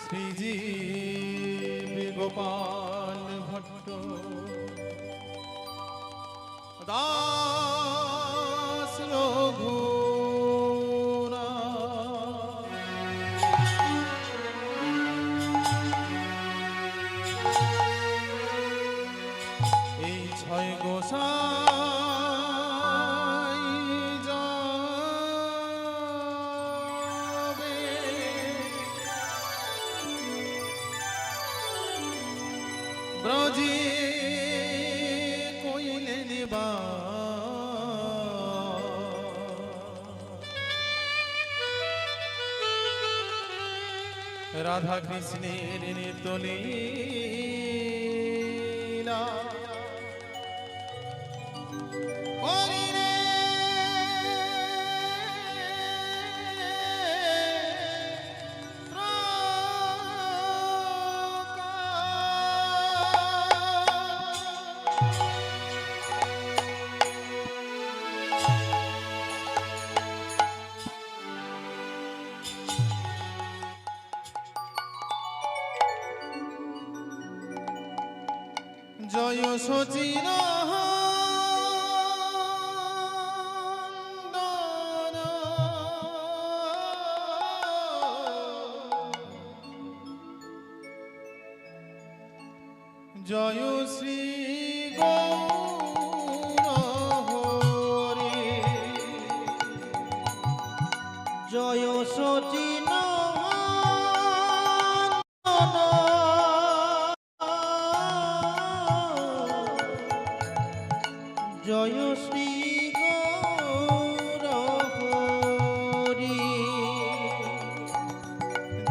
শ্রীজী গোপাল ভট্ট দাস রঘুরা এই ছয় গোসাই যাবে ব্রজে কইলেন বা রাধা কৃষ্ণের নিত্যলীলা জয় সচিন জয় শ্রী গৌর জয় সচিন জয় শ্রী গৌর হরি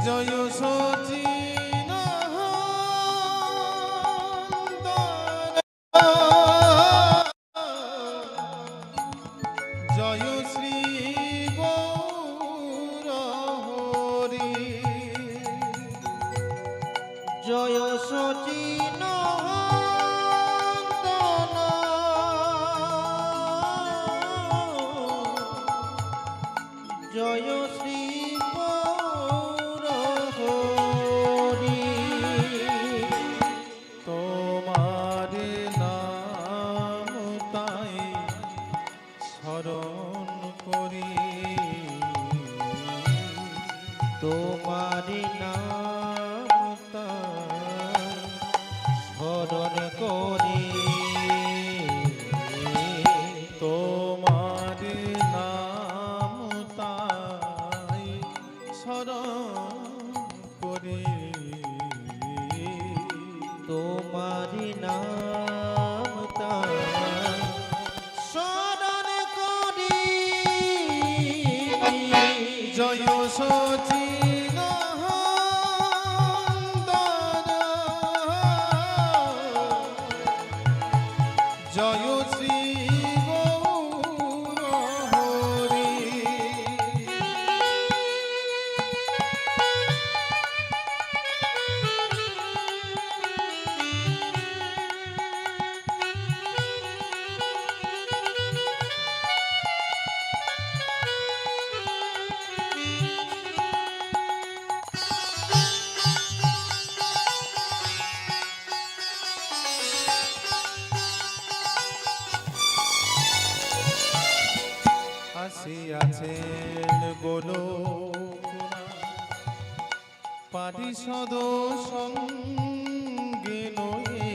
জয় সচিন জয় শ্রী গৌর হরি জয় সচিন জয় শ্রী গৌর হরি তোমার নাম তাই স্মরণ করি তোমার নাম তাই স্মরণ করি তোমার নাম তাই স্মরণ করি তোমার নাম তাই স্মরণ করি জয় সচিন জয় শ্রী গৌর হরি আসিয়াছেন গোলকুনা পারিষদ সঙ্গে নয়ে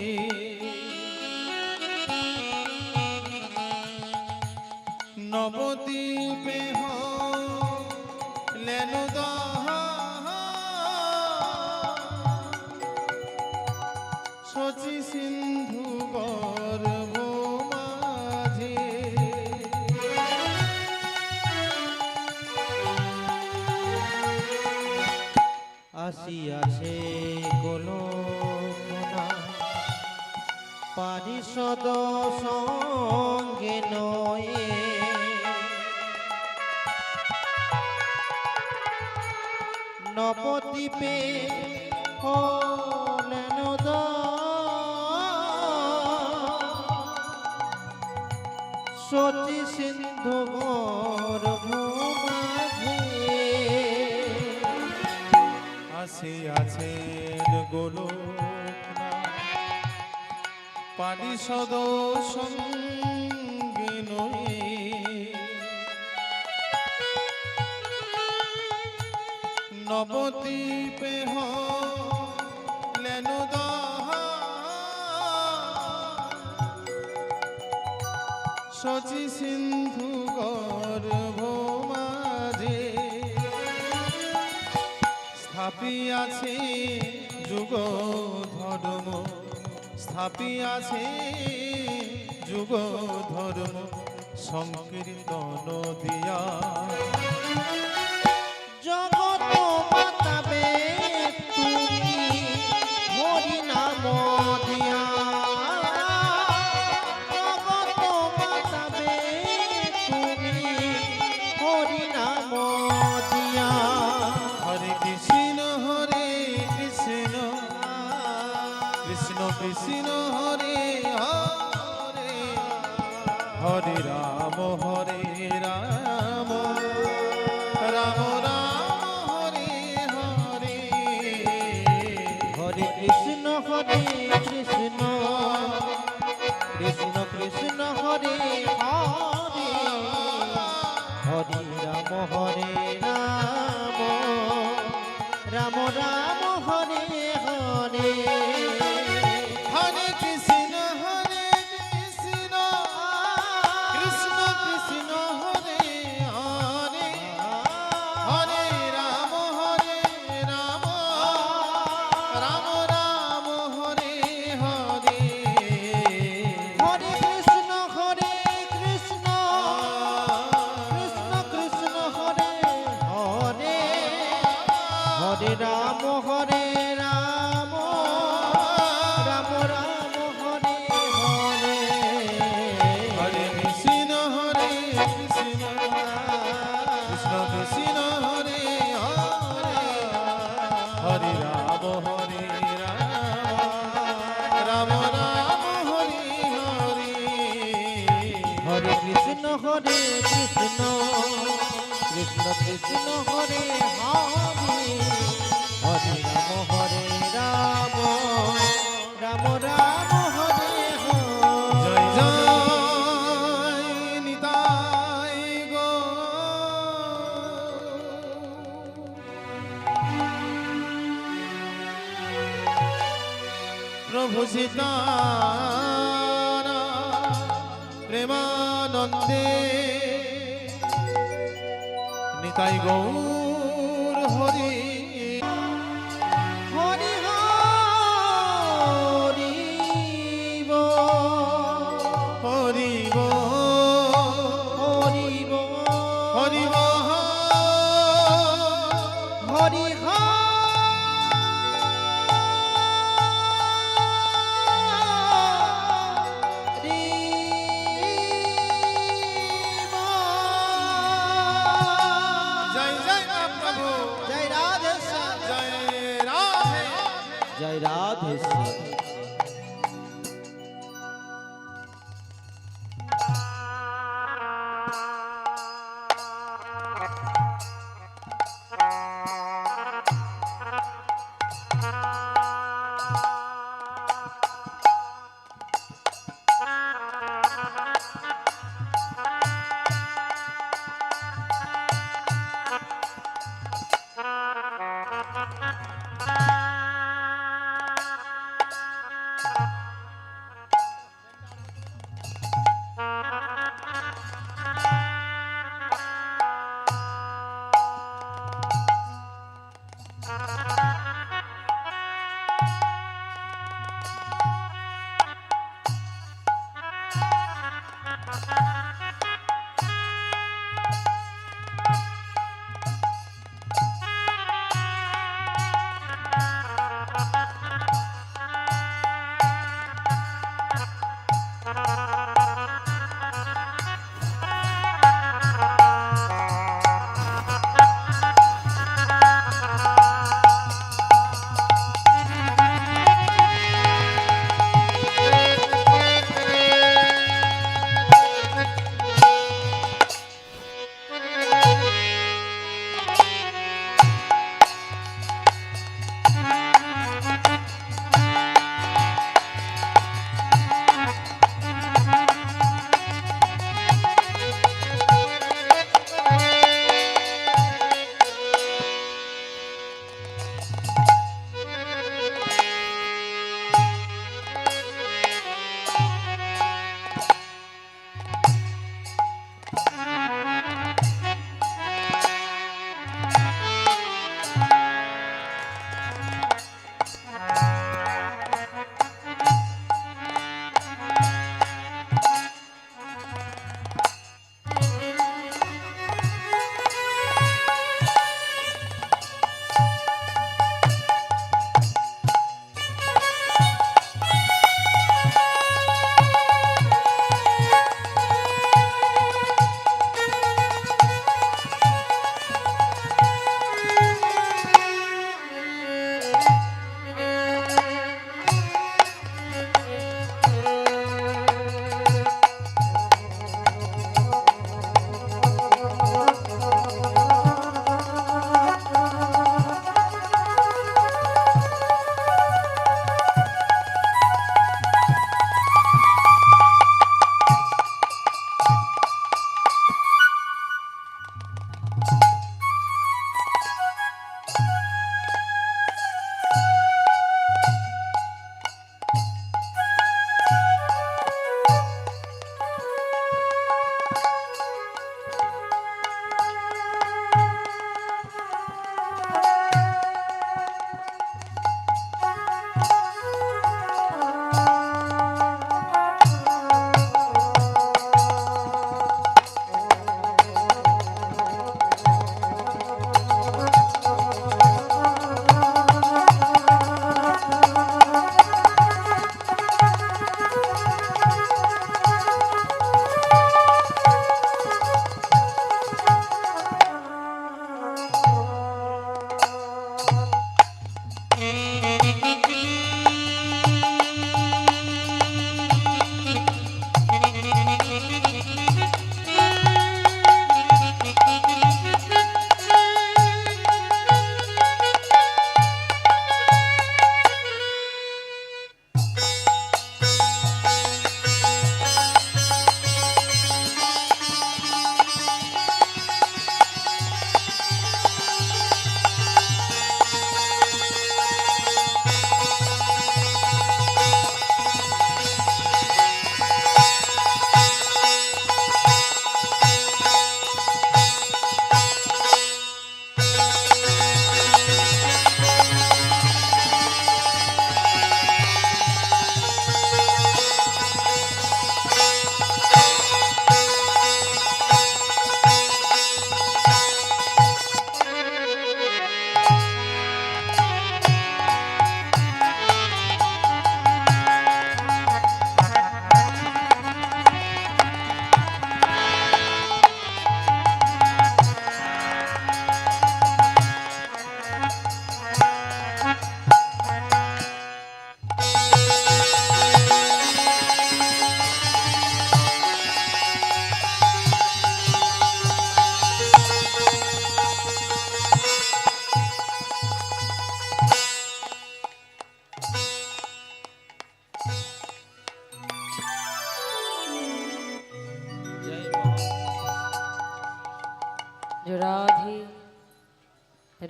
নবদ্বীপে হলেন শচী সিন্ধু গর্ভ মাঝে আসিয়াছে গোলকুনা পারিষদ নবদ্বীপে হলেন সতী সিন্ধু গর্ভ মাঝে আসিয়াছেন গোলকনাথ পারিষদ সঙ্গে নয়ে নবদ্বীপে হলেন শচী সিন্ধু গর্ভ মাঝে স্থাপিয়াছে যুগ ধর্ম স্থাপিয়াছে যুগ ধর্ম সংকীর্তন দিয়া জগত মাতাবে তুমি হরি নাম দিয়া জগত মাতাবে তুমি হরি নাম দিয়া হরে কৃষ্ণ কৃষ্ণ কৃষ্ণ হরে হরে হরে রাম রাম রাম হরে হরে হরে কৃষ্ণ কৃষ্ণ কৃষ্ণ হরে হরে হরে রাম রাম রাম হরে হরে হরে কৃষ্ণ কৃষ্ণ কৃষ্ণ হরে হরে হরে রাম রাম রাম হরে হরে হরে কৃষ্ণ কৃষ্ণ কৃষ্ণ হরে হরে হরে রাম রাম রাম হরে হরে হরে কৃষ্ণ কৃষ্ণ কৃষ্ণ হরে হরে হরে রাম রাম রাম হরে হরে হরে কৃষ্ণ কৃষ্ণ কৃষ্ণ হরে হরে হরে রাম রাম রাম হরে জয় হরে জয় নিতাই গো প্রভু সীতারা প্রেমানন্দে নিতাই গৌর হরি হরি হরি হরি হরি হরি হরি জয় জয় রাম প্রভু জয় রাধে শ্যাম জয় রাধে জয় রাধে শ্যাম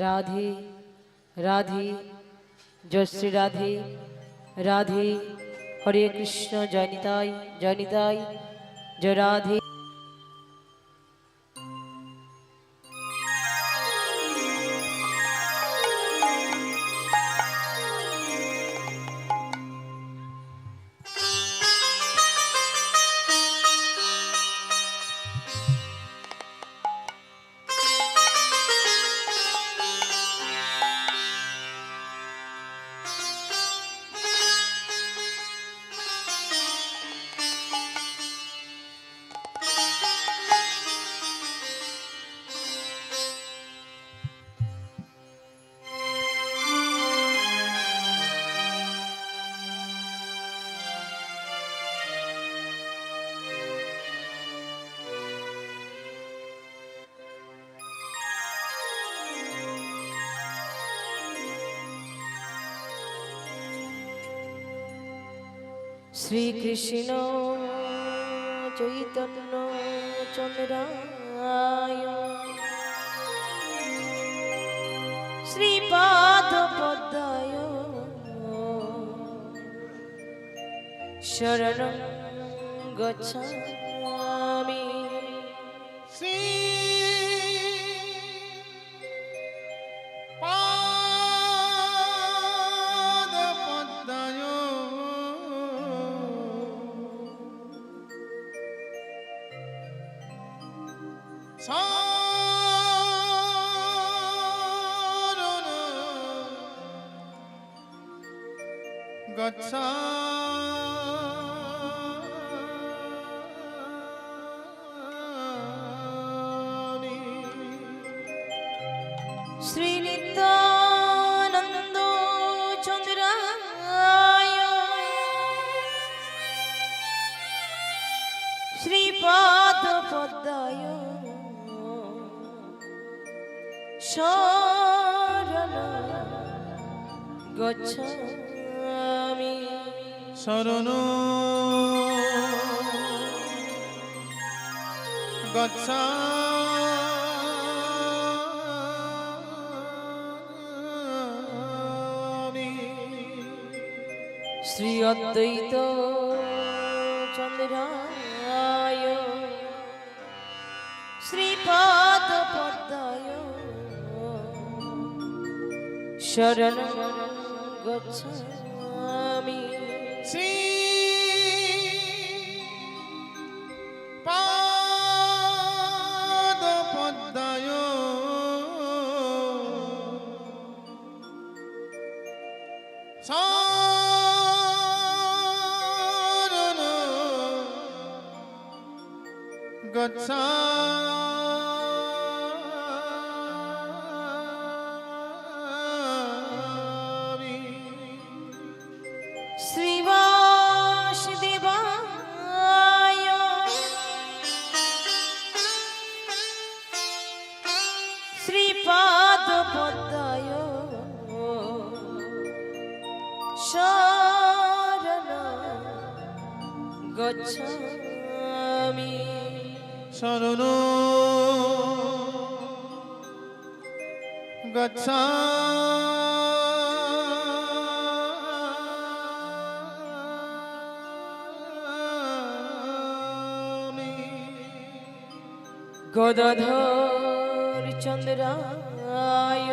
রাধে রাধে জয় শ্রী রাধে রাধে হরে কৃষ্ণ জয় নিতাই জয় রাধে। শ্রীকৃষ্ণ চৈতন্য চন্দ্রায় শ্রীপাদ পদ্মায় শরণং গচ্ছামি। শ্রী পাদ পদ্ময় শরণ গচ্ছামি। শ্রী নিত্যানন্দ চন্দ্রায় শ্রীপাদ পদ্মায় শরণ গচ্ছামি। শরণ গচ্ছামি। শ্রী অদ্বৈত চন্দ্রায় শ্রীপাদ পদ্মায় শরণ গচ্ছামি। শ্রী পাদ পদ্ময় শরণ গচ্ছামি। শ্রীবাসুদেবায় শ্রীপাদ পদ্মায় শরণ গচ্ছামি। শরণ গচ্ছামি। গদাধর চন্দ্রায়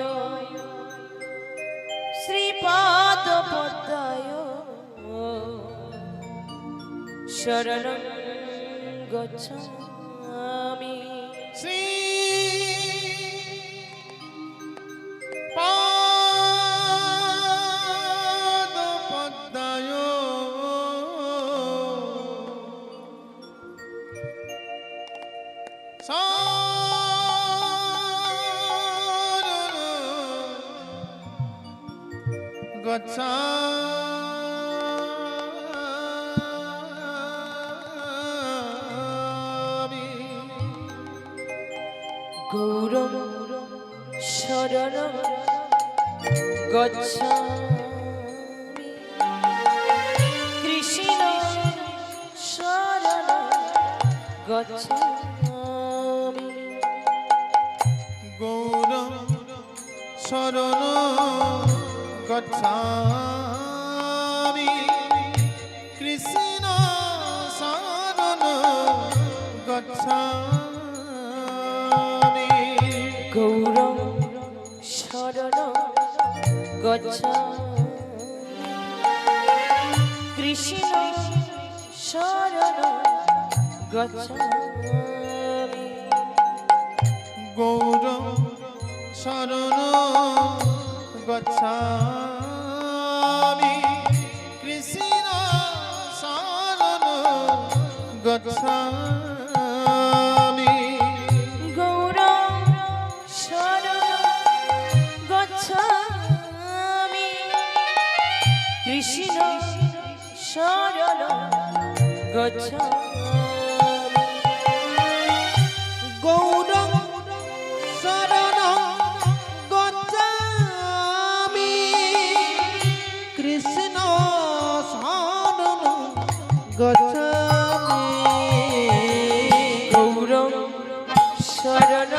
শ্রীপাদ পদ্মায় শরণ গচ্ছামি। শ্রী পাদ পদ্ময় শরণ গচ্ছামি। গৌরম শরণ গচ্ছামি। কৃষ্ণ শরণ গচ্ছামি। গৌর শরণ গচ্ছামি কৃষ্ণ শরণ গচ্ছামি গৌরং শরণ গচ্ছামি কৃষ্ণ শরণ গচ্ছামি গৌর শরণ গচ্ছামি কৃষ্ণ শরণ গচ্ছামি গৌরং শরণ গচ্ছামি কৃষ্ণ শরণ গচ্ছামি গৌরং শরণ গচ্ছামি কৃষ্ণ শরণ গচ্ছামি গৌরং শরণ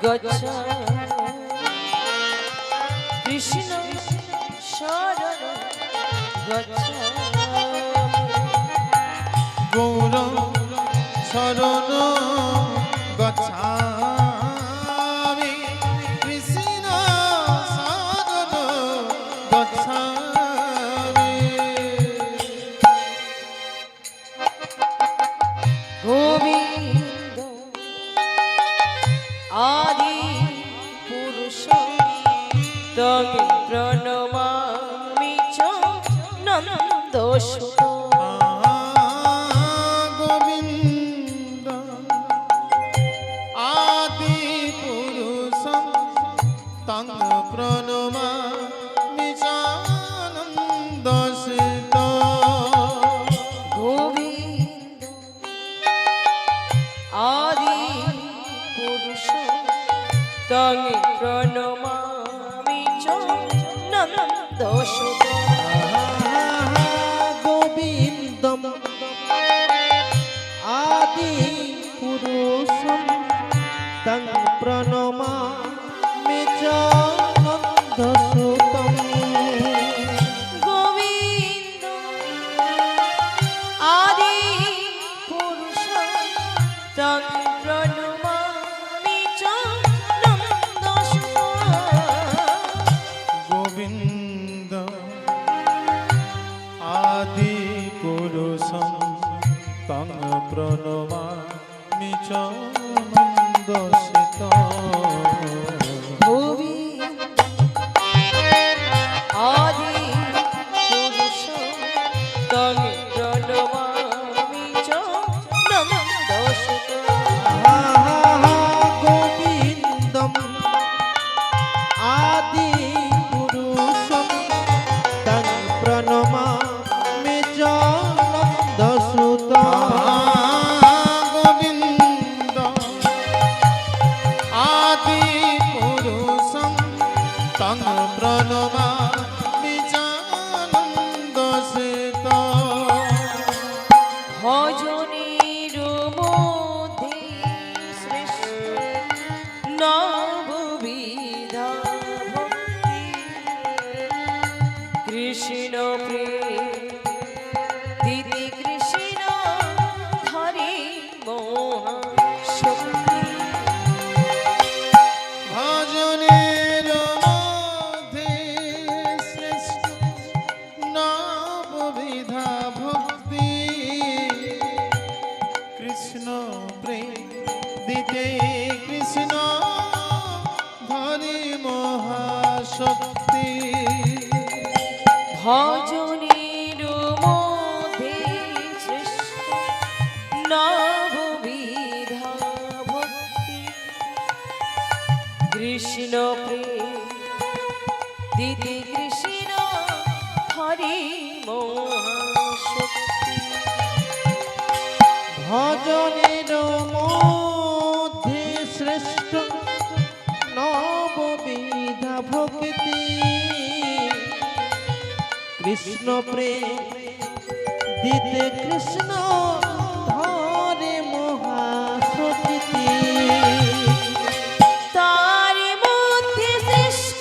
গচ্ছামি কৃষ্ণ শরণ গচ্ছামি গৌর শরণ গচ্ছামি কৃষ্ণ শরণ গচ্ছামি গোবিন্দ আদি পুরুষ তবে প্রণমামি চ নন্দ সুত গোবিন্দ আদি পুরুষং তং প্রণমামি চানন্দসিত গোবিন্দ আদি পুরুষ তবে প্রণমামি চ নন্দ সুত গোবিন্দম আদি পুরুষম তং প্রণমামি চ নন্দসুতম গোবিন্দ আদি পুরুষ তং প্রণমামি চ নন্দ সুত গোবিন্দ আদি পুরুষং তং প্রণমামি চ নন্দসিত গোবিন্দ আদি পুরুষ তং প্রণমামি চ নন্দ সুত গোবিন্দম আদি পুরুষম তং প্রণমামি চ নন্দসুতম গোবিন্দ আদি পুরুষং তং প্রণমামি চানন্দসিত ভজনের মধ্যে শ্রেষ্ঠ নববিধা ভক্তি কৃষ্ণ প্রেম দিদি কৃষ্ণ ধরে মহাশক্তি ভজনের মধ্যে শ্রেষ্ঠ নববিধা ভক্তি কৃষ্ণ প্রেম দিতে কৃষ্ণ ধরি মহাশক্তি ভজনের মধ্যে শ্রেষ্ঠ নববিধা ভক্তি কৃষ্ণ প্রেম দিদি কৃষ্ণ হরি মহাশক্তি ভজনের মধ্যে শ্রেষ্ঠ নববিধা ভক্তি কৃষ্ণ প্রেম দিতে কৃষ্ণ ধরে মহাশক্তি তার মধ্যে শ্রেষ্ঠ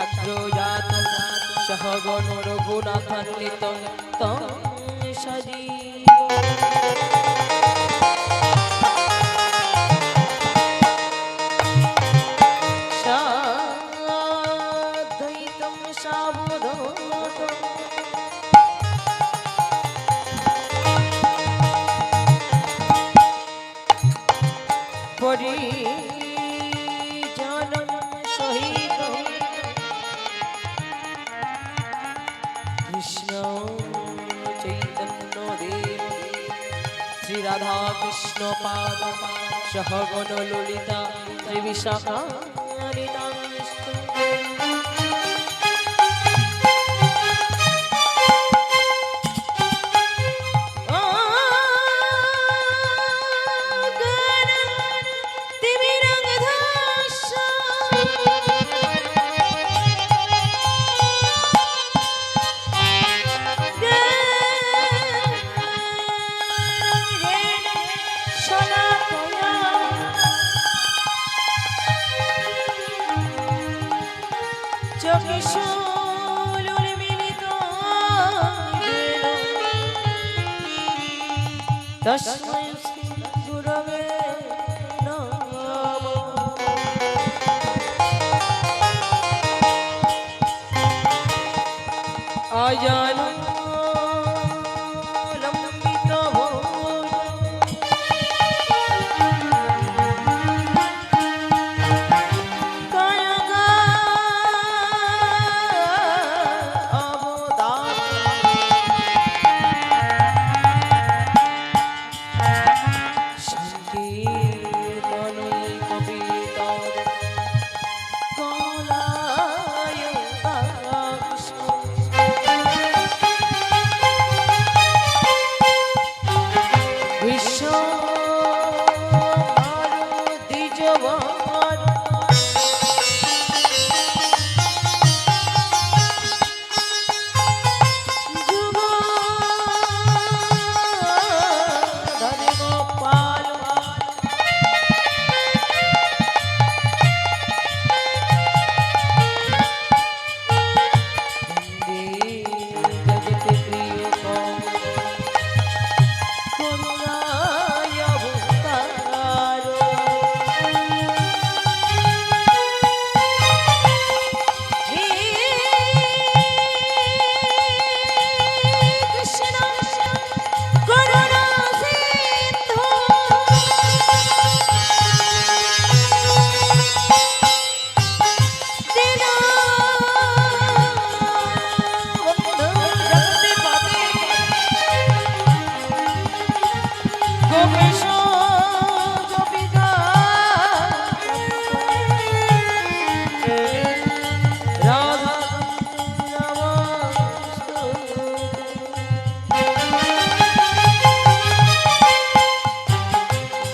সাগ্রজাত সহগণ রঘুনাথান্বিত তং সজীব সাদ্বৈতং সাবধানম পরিজনম সহিত কৃষ্ণ চৈতন্য দেব শ্রী রাধা কৃষ্ণ পাদ সহগণ ললিতা ত্রিবিশাখা তস্मै শ্রী গুরবে নমঃ আজানুলম্বিত ভোজ কায়গা অবদান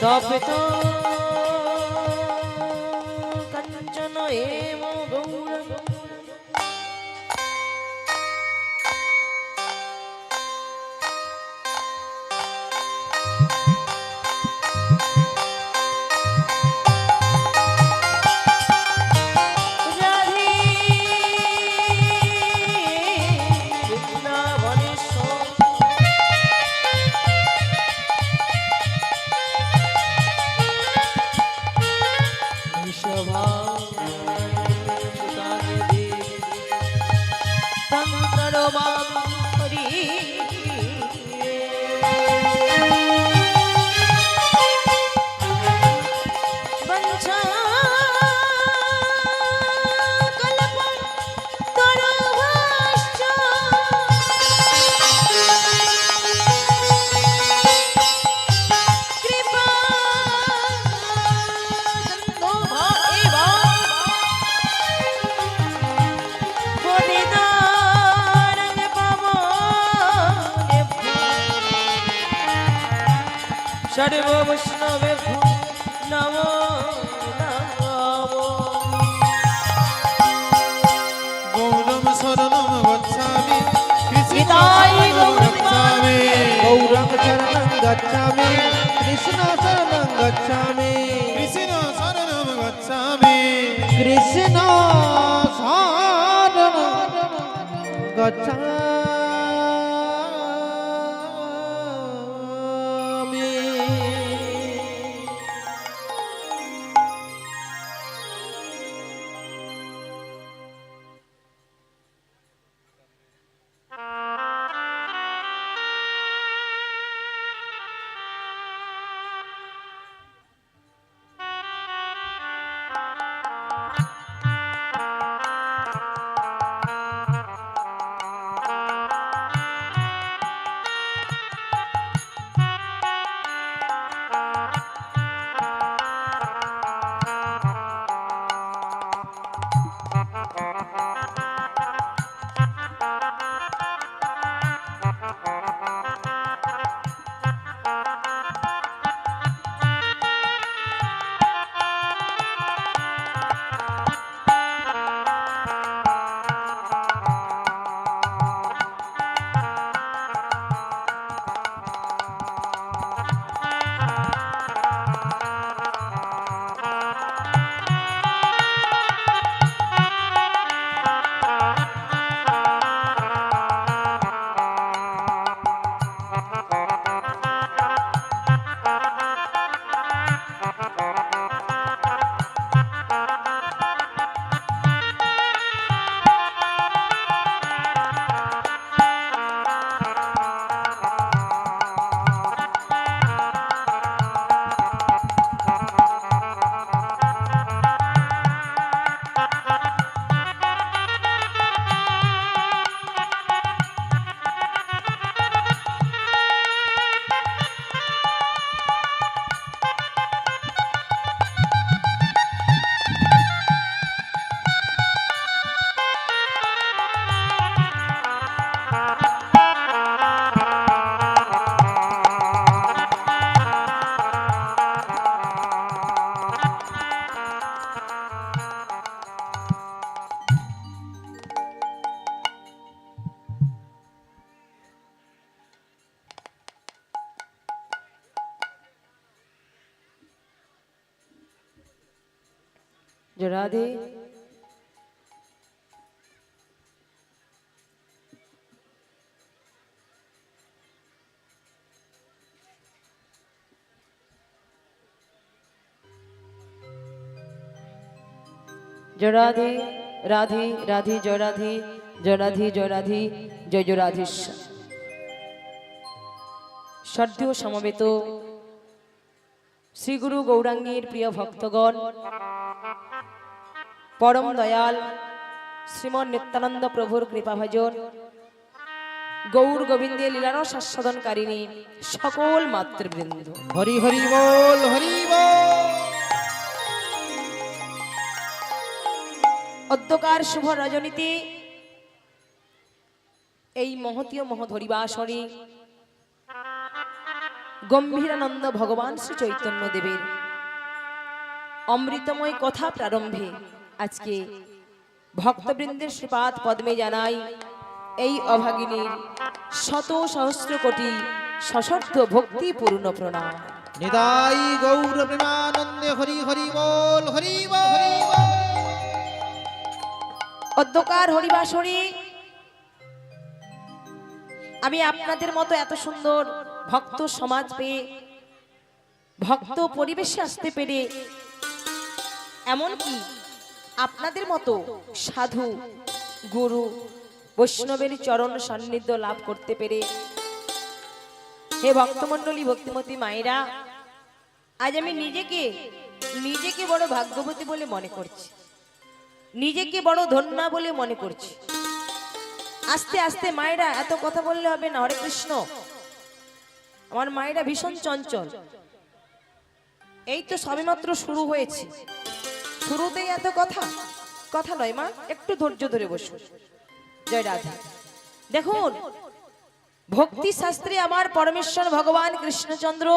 তপিত কাঞ্চন হেম গৌরঙ্গ রাধে বৃন্দাবনেশ্বর সর্ব বৈষ্ণবে নমো গৌরম শরণম গচ্ছামি নিতাই গৌরং শরণং গচ্ছামি কৃষ্ণ শরণং গচ্ছামি কৃষ্ণ শরণম গচ্ছামি কৃষ্ণ শরণং জয় রাধে। জয় রাধে রাধে রাধে জয় রাধে জয় রাধে জয় রাধে জয় জয় রাধেশ্বর। সদ্য সমবেত শ্রী গুরু গৌরাঙ্গের প্রিয় ভক্তগণ, পরম দয়াল শ্রীমন নিত্যানন্দ প্রভুর কৃপাভাজন, গৌর গোবিন্দের লীলারস আস্বাদনকারিণী সকল মাতৃবৃন্দ, হরি হরি বল, হরি বল। অদ্যকার শুভ রজনীতে এই মহতীয় মহধরিবাসরে গম্ভীরানন্দ ভগবান শ্রী চৈতন্য দেবের অমৃতময় কথা প্রারম্ভে আজকে ভক্তবৃন্দের শ্রীপাদ পদ্মে জানাই এই অভাগিনীর শত সহস্র কোটি সশর্ত ভক্তিপূর্ণ প্রণাম। নিতাই গৌর প্রেমানন্দে হরি হরি বল, হরি বল, হরি বল। অদ্যকার হরিবাসরে আমি আপনাদের মতো এত সুন্দর ভক্ত সমাজ পেয়ে, ভক্ত পরিবেশে আসতে পেরে, এমনকি আপনাদের মতো সাধু গুরু বৈষ্ণবের চরণ সান্নিধ্য লাভ করতে পেরে, হে ভক্তমণ্ডলী ভক্তিমতী মায়েরা, আজ আমি নিজেকে বড় ভাগ্যবতী বলে মনে করছি, নিজেকে বড় ধন্যা বলে মনে করছি। আস্তে আস্তে মায়েরা, এত কথা বললে হবে না। হরে কৃষ্ণ। আমার মায়েরা ভীষণ চঞ্চল। এই তো সবেমাত্র শুরু হয়েছে, শুরুতেই এত কথা নয় মা, একটু ধৈর্য ধরে বসুন। জয় রাধা। দেখুন, ভক্তি শাস্ত্রে আমার পরমেশ্বর ভগবান কৃষ্ণচন্দ্র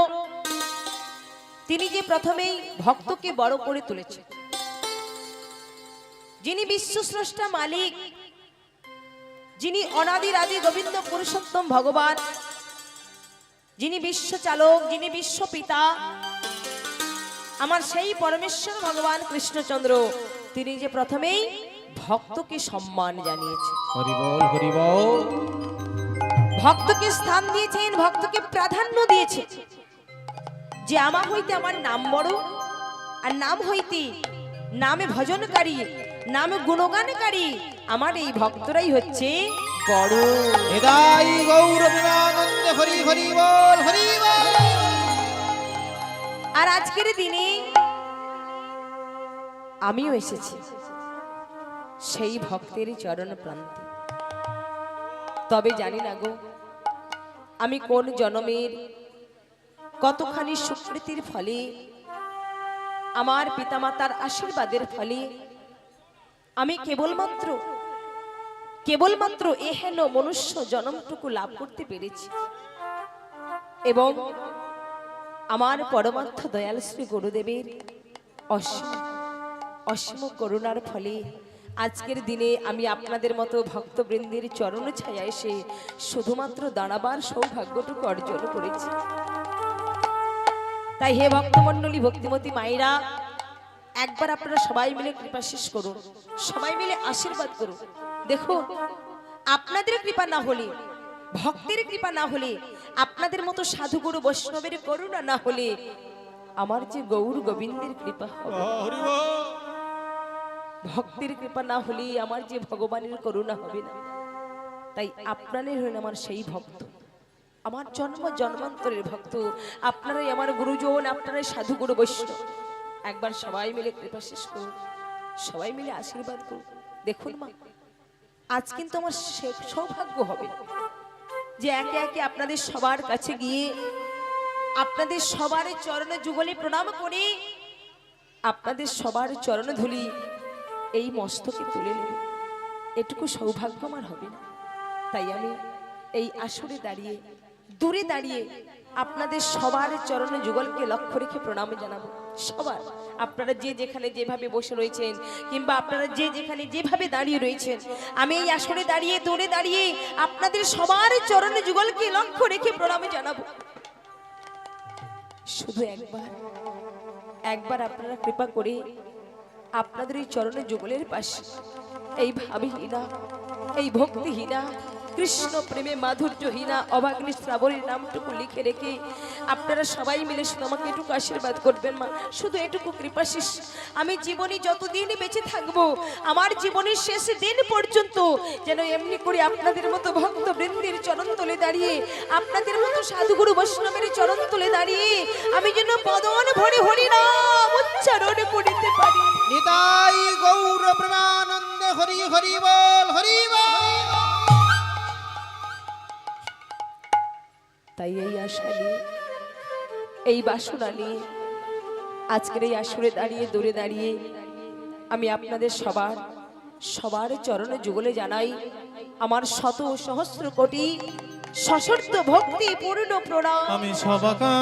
তিনি যে প্রথমেই ভক্তকে বড় করে তুলেছেন, যিনি বিশ্বস্রষ্টা মালিক, যিনি অনাদির আদি গোবিন্দ পুরুষোত্তম ভগবান, যিনি বিশ্ব চালক, যিনি বিশ্ব পিতা, আমার সেই পরমেশ্বর ভগবান কৃষ্ণচন্দ্র তিনি যে প্রথমেই ভক্তকে সম্মান জানিয়েছেন, হরি বল, হরি বল। ভক্তকে স্থান দিয়েছেন, ভক্তকে প্রাধান্য দিয়েছে। যে আমার হইতে আমার নাম বড়, আর নাম হইতে নামে ভজনকারী, নামে গুণগানকারী আমার এই ভক্তরাই হচ্ছে বড়। নিতাই গৌর প্রেমানন্দে হরি হরি বল, হরি বল। আর আজকের দিনে আমিও এসেছি সেই ভক্তের চরণ প্রান্তে। তবে জানি না গো, আমি কোন জন্মের কতখানি সুকৃতির ফলে, আমার পিতামাতার আশীর্বাদের ফলে আমি কেবলমাত্র কেবলমাত্র এহেন মনুষ্য জন্মটুকু লাভ করতে পেরেছি এবং আমার পরমার্থ দয়াল শ্রী গুরুদেবের অসীম অসীম করুণার ফলে আজকের দিনে আমি আপনাদের মতো ভক্তবৃন্দের চরণ ছায়া এসে শুধুমাত্র দাঁড়াবার সৌভাগ্যটুকু অর্জন করেছি। তাই হে ভক্তমণ্ডলী, ভক্তিমতী মায়েরা, একবার আপনারা সবাই মিলে কৃপাশীষ করুন, সবাই মিলে আশীর্বাদ করুন। দেখুন, আপনাদের কৃপা না হলে, ভক্তের কৃপা না হলে, আপনাদের মতো সাধুগুরু বৈষ্ণবের করুণা না হলে আমার যে গৌর গোবিন্দের কৃপা হবে, ভক্তের কৃপা না হলে আমার যে ভগবানের করুণা হবে না। তাই আপনারাই হলেন আমার সেই ভক্ত, আমার জন্ম জন্মান্তরের ভক্ত। আপনারাই আমার গুরুজন, আপনারাই সাধুগুরু বৈষ্ণব। একবার সবাই মিলে কৃপাশীষ করুন, সবাই মিলে আশীর্বাদ করুন। দেখুন মা, আজ কিন্তু আমার সৌভাগ্য হবে যে একে একে আপনাদের সবার কাছে গিয়ে আপনাদের সবার চরণে যুগলে প্রণাম করে আপনাদের সবার চরণ ধুলি এই মস্তকে তুলে নেব। এটুকু সৌভাগ্য আমার হবে না। তাই আমি এই আসরে দাঁড়িয়ে, দূরে দাঁড়িয়ে আপনাদের সবার চরণে যুগলকে লক্ষ্য রেখে প্রণাম জানাবো। সবার, আপনারা যে যেখানে যেভাবে বসে রয়েছেন কিংবা আপনারা যে যেখানে যেভাবে দাঁড়িয়ে রয়েছেন, আমি এই আসরে দাঁড়িয়ে, দূরে দাঁড়িয়ে আপনাদের সবার চরণে যুগলকে লক্ষ্য রেখে প্রণাম জানাবো। শুধু একবার আপনারা কৃপা করে আপনাদের এই চরণে যুগলের পাশে এই ভাবহীনা, এই ভক্তিহীনা, কৃষ্ণ প্রেমে মাধুর্যহীনা অভাগ্নি শ্রাবণীর নামটুকু লিখে রেখে আপনারা সবাই মিলে শুধু আমাকে এটুকু আশীর্বাদ করবেন মা, শুধু এটুকু কৃপাশীষ। আমি জীবনে যতদিন বেঁচে থাকবো, আমার জীবনের শেষ দিন পর্যন্ত যেন এমনি করে আপনাদের মতো ভক্ত বৃন্দের চরণ তলে দাঁড়িয়ে, আপনাদের মতো সাধুগুরু বৈষ্ণবের চরণ তলে দাঁড়িয়ে আমি যেন বদন ভরে হরিনাম উচ্চারণ করিতে পারি। নিতাই গৌর প্রেমানন্দে হরি হরি বল, হরি বল। তাই এই আশা নিয়ে, এই বাসনা নিয়ে আজকের এই আসরে দাঁড়িয়ে, দূরে দাঁড়িয়ে আমি আপনাদের সবার চরণে যুগলে জানাই আমার শত সহস্র কোটি সশর্ত ভক্তি পূর্ণ প্রণাম। আমি সবাকা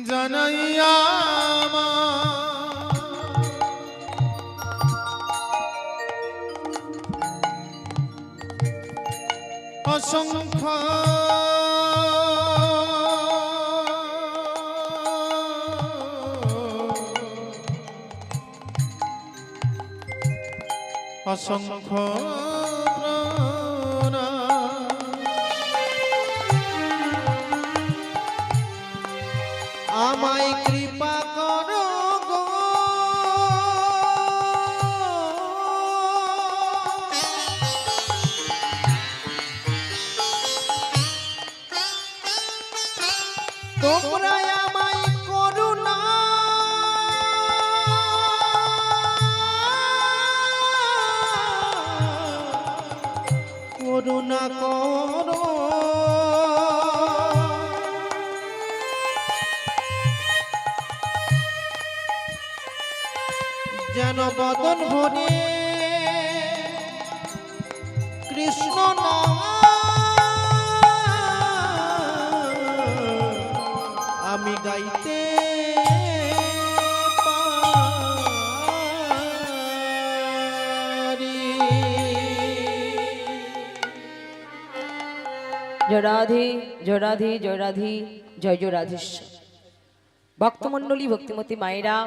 জানাইয়া অসংখ্য অসংখ্য আমায় কৃপা করো গো, তোমরা আমায় করুণা করুণা করো। যেন বদন ভরে কৃষ্ণ নাম আমি গাইতে পারি। জয় রাধে, জয় রাধে, জয় রাধে, জয় জয় রাধেশ্বর। ভক্তমণ্ডলী, ভক্তিমতী মায়েরা,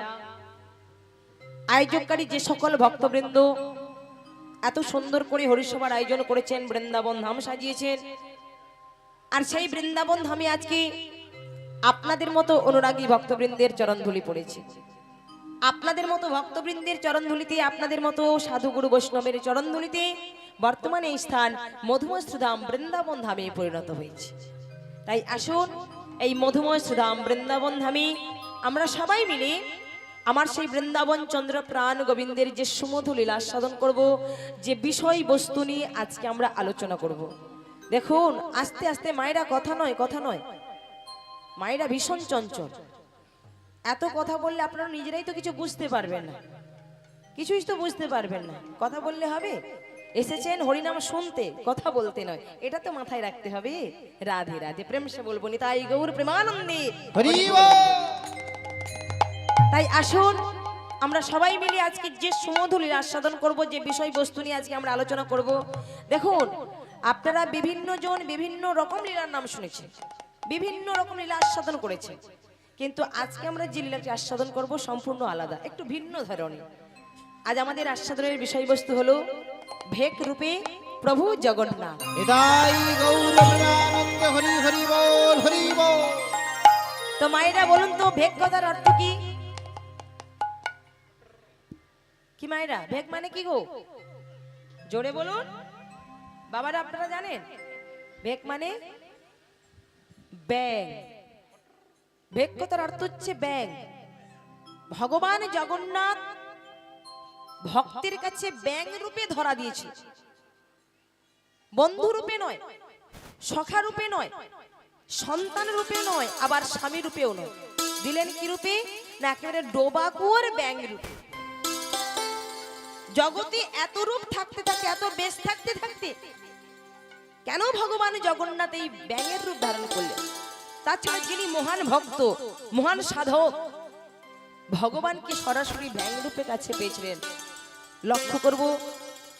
আয়োজককারী যে সকল ভক্তবৃন্দ এত সুন্দর করে হরিসভার আয়োজন করেছেন, বৃন্দাবন ধাম সাজিয়েছেন, আর সেই বৃন্দাবন ধামে আজকে আপনাদের মতো অনুরাগী ভক্তবৃন্দের চরণধুলি পড়েছে। আপনাদের মতো ভক্তবৃন্দের চরণধুলিতে, আপনাদের মতো সাধুগুরু বৈষ্ণবের চরণধুলিতে বর্তমানে এই স্থান মধুময় শ্রীধাম বৃন্দাবন ধামে পরিণত হয়েছে। তাই আসুন এই মধুময় শ্রীধাম বৃন্দাবন ধামে আমরা সবাই মিলে আমার সেই বৃন্দাবন চন্দ্র প্রাণ গোবিন্দের যে সুমধু লীলা সাধন করব, যে বিষয় বস্তু নিয়ে আজকে আমরা আলোচনা করব। দেখুন আস্তে আস্তে মায়েরা, কথা নয়, মায়েরা ভীষণ চঞ্চল। এত কথা বললে আপনারা নিজেরাই তো কিছু বুঝতে পারবেন না, কিছুই তো বুঝতে পারবেন না। কথা বললে হবে? এসেছেন হরিনাম শুনতে, কথা বলতে নয়, এটা তো মাথায় রাখতে হবে। রাধে রাধে, প্রেম সে বলবো নি তাই গৌর প্রেমানন্দে হরি বল। তাই আসুন আমরা সবাই মিলে আজকে যে সুমধু লীলা আস্বাদন করব, যে বিষয়বস্তু নিয়ে আজকে আমরা আলোচনা করব। দেখুন আপনারা বিভিন্ন জন বিভিন্ন রকম লীলার নাম শুনেছেন, বিভিন্ন রকম লীলা আস্বাদন করেছেন, কিন্তু আজকে আমরা যে লীলাটি আস্বাদন করব সম্পূর্ণ আলাদা, একটু ভিন্ন ধরনের। আজ আমাদের আস্বাদনের বিষয়বস্তু হলো ভেক রূপে প্রভু জগন্নাথ। এদাই গৌর প্রেমানন্দে হরি হরি বল হরি বল। তো মায়েরা বলুন তো ভেক কথার অর্থ কি? কি মায়েরা, ভেক মানে কি গো? জোরে বলুন বাবারা, আপনারা জানেন ভেক মানে? ব্যাং। ভেক কথার অর্থ হচ্ছে ব্যাং। ভগবান জগন্নাথ ভক্তের কাছে ব্যাং রূপে ধরা দিয়েছে, বন্ধু রূপে নয়, সখা রূপে নয়, সন্তান রূপে নয়, আবার স্বামী রূপেও নয়। দিলেন কি রূপে? না একেবারে ডোবাকুয়ার ব্যাং রূপে। জগতে এত রূপ থাকতে থাকতে, এত বেশ থাকতে থাকতে কেন ভগবান জগন্নাথ এই ব্যাঙের রূপ ধারণ করলেন? তাছাড়া যিনি মহান ভক্ত, মহান সাধক, ভগবানকে সরাসরি ব্যাঙ রূপে কাছে পেয়েছিলেন। লক্ষ্য করব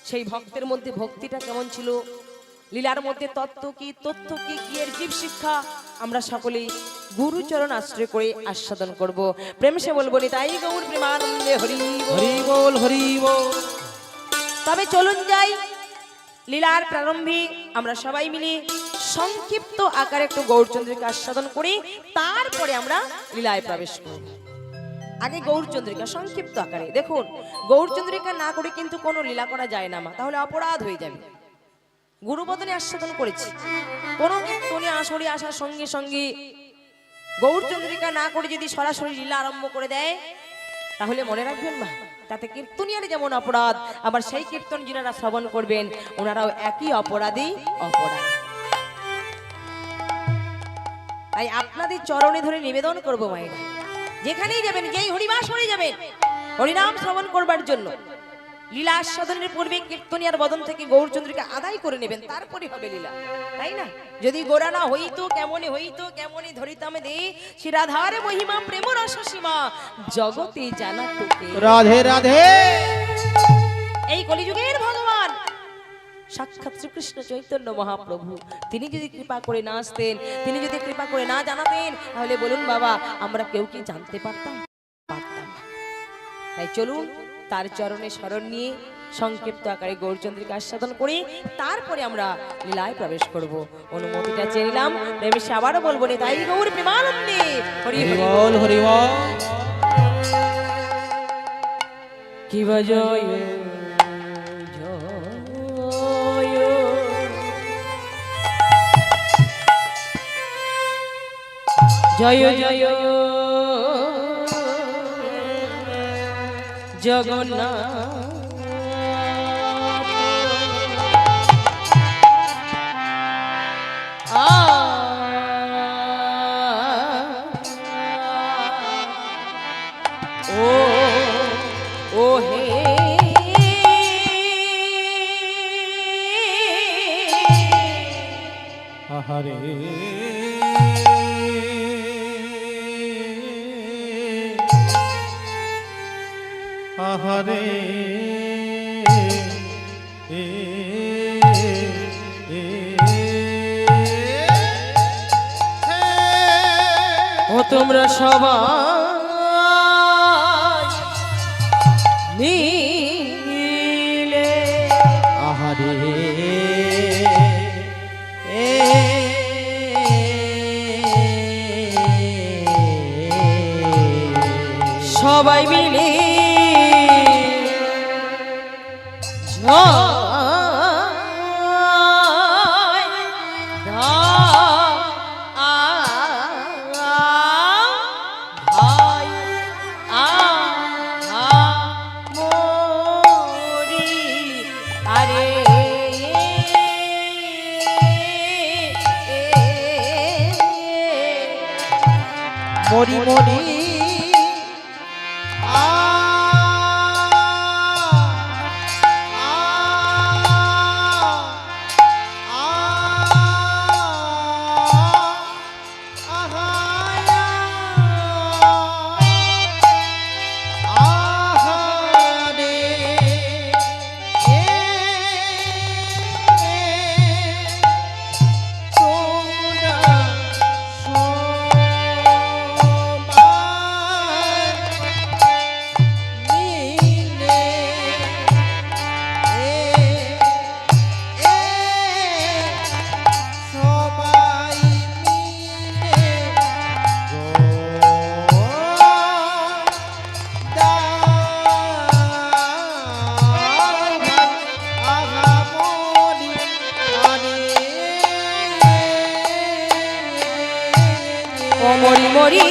সেই ভক্তের মধ্যে ভক্তিটা কেমন ছিল, লীলার মধ্যে তত্ত্ব কি, তথ্য কি, কি এর জীব শিক্ষা আমরা সকলেই গুরুচরণ আশ্রয় করে আস্বাদন করব। প্রেম সে বলবো নি তাই গৌর প্রেমানন্দে হরি হরি বল হরি বল। তবে চলুন যাই লীলার প্রারম্ভে আমরা সবাই মিলে সংক্ষিপ্ত আকারে একটু গৌরচন্দ্রিকা আস্বাদন করি, তারপরে আমরা লীলায় প্রবেশ করব। আগে গৌরচন্দ্রিকা সংক্ষিপ্ত আকারে। দেখুন গৌরচন্দ্রিকা না করে কিন্তু কোনো লীলা করা যায় না মা, তাহলে অপরাধ হয়ে যাবে। গুরুবদনে আস্বাদন করেছি, কোনো কীর্তনে আসরে আসার সঙ্গে সঙ্গে গৌরচন্দ্রিকা না করে যদি সরাসরি লীলা আরম্ভ করে দেয়, তাহলে মনে রাখবেন মা, তাতে কীর্তনিয়ার যেমন অপরাধ, আবার সেই কীর্তন যিনারা শ্রবণ করবেন ওনারাও একই অপরাধী অপরাধ। তাই আপনাদের চরণে ধরে নিবেদন করবো মায়েরা, যেখানেই যাবেন, যেই হরিবাস হয়ে যাবেন হরিনাম শ্রবণ করবার জন্য, লীলা আস্বাদনের পূর্বে কীর্তনিয়ার বদন থেকে গৌরচন্দ্রিকা আদায় করে নেবেন, তারপরে হবে লীলা, তাই না? যদি গোরা না হইতো কেমনে ধরিতাম দে শ্রী রাধার মহিমা প্রেম রস সীমা জগতে জানা তোকে। রাধে রাধে। এই কলিযুগের ভগবান সাক্ষাৎ শ্রীকৃষ্ণ চৈতন্য মহাপ্রভু, তিনি যদি কৃপা করে না আসতেন, তিনি যদি কৃপা করে না জানাতেন, তাহলে বলুন বাবা আমরা কেউ কি জানতে পারতাম? পারতাম না। তাই চলুন তার চরণে শরণ নিয়ে সংক্ষিপ্ত আকারে গৌরচন্দ্রিকা আস্বাদন করে তারপরে আমরা লীলায় প্রবেশ করব। অনুমতিটা চেয়ে নিলাম, প্রেমে আবারও বলবো রে তাই গৌর প্রেমানন্দে হরি হরি বল হরি বল। কি বাজয় জয় জয় জগন্নাথ। ও হে আহারে আহারে ও তোমরা সবাই মিলে আহারে সবাই সবাই মিলে মরি মরি মরি মরি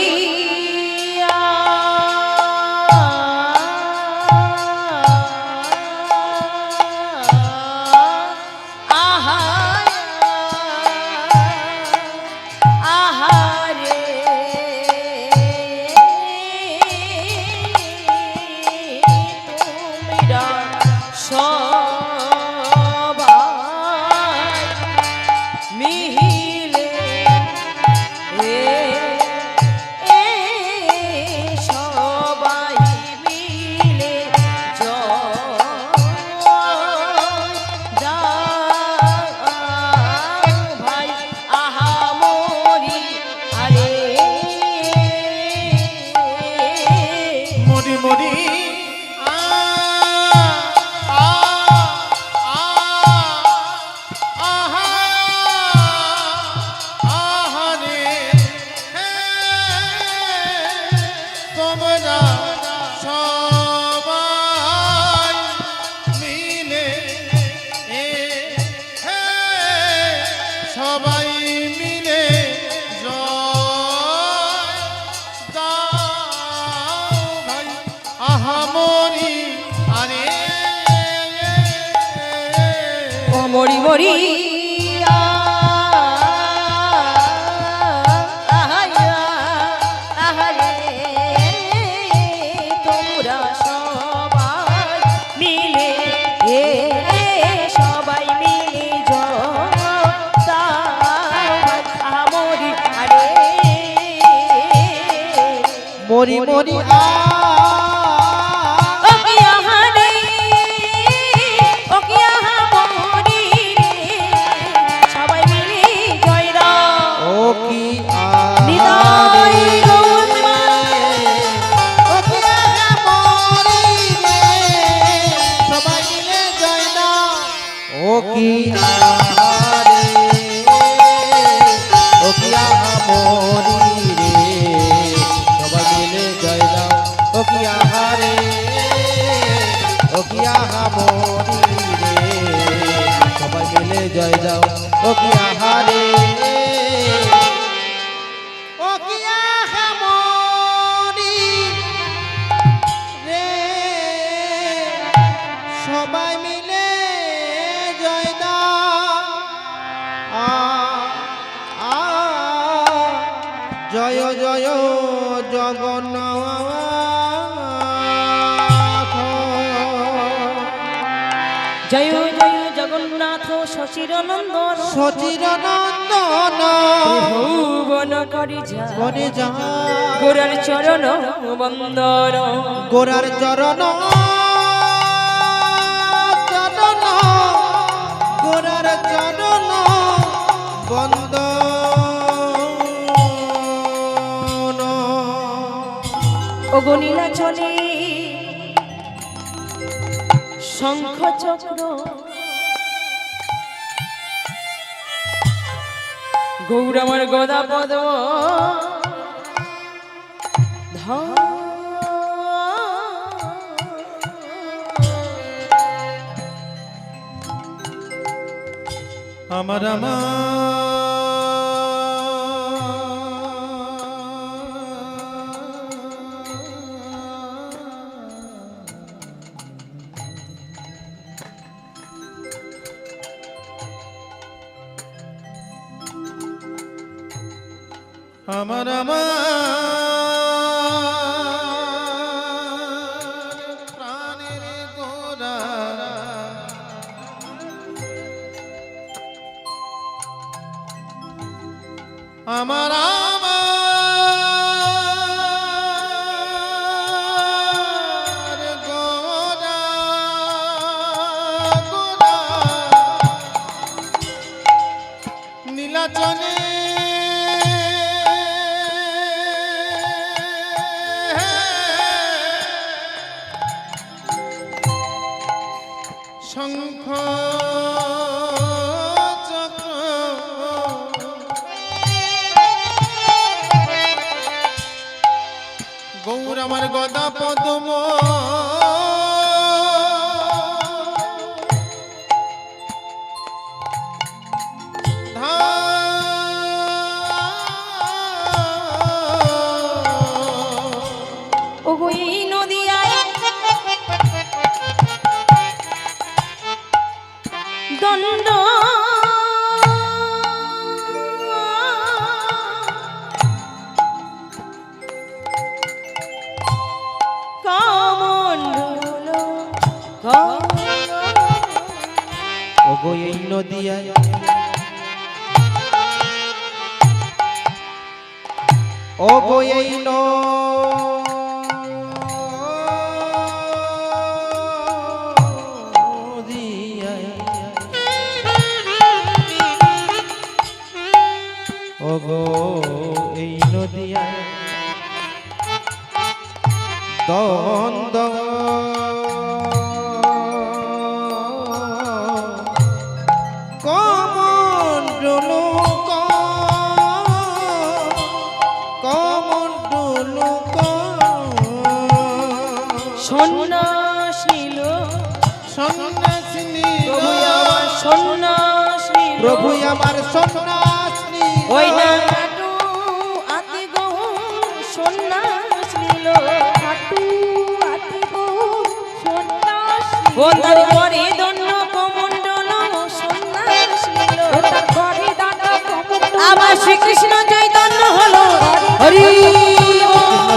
মরি মরি তোমরা সবাই মিলে সবাই মিলে মরি আরে মরি মরি জয় যাও ও কি আহারে ও কি আহামরি রে সবাই মিলে জয় দাও জয় জয় জগন্নাথ জয় জয় জগন্নাথ শশীর নন্দন শশীর নন্দন ভুবন করি বনে যা গোরার চরণ বন্দন গোরার চরণ চরণ গোরার চরণ বন্দন অগণিলা চলে শঙ্খ চক্র গৌরামর গদা পদ আমার প্রাণের গোরা আমার গোরা গোরা নীলাচলে শঙ্খ চক্র গৌর আমার গদা পদ্ম ওগো এই নদিয়ায় দণ্ড কমণ্ডল ওগো এই নদিয়ায় ওগো এই নদিয়ায় ওগো এই নদিয়ায় দ্বন্দ্ব কমণ্ডল কমণ্ডল সন্ন্যাস নিল সন্ন্যাস নিল সন্ন্যাস নিল প্রভু আমার সন্ন্যাস ওই না হাঁটু আতি গো সন্ন্যাস নিল হাঁটু আতি গো সন্ন্যাস ও তার ঘরে দণ্ড কমণ্ডল সন্ন্যাস নিল তার ঘরে দণ্ড কমণ্ডল আবার শ্রীকৃষ্ণ চৈতন্য হলো হরি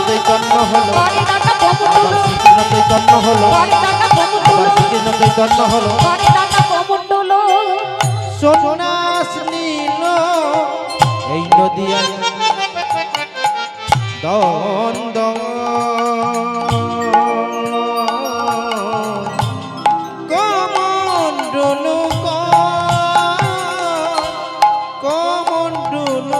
চৈতন্য হলো ঘরে দণ্ড কমণ্ডল কৃষ্ণ চৈতন্য হলো ঘরে দণ্ড কমণ্ডল কৃষ্ণ চৈতন্য হলো ঘরে দণ্ড কমণ্ডল সন্ন্যাস নীল এই নদিয়ায় দ্বন্দ্ব কমণ্ডল কমণ্ডল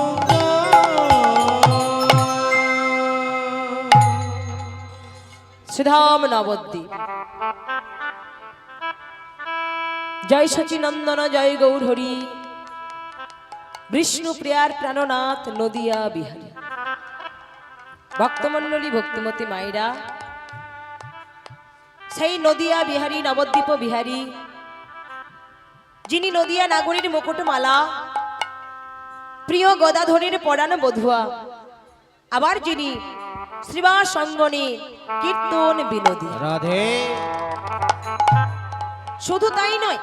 শ্রীধাম নবদ্বীপ জয় সচিনন্দন জয় গৌর হরি বিষ্ণু প্রিয়ার প্রাণনাথ নদিয়া বিহারী ভক্তমণ্ডলী ভক্তিমতী মায়েরা সেই নদিয়া বিহারী নবদ্বীপ বিহারী যিনি নদিয়া নাগরীর মুকুটমালা প্রিয় গদাধরের পরাণ বধুয়া আবার যিনি শ্রীবাস সঙ্গনে কীর্তন বিনোদী রাধে শুধু তাই নয়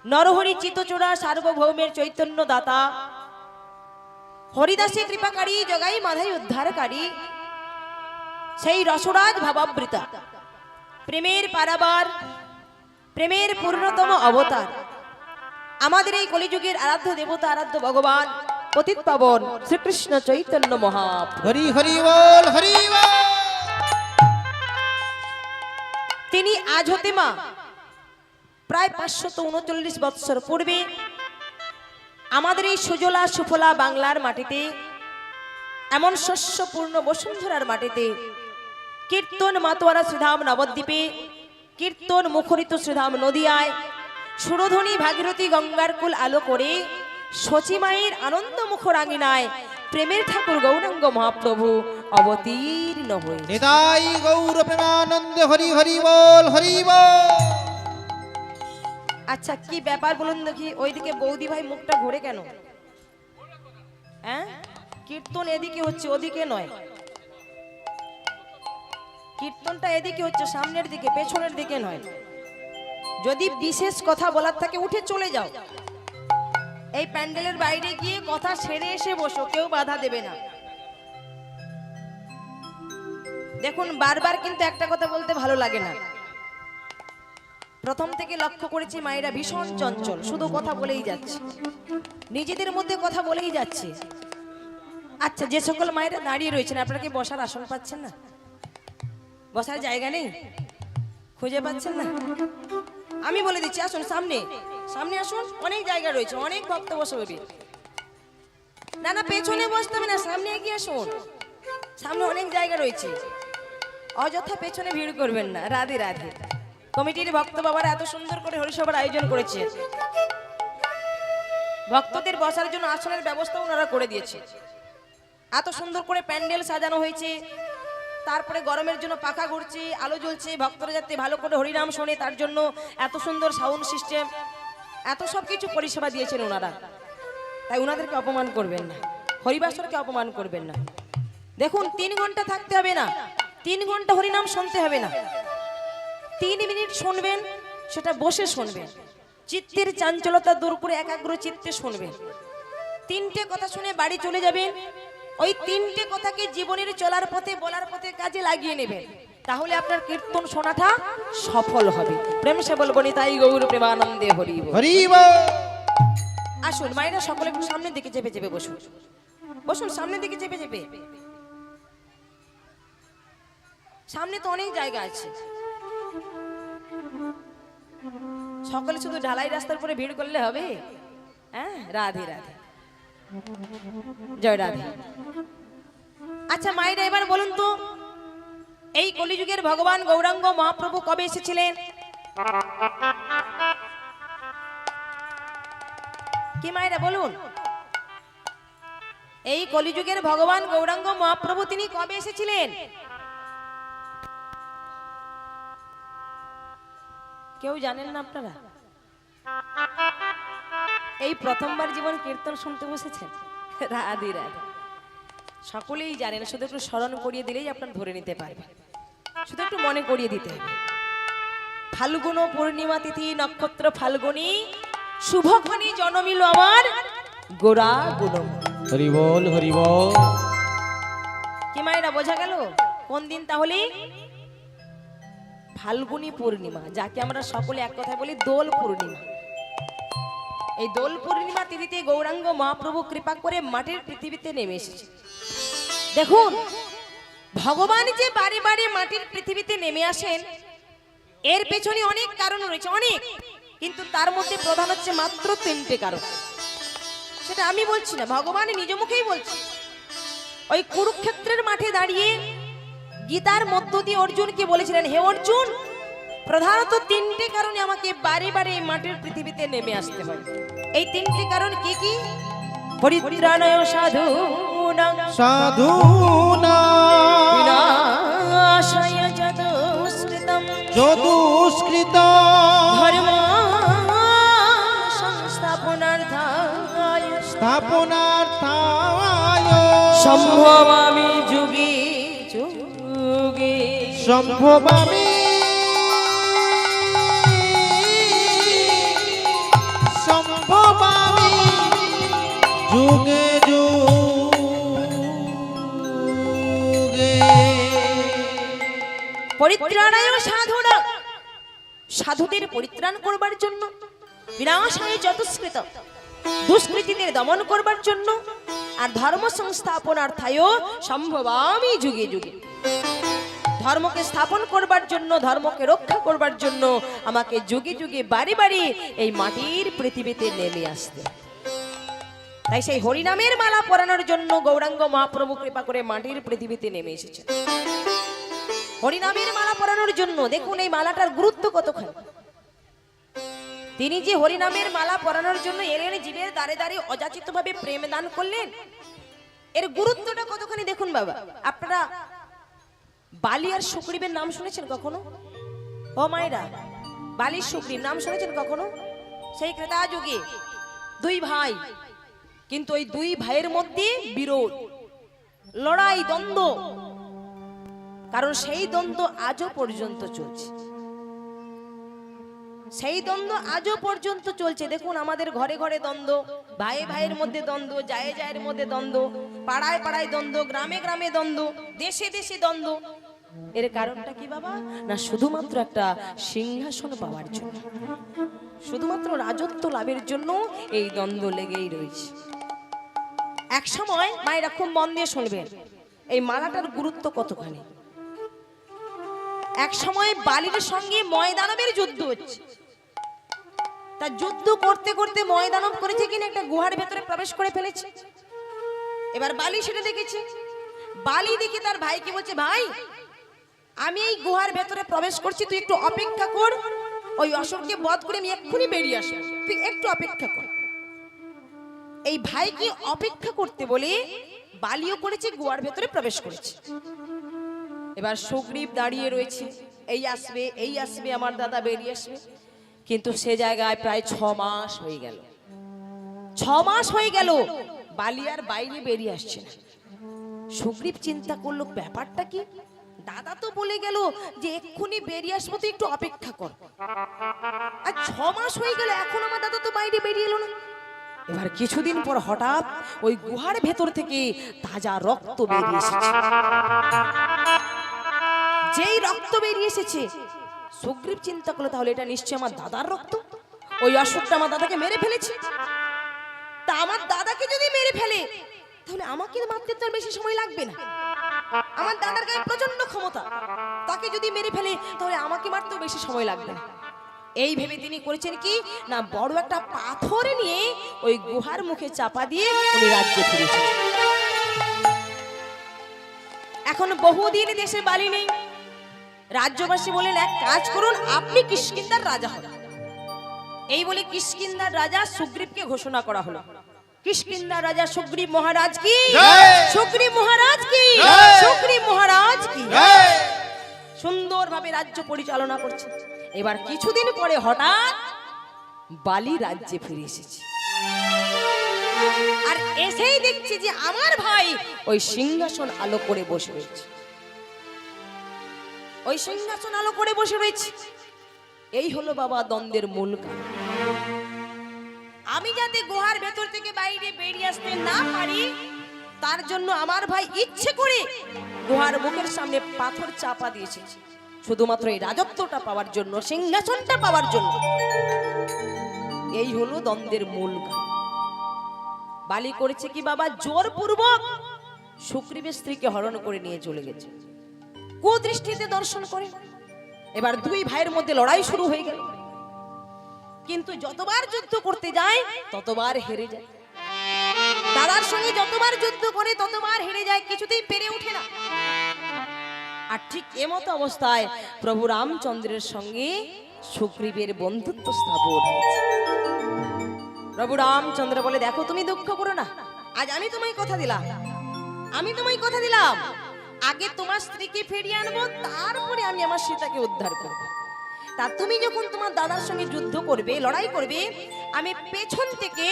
নরহরি চিতচূড়া সার্বভৌমের চৈতন্য দাতা হরিদাসী কৃপাকারী জগাই মাধাই উদ্ধারকারী সেই রসরাজ ভাবাবৃতা প্রেমের পারাবার প্রেমের পূর্ণতম অবতার আমাদের এই কলিযুগের আরাধ্য দেবতা আরাধ্য ভগবান পতিত পাবন শ্রীকৃষ্ণ চৈতন্য মহাপ্রভু হরি হরি বল হরি বল তিনি আজ হতে মা প্রায় 539 বৎসর পূর্বে আমাদের এই সুজলা সুফলা বাংলার মাটিতে এমন শস্যপূর্ণ বসুন্ধরার মাটিতে কীর্তন মাতোয়ারা শ্রীধাম নবদ্বীপে কীর্তন মুখরিত শ্রীধাম নদিয়ায় সুরধ্বনি ভাগীরথী গঙ্গার কুল আলো করে সচিমায়ের আনন্দ মুখরাঙ্গিনায় প্রেমের ঠাকুর গৌরাঙ্গ মহাপ্রভু অবতীর্ণ হয়ে নিতাই গৌর প্রেমানন্দে হরি হরি বল হরি বল আচ্ছা কি ব্যাপার বলুন দেখি, ওইদিকে বৌদি ভাই মুখটা ঘুরে কেন? হ্যাঁ, কীর্তন এদিকে হচ্ছে, ওদিকে নয়। কীর্তনটা এদিকে হচ্ছে, সামনের দিকে, পেছনের দিকে নয়। যদি বিশেষ কথা বলার থাকে উঠে চলে যাও, এই প্যান্ডেলের বাইরে গিয়ে কথা ছেড়ে এসে বসো, কেউ বাধা দেবে না। দেখুন বারবার কিন্তু একটা কথা বলতে ভালো লাগে না। প্রথম থেকে লক্ষ্য করেছি মায়েরা ভীষণ চঞ্চল, শুধু কথা বলেই যাচ্ছে, নিজেদের মধ্যে কথা বলেই যাচ্ছে। আচ্ছা, যে সকল মায়েরা দাঁড়িয়ে রয়েছেন, আপনারা কি বসার আসন পাচ্ছেন না? বসার জায়গা নেই, খুঁজে পাচ্ছেন না? আমি বলে দিচ্ছি, আসুন সামনে, সামনে আসুন, অনেক জায়গা রয়েছে, অনেক ভক্ত বসবে। না না, পেছনে বসতে হবে না, সামনে এগিয়ে আসুন, সামনে অনেক জায়গা রয়েছে। অযথা পেছনে ভিড় করবেন না। রাধে রাধে। কমিটির ভক্ত বাবারা এত সুন্দর করে হরিসভার আয়োজন করেছে, ভক্তদের বসার জন্য আসনের ব্যবস্থা ওনারা করে দিয়েছে। এত সুন্দর করে প্যান্ডেল সাজানো হয়েছে, তারপরে গরমের জন্য পাখা ঘুরছে, আলো জ্বলছে, ভক্তরা যাতে ভালো করে হরিনাম শোনে তার জন্য এত সুন্দর সাউন্ড সিস্টেম, এত সব কিছু পরিষেবা দিয়েছেন ওনারা। তাই ওনাদেরকে অপমান করবেন না, হরিবাসরকে অপমান করবেন না। দেখুন 3 ঘন্টা থাকতে হবে না, 3 ঘন্টা হরিনাম শুনতে হবে না, 3 মিনিট শুনবেন, সেটা বসে শুনবেন, চিত্তের চাঞ্চলতা দূর করে একাগ্র চিত্তে শুনবেন। 3টে কথা শুনে বাড়ি চলে যাবেন। ওই 3টে কথাকে জীবনের চলার পথে, বলার পথে কাজে লাগিয়ে নেবেন, তাহলে আপনার কীর্তন শোনাটা সফল হবে। প্রেম সে বলবো নিতাই গৌর প্রেমানন্দে হরি বল। হরি বল। আসুন মায়েরা সকলে একটু সামনের দিকে চেপে চেপে বসুন, বসুন সামনের দিকে চেপে চেপে। সামনে তো অনেক জায়গা আছে, সকলে শুধু ঢালাই রাস্তার উপরে ভিড় করলে হবে? হ্যাঁ, রাধে রাধে, জয় রাধে। আচ্ছা মায়েরা এবার বলুন তো, এই কলিযুগের ভগবান গৌরাঙ্গ মহাপ্রভু কবে এসেছিলেন? কি মায়েরা বলুন, এই কলিযুগের ভগবান গৌরাঙ্গ মহাপ্রভু তিনি কবে এসেছিলেন? কেউ জানেন না আপনারা? এই প্রথমবার জীবন কীর্তন শুনতে বসেছেন? রাধে রাধে। সকলেই জানেন, শুধু একটু স্মরণ করিয়ে দিলেই আপনার ধরে নিতে পারবে, শুধু একটু মনে করিয়ে দিতে হবে। ফাল্গুন পূর্ণিমা তিথি, নক্ষত্র ফাল্গুনী, শুভক্ষণে জন্মিল আমার গোরা গুণম। হরি বল, হরি বল। কি মায়েরা বোঝা গেল কোন দিন? তাহলে ফাল্গুনী পূর্ণিমা, যাকে আমরা সকলে এক কথায় বলি দোল পূর্ণিমা। এই দোল পূর্ণিমা তিথিতে গৌরাঙ্গ মহাপ্রভু কৃপা করে মাটির পৃথিবীতে নেমে এসেছে। দেখুন ভগবান যে বারে বারে মাটির পৃথিবীতে নেমে আসেন, এর পেছনে অনেক কারণ রয়েছে, অনেক, কিন্তু তার মধ্যে প্রধান হচ্ছে মাত্র 3টে কারণ। সেটা আমি বলছি না, ভগবান নিজ মুখেই বলছে। ওই কুরুক্ষেত্রের মাঠে দাঁড়িয়ে গীতার মধ্য দিয়ে অর্জুনকে বলেছিলেন, হে অর্জুন, প্রধানত 3টে কারণে আমাকে বারে বারে এই মাটির পৃথিবীতে নেমে আসতে হয়। এই 3টে কারণ কি কি? পরিত্রাণায় সাধূনাং সাধূনাং বিনাশায় যদুষ্কৃতম যদুষ্কৃতম ধর্ম সংস্থাপনার্থায় স্থাপনার্থায় সম্ভবামি যুগে যুগে। সম্ভবামি সম্ভবামি যুগে যুগে। পরিত্রাণায় সাধুরা, সাধুদের পরিত্রাণ করবার জন্য, বিনাশায় যতুষ্কৃত, দুষ্কৃতীদের দমন করবার জন্য, আর ধর্ম সংস্থাপনার্থায় সম্ভবামি যুগে যুগে। ধর্মকে স্থাপন করবার জন্য, ধর্মকে রক্ষা করবার জন্য আমাকে যুগে যুগে বারে বারে এই মাটির পৃথিবীতে নেমে আসতে। তাই সেই হরিনামের মালা পরানোর জন্য গৌরাঙ্গ মহাপ্রভু কৃপা করে মাটির পৃথিবীতে নেমে এসেছে। হরিনামের মালা পরানোর জন্য দেখুন এই মালাটার গুরুত্ব কতখানি। তিনি যে হরিনামের মালা পরানোর জন্য এলেন, জীবের দ্বারে দ্বারে অযাচিত ভাবে প্রেম দান করলেন, এর গুরুত্বটা কতখানি দেখুন বাবা। আপনারা বালি আর সুগ্রীবের নাম শুনেছেন কখনো? ও মায়েরা, বালি সুগ্রীব নাম শুনেছেন কখনো? সেই ক্রেতা যুগে দুই ভাই, কিন্তু ওই দুই ভাইয়ের মধ্যে বিরোধ, লড়াই, দ্বন্দ্ব। কারণ সেই দ্বন্দ্ব আজও পর্যন্ত চলছে, সেই দ্বন্দ্ব আজও পর্যন্ত চলছে। দেখুন আমাদের ঘরে ঘরে দ্বন্দ্ব, ভাই ভাইয়ের মধ্যে দ্বন্দ্ব, জায়ে জায়ের মধ্যে দ্বন্দ্ব, পাড়ায় পাড়ায় দ্বন্দ্ব, গ্রামে গ্রামে দ্বন্দ্ব, দেশে দেশে দ্বন্দ্ব। এর কারণটা কি বাবা? না শুধুমাত্র একটা সিংহাসন পাওয়ার জন্য, শুধুমাত্র রাজত্ব লাভের জন্য এই দ্বন্দ্ব লেগেই রয়েছে। এক সময় মায়েরা খুব মন দিয়ে শুনবেন, এই মালাটার গুরুত্ব কতখানি। এক সময় বালির সঙ্গে ময়দানবের যুদ্ধ হচ্ছে। তা যুদ্ধ করতে করতে ময়দানব করেছে কিনা একটা গুহার ভেতরে প্রবেশ করে ফেলেছে। এবার বালি সেটা দেখেছে। বালি দেখে তার ভাইকে বলছে, ভাই আমি এই গুহার ভেতরে প্রবেশ করছি, তুই একটু অপেক্ষা কর, ওই অসুরকে বধ করে আমি এক্ষুনি বেরিয়ে আসবো, তুই একটু অপেক্ষা কর। এই ভাইকে অপেক্ষা করতে বলে বালিও করেছে, গুহার ভেতরে প্রবেশ করেছে। এবার সুগ্রীব দাঁড়িয়ে রয়েছে, এই আসবে এই আসবে, আমার দাদা বেরিয়ে আসবে। কিন্তু সে জায়গায় প্রায় 6 মাস হয়ে গেল, 6 মাস হয়ে গেল, বালি আর বাইরে বেরিয়ে আসছে না। সুগ্রীব চিন্তা করলো ব্যাপারটা কি, দাদা তো বলে গেল যে এক্ষুনি বেরিয়ে আসবো, তুই একটু অপেক্ষা কর। আর 6 মাস হয়ে গেল, এখন আমার দাদা তো বাইরে বেরিয়ে এলো না। এবার কিছুদিন পর হঠাৎ ওই গুহার ভেতর থেকে তাজা রক্ত বেরিয়ে এসেছে। যেই রক্ত বেরিয়ে এসেছে, সুগ্রীব চিন্তা করলো তাহলে এটা নিশ্চয়ই আমার দাদার রক্ত, ওই অসুরটা আমার দাদাকে মেরে ফেলেছে। তা আমার দাদাকে যদি মেরে ফেলে তাহলে আমাকে মারতে তো আর বেশি সময় লাগবে না, আমার দাদার গায়ে প্রচন্ড ক্ষমতা, তাকে যদি মেরে ফেলে তাহলে আমাকে মারতেও বেশি সময় লাগবে না। এই ভেবে তিনি করেছেন কি না, বড় একটা পাথর নিয়ে ওই গুহার মুখে চাপা দিয়ে উনি রাজ্যে ফিরে এসেছেন। এখন বহুদিন দেশে বালি নেই। রাজ্যবাসী বলেন, এক কাজ করুন, আপনি কিষ্কিন্ধার রাজা হন। এই বলে কিষ্কিন্ধার রাজা সুগ্রীবকে ঘোষণা করা হলো। কিষ্কিন্ধার রাজা সুগ্রীব মহারাজ কি, সুগ্রীব মহারাজ কি, সুগ্রীব মহারাজ কি। সুন্দরভাবে রাজ্য পরিচালনা করছে। এবার কিছুদিন পরে হঠাৎ বালি রাজ্যে ফিরে এসেছে, আর এসেই দেখছি যে আমার ভাই ওই সিংহাসন আলো করে বসে রয়েছে, ওই সিংহাসন আলো করে বসে রয়েছে। এই হলো বাবা দ্বন্দ্বের মূল কারণ। আমি যাতে গুহার ভেতর থেকে বাইরে বেরিয়ে আসতে না পারি, তার জন্য আমার ভাই ইচ্ছে করে গুহার মুখের সামনে পাথর চাপা দিয়েছে, শুধুমাত্র এই রাজত্বটা পাওয়ার জন্য, সিংহাসনটা পাওয়ার জন্য। এই হলো দ্বন্দ্বের মূল কারণ। বালি করেছে কি বাবা, জোরপূর্বক সুগ্রীবের স্ত্রীকে হরণ করে নিয়ে চলে গেছে, কুদৃষ্টিতে দর্শন করে। এবার দুই ভাইয়ের মধ্যে লড়াই শুরু হয়ে গেল। কিন্তু যতবার যুদ্ধ করতে যায় ততবার হেরে যায়, দাদার সঙ্গে যতবার যুদ্ধ করে ততবার হেরে যায়, কিছুতেই পেরে ওঠে না। আর ঠিক এমতো অবস্থায় প্রভু রামচন্দ্রের সঙ্গে সুগ্রীবের বন্ধুত্ব স্থাপন হয়েছে। প্রভু রামচন্দ্র বলে, দেখো তুমি দুঃখ করো না, আজ আমি তোমায় কথা দিলাম, আমি তোমায় কথা দিলাম, আগে তোমার স্ত্রীকে ফিরিয়ে আনবো, তারপরে আমি আমার সীতাকে উদ্ধার করবো। তা তুমি যখন তোমার দাদার সঙ্গে যুদ্ধ করবে, লড়াই করবে, আমি পেছন থেকে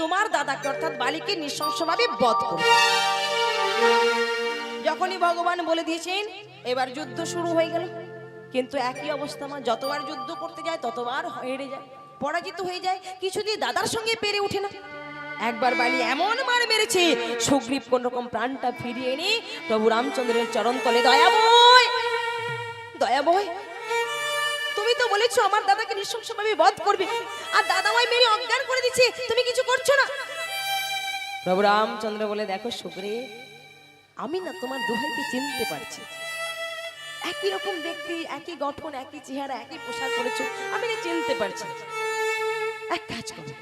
তোমার দাদাকে অর্থাৎ বালিকে নৃশংসভাবে বধ করব। যখনই ভগবান বলে দিয়েছেন, এবার যুদ্ধ শুরু হয়ে গেল। কিন্তু একই অবস্থা, মা যতবার যুদ্ধ করতে যায় ততবার হেরে যায়, পরাজিত হয়ে যায়, কিছুদিন দাদার সঙ্গে পেরে ওঠে না। একবার বালি এমন মার মেরেছে, সুগ্রীব কোন রকম প্রাণটা ফিরিয়ে এনে প্রভু রামচন্দ্রের চরণ তলে, দয়াময় দয়াময়, তুমি তো বলেছো আমার দাদাকে নৃশংসভাবে বধ করবে, আর দাদা আমায় মেরে অজ্ঞান করে দিচ্ছে, তুমি কিছু করছো না। প্রভু রামচন্দ্র বলে, দেখো সুগ্রীব, আমি না তোমার দুভাইকে চিনতে পারছি, একই রকম দেখতে, একই গঠন, একই চেহারা, একই পোশাক পরেছো, আমি না চিনতে পারছি। এক কাজ করো,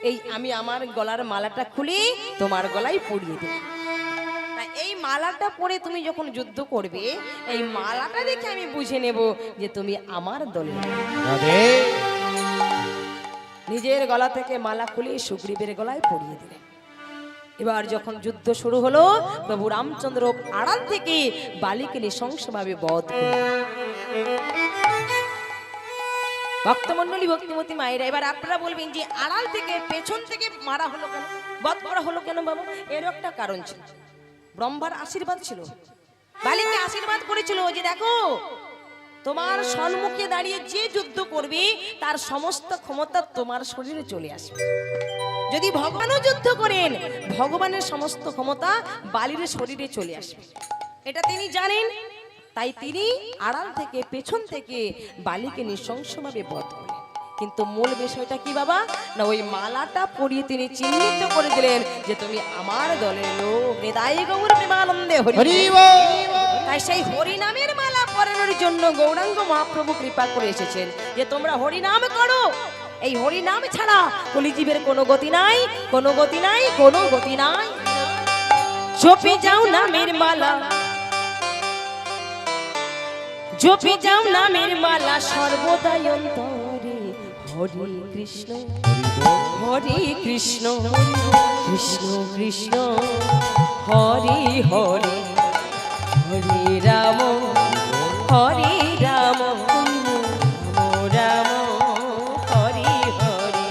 এই আমি আমার গলার মালাটা খুলে তোমার গলায় পরিয়ে দেব, এই মালাটা পরে তুমি যখন যুদ্ধ করবে, এই মালাটা দেখে আমি বুঝে নেব যে তুমি আমার দলে। নিজের গলা থেকে মালা খুলে সুগ্রীবের গলায় পরিয়ে দিলেন। এবার যখন যুদ্ধ শুরু হলো, প্রভু রামচন্দ্র আড়াল থেকে বালিকে নৃশংসভাবে বধ করলেন। ভক্তমণ্ডলী ভক্তিমতী মায়েরা, এবার আপনারা বলবেন যে আড়াল থেকে পেছন থেকে মারা হলো কেন, বধ করা হলো কেন বাবা? এর একটা কারণ ছিল, ব্রহ্মার আশীর্বাদ ছিল। বালিকে আশীর্বাদ করেছিল যে দেখো তোমার সম্মুখে দাঁড়িয়ে যে যুদ্ধ করবে তার সমস্ত ক্ষমতা তোমার শরীরে চলে আসবে। যদি ভগবানও যুদ্ধ করেন, ভগবানের সমস্ত ক্ষমতা বালির শরীরে চলে আসবে, এটা তিনি জানেন। তাই তিনি আড়াল থেকে পেছন থেকে বালিকে নৃশংসভাবে বধ করলেন। কিন্তু মূল বিষয়টা কি বাবা? না ওই মালাটা পরিয়ে তিনি চিহ্নিত করে দিলেন যে তুমি আমার দলের লোক। নিতাই গৌর প্রেমানন্দে হরি হরি বল। তাই সেই হরিনামের মালা পরানোর জন্য গৌরাঙ্গ মহাপ্রভু কৃপা করে এসেছেন যে তোমরা হরিনাম করো। এই হরিনাম ছাড়া কলিজীবের কোনো গতি নাই, কোনো গতি নাই, কোনো গতি নাই। জপে যাও নামের মালা, জপে যাও নামের মালা সর্বদাই অন্তরে। হরে কৃষ্ণ হরে কৃষ্ণ কৃষ্ণ কৃষ্ণ হরে হরে, হরে রাম হরে রাম রাম রাম হরে হরে।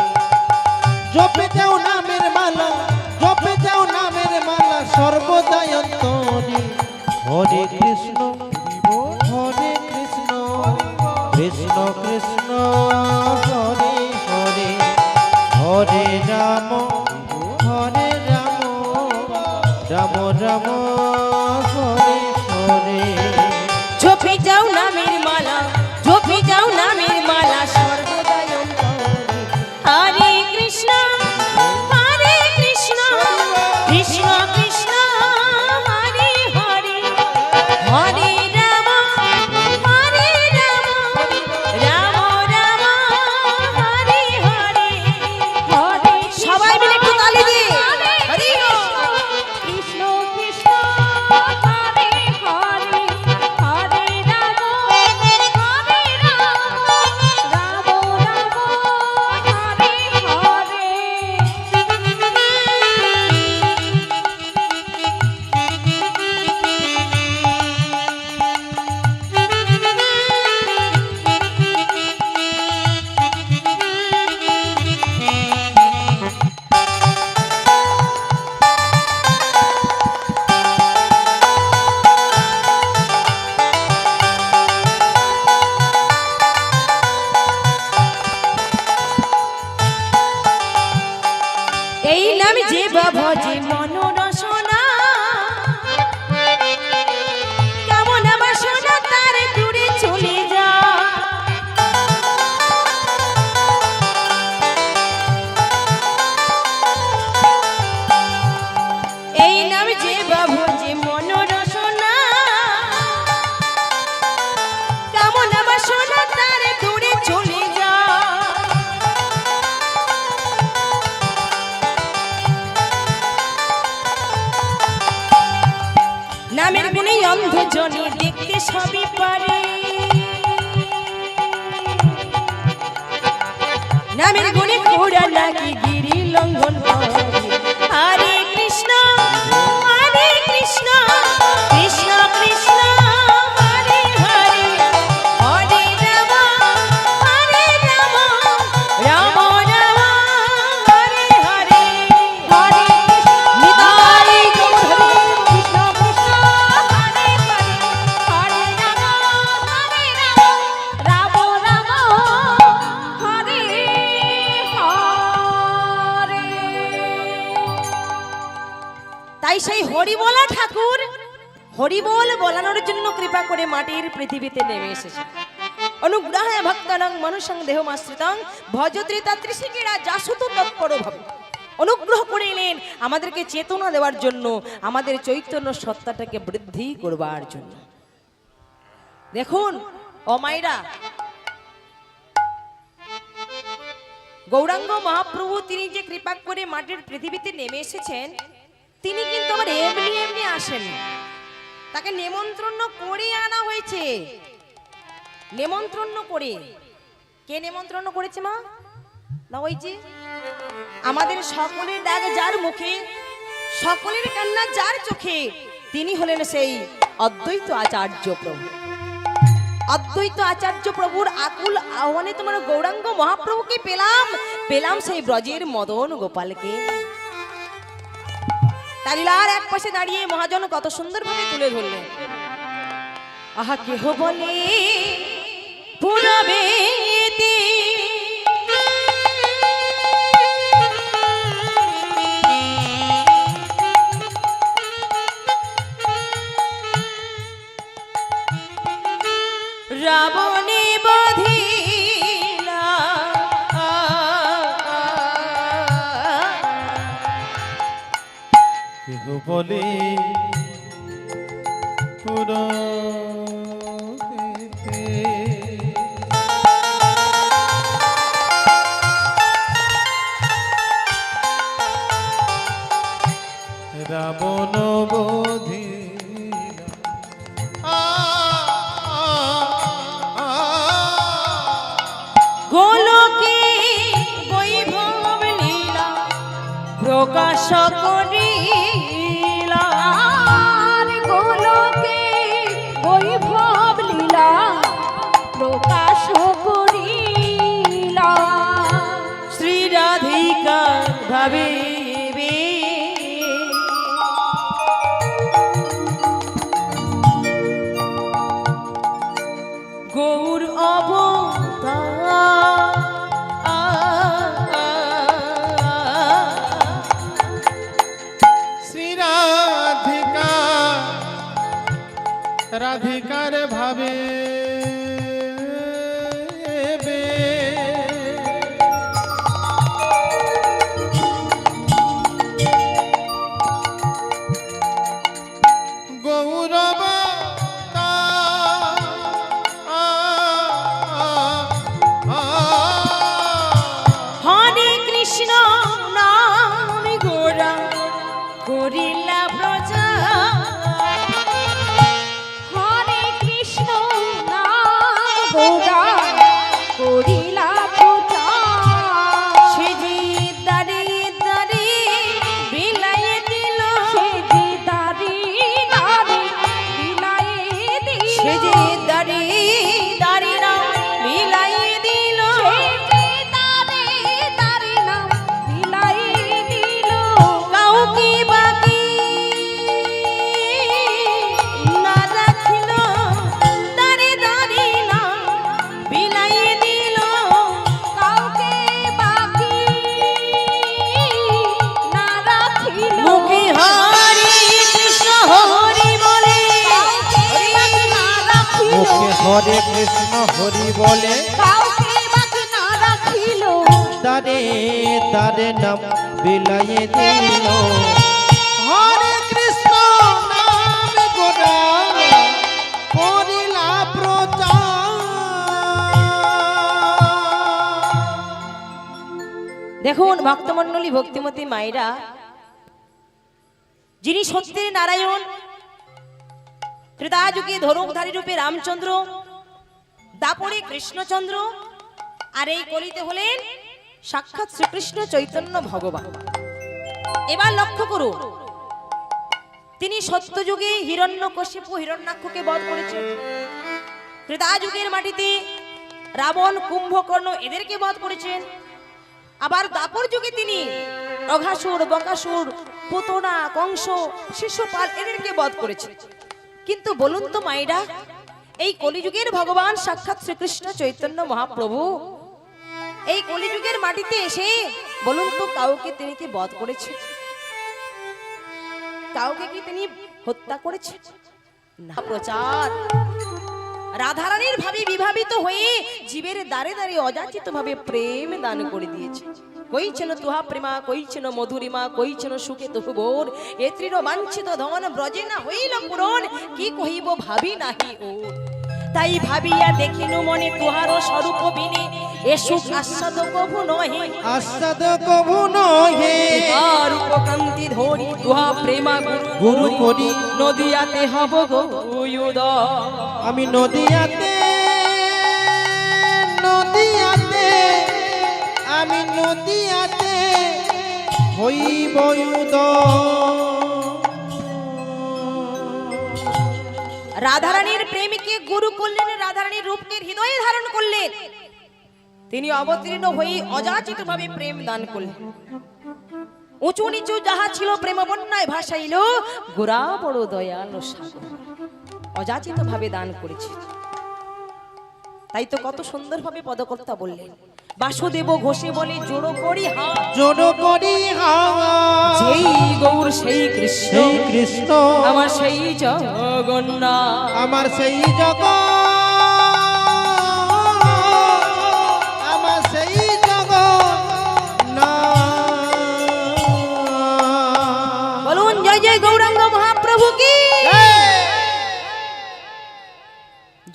জপে যাও নামের মালা, জপে যাও নামের মালা সর্বদাই অন্তরে। হরে কৃষ্ণ হরে কৃষ্ণ কৃষ্ণ কৃষ্ণ হরে হরে, হরে রাম হরে রাম রাম রাম হরে হরে। জপে যাও নামের মালা, জপে যাও নামের মালা সর্বদাই অন্তরে। হরে কৃষ্ণ হরে কৃষ্ণ কৃষ্ণ কৃষ্ণ হরে হরে, হরে রাম হরে রাম রাম রাম হরে হরে হরে। সবাই মিলে একটু তালি দিয়ে হরি কৃষ্ণ কৃষ্ণ হরে হরে, হরে রাম হরে রাম রাম রাম হরে হরে। এই নাম যে বাবা যে মনোরসনা, কেমন বাসনা তার দূরে চলে যা। এই নাম যে বাবা যে মনোরসনা, কেমন বাসনা তার দূরে চলে যা। নামের গুণে অন্ধ জনে দেখতে সবই পারে, নামের গুণে ঘোড়া নাকি গিরি লঙ্ঘন করে। হরে কৃষ্ণ হরে কৃষ্ণ কৃষ্ণ কৃষ্ণ হরে হরে, হরে রাম হরে রাম রাম রাম হরে হরে। হরে নিতাই গৌর হরি কৃষ্ণ কৃষ্ণ হরে হরে, হরে রাম রাম রাম হরে হরে। তাই সেই হরিবোলা ঠাকুর হরিবোল বলানোর জন্য কৃপা করে মাটির পৃথিবীতে নেমে এসেছে। অনুগ্রহে ভক্তানাং মনুষং দেহমাশ্রিতাং ভজত্রিতা ত্রিশিকেরা জাসুত তৎপর ভাবে। অনুগ্রহ করে এলেন আমাদেরকে চেতনা দেওয়ার জন্য, আমাদের চৈতন্য সত্তাটাকে বৃদ্ধি করবার জন্য। দেখুন ও মায়েরা, গৌরাঙ্গ মহাপ্রভু তিনি যে কৃপা করে মাটির পৃথিবীতে নেমে এসেছেন, তিনি কিন্তু আবার এমনি এমনি আসেন, তাকে নেমন্ত্রণ করে আনা হয়েছে। নেমন্ত্রণ করে, কে নেমন্ত্রণ করেছে মা? না ওই যে আমাদের সকলের ডাক যার মুখে, সকলের কান্না যার চোখে, তিনি হলেন সেই অদ্বৈত আচার্য প্রভু। অদ্বৈত আচার্য প্রভুর আকুল আহ্বানে তোমার গৌরাঙ্গ মহাপ্রভুকে পেলাম সেই ব্রজের মদন গোপালকে। তালিলার এক পাশে দাঁড়িয়ে মহাজন কত সুন্দরভাবে তুলে ধরলেন। আহা কেহ বলে পুরবেতে রাবণে বধিলা কেহ বলে পুরোহিতে রাবণ বধিলা গোলকে বৈভব লীলা প্রকাশ করিলা গোলকে বৈভব লীলা প্রকাশ করিলা শ্রী রাধিকা ভাবিবে গৌর অবতার শ্রী রাধিকা রাধিকার ভাবে গৌরব হরে কৃষ্ণ নাম গোরা করিলা প্রজা হরে কৃষ্ণ নাম গোরা করিলা প্রজা সে যে দাঁড়িয়ে দাঁড়িয়ে বিলাইয়ে দিল সে যে দাঁড়িয়ে দাঁড়িয়ে বিলাইয়ে দিল সে যে দাঁড়িয়ে দাঁড়িয়ে না বিলাইয়ে দিল কাউকে বাকি না রাখিল দাঁড়ে দাঁড়ে না বিলাইয়ে দিল কাউকে বাকি না রাখিল মুখে হরি কৃষ্ণ হরি বলে মুখে হরে কৃষ্ণ হরি বলে কাউকে বাকি না রাখিল তারে তারে নাম বিলাইয়ে দিল। হরে কৃষ্ণ নাম গোরা করিলা প্রচার। দেখুন ভক্তমণ্ডলী ভক্তিমতী মায়েরা, যিনি সত্যের নারায়ণ, ত্রেতা যুগে ধনুকধারী রূপে রামচন্দ্র, দাপরে কৃষ্ণচন্দ্র, আর এই কলিতে হলেন সাক্ষাৎ শ্রীকৃষ্ণ চৈতন্য ভগবান। এবার লক্ষ্য করুন, তিনি সত্যযুগে হিরণ্যকশিপু হিরণ্যাক্ষকে বধ করেছেন। ত্রেতা যুগের মাটিতে রাবণ, কুম্ভকর্ণ এদেরকে বধ করেছেন। আবার দাপর যুগে তিনি অঘাসুর, বকাসুর, পুতনা, কংস, শিশুপাল এদেরকে বধ করেছেন। কিন্তু বলুন তো মায়েরা, এই কলিযুগের ভগবান সাক্ষাৎ শ্রীকৃষ্ণ চৈতন্য মহাপ্রভু এই কলিযুগের মাটিতে এসে বলুন তো কাউকে তিনি কি বধ করেছেন? কাউকে কি তিনি হত্যা করেছেন? না। প্রচার রাধারানীর ভাবে বিভাবিত হয়ে জীবের দ্বারে দ্বারে অযাচিত ভাবে প্রেম দান করে দিয়েছে। কইছেন তুহা প্রেমা, কইছেন মধুরিমা, কইছেন সুখে তহু বোর, এত্রির বাঞ্ছিত ধন ব্রজে না হইল পূরণ, কি কহিব ভাবি নাহি ওর। তাই ভাবিয়া দেখিনু মনে তুহার স্বরূপ বিনে, এ সুখ আস্বাদ কভু নহে, আস্বাদ কভু নহে। আর উপকান্তি ধরি তুহা প্রেমা গুরু করি নদিয়াতে হব গো উদয়। আমি নদিয়াতে নদিয়াতে আমি নদিয়াতে হইব রাধারানীর প্রেমিকে গুরু করলেন রাধা রাধারানীর রূপকে হৃদয়ে ধারণ করলেন, তিনি অবতীর্ণ হয়ে অযাচিত ভাবে প্রেম দান করলেন। উঁচু নিচু যাহা ছিল প্রেম বন্যায় ভাসাইল, গোরা বড় দয়ালু সাগর, অযাচিত ভাবে দান করেছে। তাই তো কত সুন্দর ভাবে পদকর্তা বললেন, বাসুদেব ঘোষে বলে জোড়ো করি হা, জোড়ো করি হাওয়া, যেই গৌর সেই কৃষ্ণ, সেই কৃষ্ণ আমার সেই জগন্নাথ, আমার সেই জগৎ, আমার সেই জগন্নাথ। বলুন জয় জয় গৌরাঙ্গ মহাপ্রভু কি।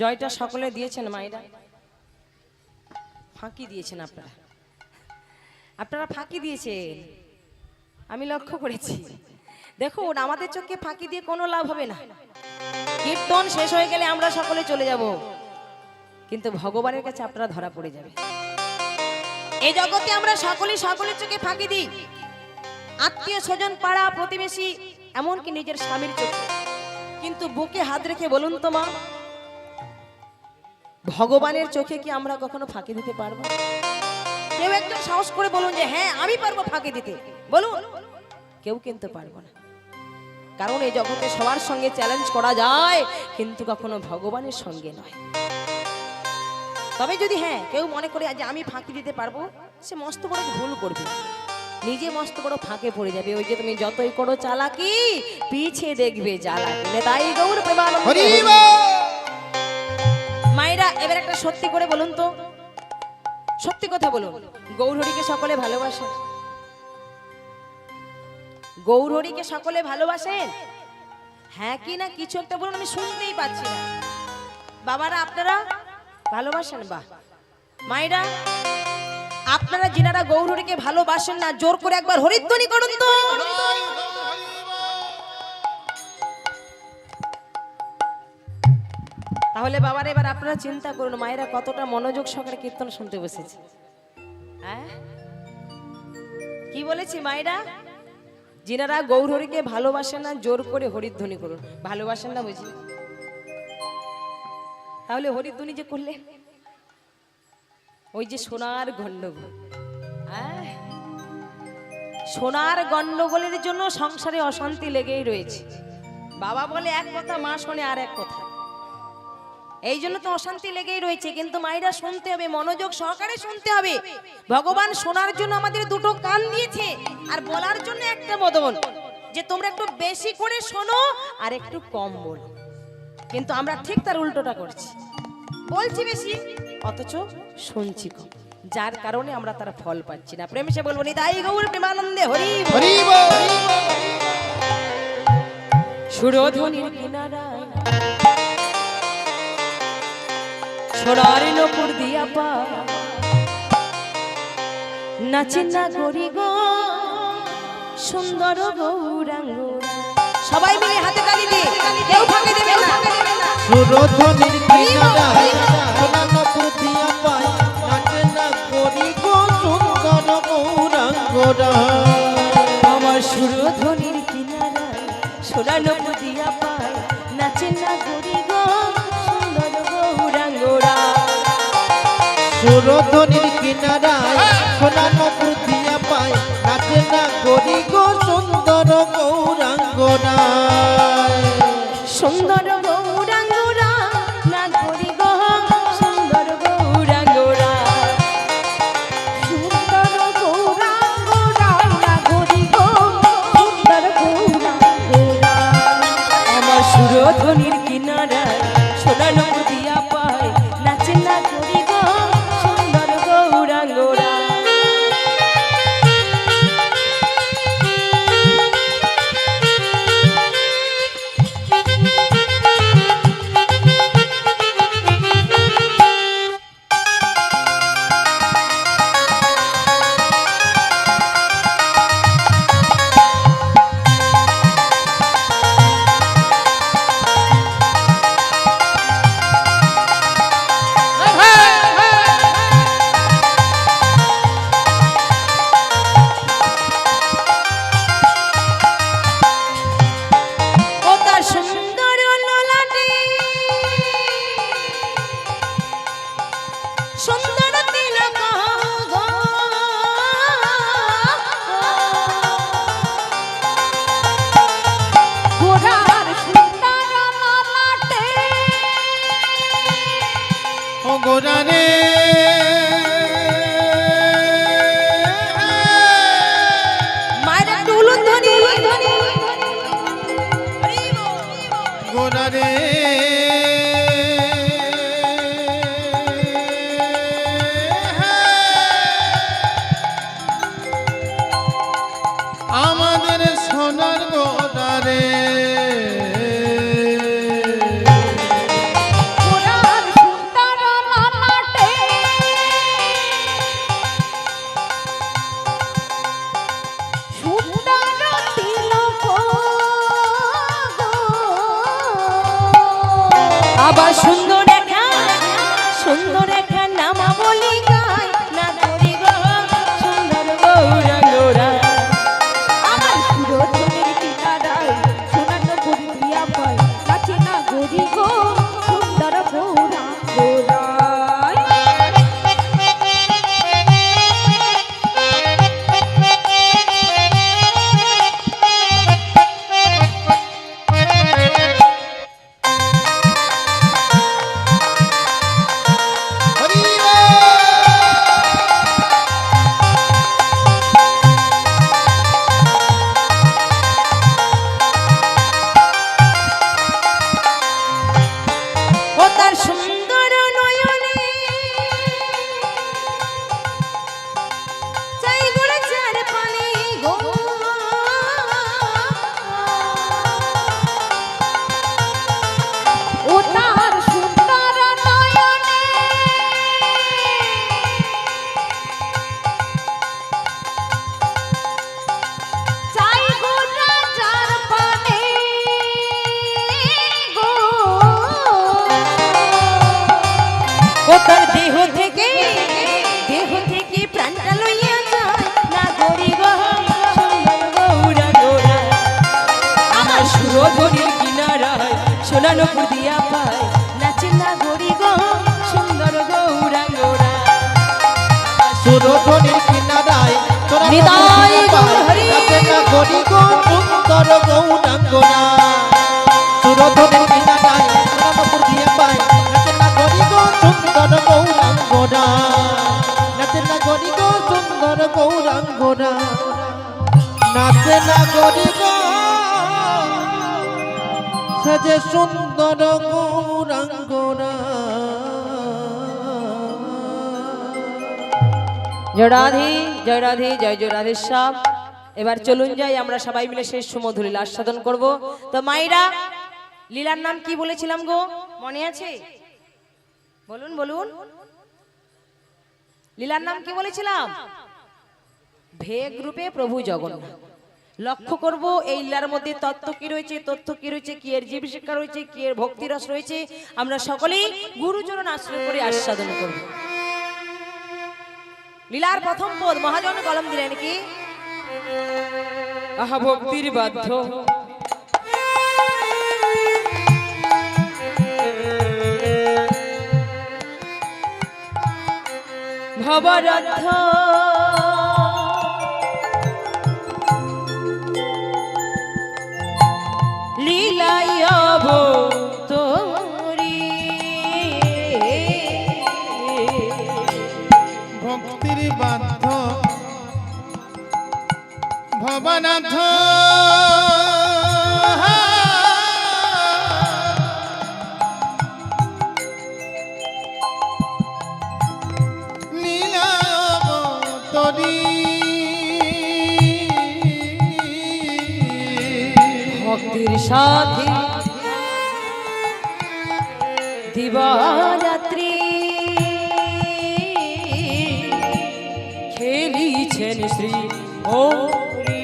জয়টা সকলে দিয়েছেন মায়েরা, ফাঁকি দিয়েছেন আপনারা, আপনারা ফাঁকি দিয়েছেন, আমি লক্ষ্য করেছি। দেখুন আমাদের চোখে ফাঁকি দিয়ে কোনো লাভ হবে না। কীর্তন শেষ হয়ে গেলে আমরা সকলে চলে যাব, কিন্তু ভগবানের কাছে আপনারা ধরা পড়ে যাবে। এই জগতে আমরা সকলেই সকলের চোখে ফাঁকি দিই, আত্মীয় স্বজন পাড়া প্রতিবেশী এমনকি নিজের স্বামীর চোখে। কিন্তু বুকে হাত রেখে বলুন তো মা, ভগবানের চোখে কি আমরা কখনো ফাঁকি দিতে পারবো? কেউ একজন সাহস করে বলুন যে হ্যাঁ আমি পারবো ফাঁকি দিতে, বলুন। কেউ কিন্তু পারবো না, কারণ এই জগতে সবার সঙ্গে চ্যালেঞ্জ করা যায়, কিন্তু কখনো ভগবানের সঙ্গে নয়। তবে যদি হ্যাঁ কেউ মনে করে যে আমি ফাঁকি দিতে পারবো, সে মস্ত বড় ভুল করবে, নিজে মস্ত বড় ফাঁকে পড়ে যাবে। ওই যে তুমি যতই করো চালাকি, পিছে দেখবে জ্বালাকি। তাই গৌর প্রেমানন্দ হরি বল। মায়েরা এবার একটা সত্যি করে বলুন তো, সত্যি কথা বলুন, গৌরহরিকে সকলে ভালোবাসেন? গৌরহরিকে সকলে ভালোবাসেন? হ্যাঁ কি না কিছু একটা বলুন, আমি শুনতেই পাচ্ছি না। বাবারা আপনারা ভালোবাসেন? বাহ। মায়েরা আপনারা যিনারা গৌরহরিকে ভালোবাসেন না, জোর করে একবার হরিধ্বনি করুন তো। তাহলে বাবার এবার আপনারা চিন্তা করুন, মায়েরা কতটা মনোযোগ সহকারে কীর্তন শুনতে বসেছে। হ্যাঁ কি বলেছি মায়েরা? যিনারা গৌরহরিকে ভালোবাসেন না, জোর করে হরিধ্বনি করুন। ভালোবাসেন না বুঝি? তাহলে হরিধ্বনি যে করলে, ওই যে সোনার গন্ডগোল, সোনার গন্ডগোলের জন্য সংসারে অশান্তি লেগেই রয়েছে। বাবা বলে এক কথা, মা শোনে আর এক কথা, এই জন্য তো অশান্তি লেগেই রয়েছে। কিন্তু মায়েরা শুনতে হবে, মনোযোগ সহকারে শুনতে হবে। ভগবান শোনার জন্য আমাদের দুটো কান দিয়েছে, আর বলার জন্য একটা বদন, যে তোমরা একটু বেশি করে শোনো আর একটু কম বলো। কিন্তু আমরা ঠিক তার উল্টোটা করছি, বলছি বেশি অথচ শুনছি কম, যার কারণে আমরা তার ফল পাচ্ছি না। প্রেমে সে বলবো নিতাই গৌর প্রেমানন্দে হরি হরি বল। সুরধ্বনির কিনারায় সোনার নপুর দিয়া পা নাচে না গরি গো সুন্দর গৌরাঙ্গ। সবাই মিলে হাতে তালি দিয়ে, কেউ ফাঁকি দেবে না। সুরধ্বনির কিনারায় সোনানপুর দিয়া পায়, নাচে না করি গো সুন্দর গৌরাঙ্গরা। আমার সুরধ্বনির কিনারায় সোনার নপুর দিয়া পায়, নাচে না গরি গো সুন্দর গৌরাঙ্গরা। সুরধ্বনির কিনারায় সোনানপুর দিয়া পায়, নাচে না করি গো সুন্দর গৌরাঙ্গরা। সুন্দর গৌরাঙ্গরা না গরি গো সুন্দর গৌরাঙ্গরা। সুন্দর গৌরাঙ্গরা না গরি গো সুন্দর গৌরাঙ্গরা। আমার সুরধ্বনির কিনারায় সোনার দিয়া পায়, নাচে না গরি গো সুন্দর গৌরাঙ্গরা। গোরারে মায়েরা তুলুন ধ্বনি গোরারে আমাদের সোনার গোরারে গোরার সুন্দর ললাটে সুন্দর তিলক আবার সুন্দর একটা নামা বলি গায় না ধরি গো সুন্দর গৌরা গৌরা আমার সুরধনের পিতারাই সোনার পুরি প্রিয়া পায় কাছে না গরি গো সুন্দর গৌরা গৌরা হরি বল। ও তার সুন্দর নয়নে চাই গোড়া চার পানি গো ও তার সুন্দর নয়নে চাই গোড়া চার পানি গো ও তার দেহ থেকে প্রাণটা লইয়া যায় না গরি গো সুন্দর গৌরা গৌরা আমার সুরধনির কিনারায় সোনানো দিয়া পায় নাচে না গরি গো সুন্দর গৌরা গৌরা সুরধনির কিনারায় তোরা নিতাই গৌর হরি। নাচে না গরি গো সুন্দর গৌরাঙ্গনা। সুরধনির কিনারায় তোরা নপুর দিয়ে পায় নাচে না গরি গো সুন্দর গৌরাঙ্গনা। নাচে না গরি গো সুন্দর গৌরাঙ্গনা। নাচে না গরি গো সে সুন্দর গৌরাঙ্গনা। জয় রাধে জয় রাধে জয় জয় রাধেশ্যাম। এবার চলুন যাই আমরা সবাই মিলে শেষ সুমধুর লীলা আস্বাদন করব। তো মাইরা লীলার নাম কি বলেছিলাম গো মনে আছে? বলুন বলুন লীলার নাম কি বলেছিলাম? ভেগ রূপে প্রভু জগন্নাথ। লক্ষ্য করব এই লীলার মধ্যে তত্ত্ব কি রয়েছে, তথ্য কি রয়েছে, কি এর জীব শিক্ষা রয়েছে, কি এর ভক্তি রস রয়েছে, আমরা সকলেই গুরুচরণ আশ্রয় করে আস্বাদন করব। লীলার প্রথম পদ মহাজন কলম দিলেন কি আহা ভক্তির বাধ্য ভবরদ্ধ লীলায় তোরি ভক্তির বাধ্য ভবনাথ লীলা তরি ভক্তির সাথে দিবারাত্রি খেলিছেন শ্রী হরি।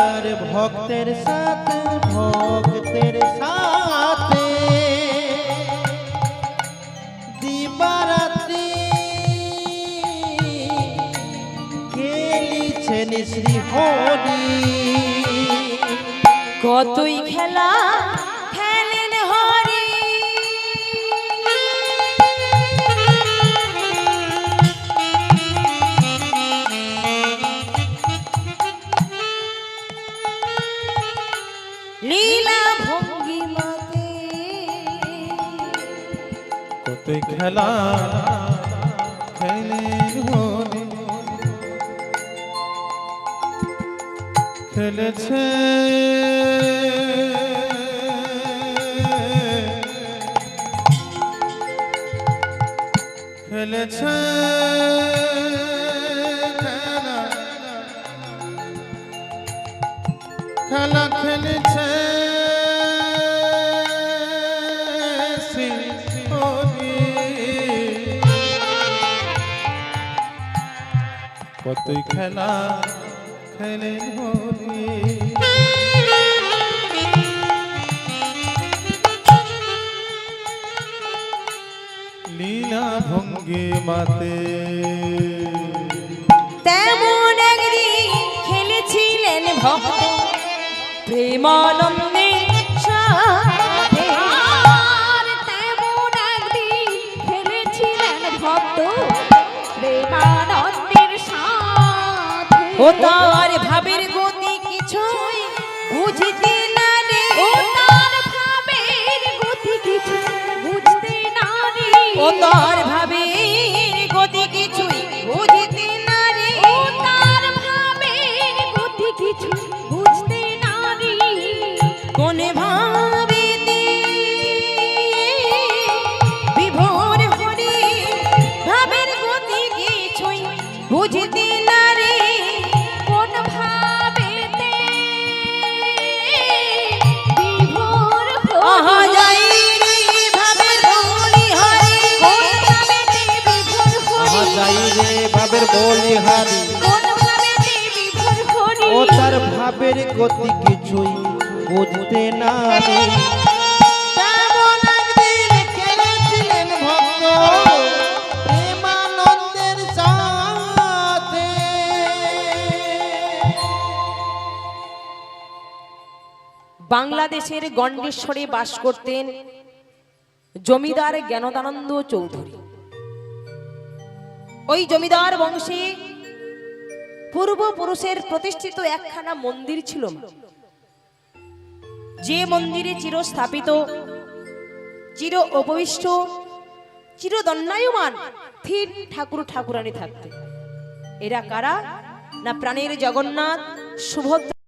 আর ভক্তের সাথে দিবারাত্রি খেলিছেন শ্রী হরি। কতই খেলা খেলেন হরি লীলা ভঙ্গিমাতে কতই খেলা খেলেন হরি খেলেছে খেলেছে খেলা খেলেছে কতই খেলা খেলেন হরি লীলা ভঙ্গি মাতে তেমন একদিন খেলেছিলেন ভক্ত প্রেমানন্দে সাথে। আর তেমন একদিন খেলেছিলেন ভক্ত প্রেমানন্দের সাথে। ও তার ভাবের গতি কিছুই বুঝতে না রে, ও তার ভাবের গতি কিছু বুঝতে না রে। ও তার ভাবের গতি কিছুই বুঝতে না রে। ও তার ভাবের গতি কিছু বুঝতে না রে। কোন ভাবেতে বিভোর হরি ভাবের গতি কিছুই বুঝতে না রে। কোন ভাবেতে বিভোর আহা হরি। যাই রে ভাবের বলি হরি, কোন ভাবেতে বিভোর আহা হরি। যাই রে ভাবের বলিহারি কোন ভাবেতে বিভোর হরি। ও তার ভাবের গতি কিছুই বুঝতে না রে তেমন একদিন খেলেছিলেন ভক্ত প্রেমানন্দের সাথে। বাংলাদেশের গণ্ডেশ্বরে বাস করতেন জমিদার জ্ঞানদানন্দ চৌধুরী। ওই জমিদার বংশে পূর্বপুরুষের প্রতিষ্ঠিত একখানা মন্দির ছিল, যে মন্দিরে চিরস্থাপিত চির উপবিষ্ট চিরদণ্ডায়মান স্থির ঠাকুর ঠাকুরানী থাকতেন। এরা কারা? না প্রাণের জগন্নাথ, সুভদ্রা,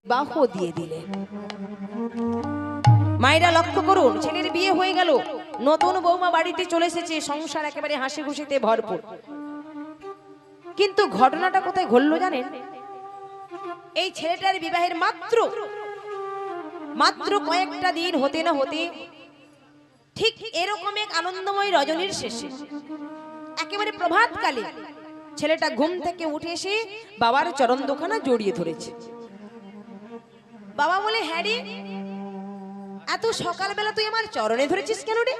বাহ দিয়ে দিলেন। মায়েরা লক্ষ্য করুন, ছেলের বিয়ে হয়ে গেল, নতুন বৌমা বাড়িতে চলে এসেছে, সংসার একেবারে হাসি খুশিতে ভরপুর। কিন্তু ঘটনাটা কোথায় ঘটলো জানেন? এই ছেলেটার বিবাহের মাত্র কয়েকটা দিন হতে না হতে ঠিক এরকম এক আনন্দময় রজনীর শেষে একেবারে প্রভাতকালে ছেলেটা ঘুম থেকে উঠে এসে বাবার চরণ দুখানা জড়িয়ে ধরেছে। বাবা বলে, হ্যাঁ রে, এত সকালবেলা তুই আমার চরণে ধরেছিস কেন রে?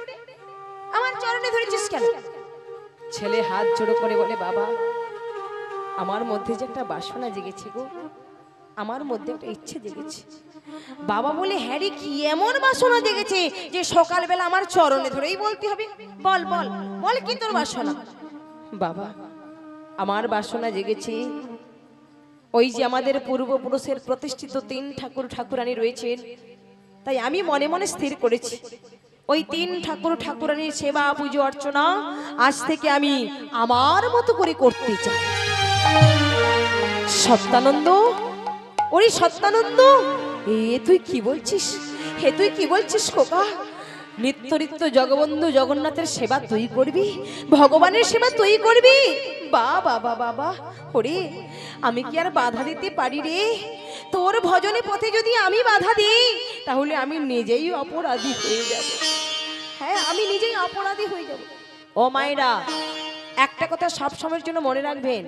আমার চরণে ধরেছিস কেন? ছেলে হাত জোড়ো করে বলে, বাবা, আমার মধ্যে যে একটা বাসনা জেগেছে গো, আমার মধ্যে একটা ইচ্ছে জেগেছে। বাবা বলে, হ্যাঁ রে, কি এমন বাসনা জেগেছে যে সকালবেলা আমার চরণে ধরেই বলতে হবে? বল বল বল, কি তোর বাসনা? বাবা, আমার বাসনা জেগেছে, ওই যে আমাদের পূর্বপুরুষের প্রতিষ্ঠিত 3 ঠাকুর ঠাকুরানী রয়েছেন, তাই আমি মনে মনে স্থির করেছি ওই 3 ঠাকুর ঠাকুরানীর সেবা পুজো অর্চনা আজ থেকে আমি আমার মতো করে করতে চাই। সত্যানন্দ, ওরে সত্যানন্দ, তুই কি বলছিস? তুই কি বলছিস খোকা? নিত্য নিত্য জগবন্ধু জগন্নাথের সেবা তুই করবি, ভগবানের সেবা তুই করবি? বাবা বাবা, ওরে আমি কি আর বাধা দিতে পারি রে? তোর ভজনে পথে যদি আমি বাধা দিই তাহলে আমি নিজেই অপরাধী হয়ে যাব। হ্যাঁ, আমি নিজেই অপরাধী হয়ে যাব। ও মায়েরা, একটা কথা সব সময়ের জন্য মনে রাখবেন,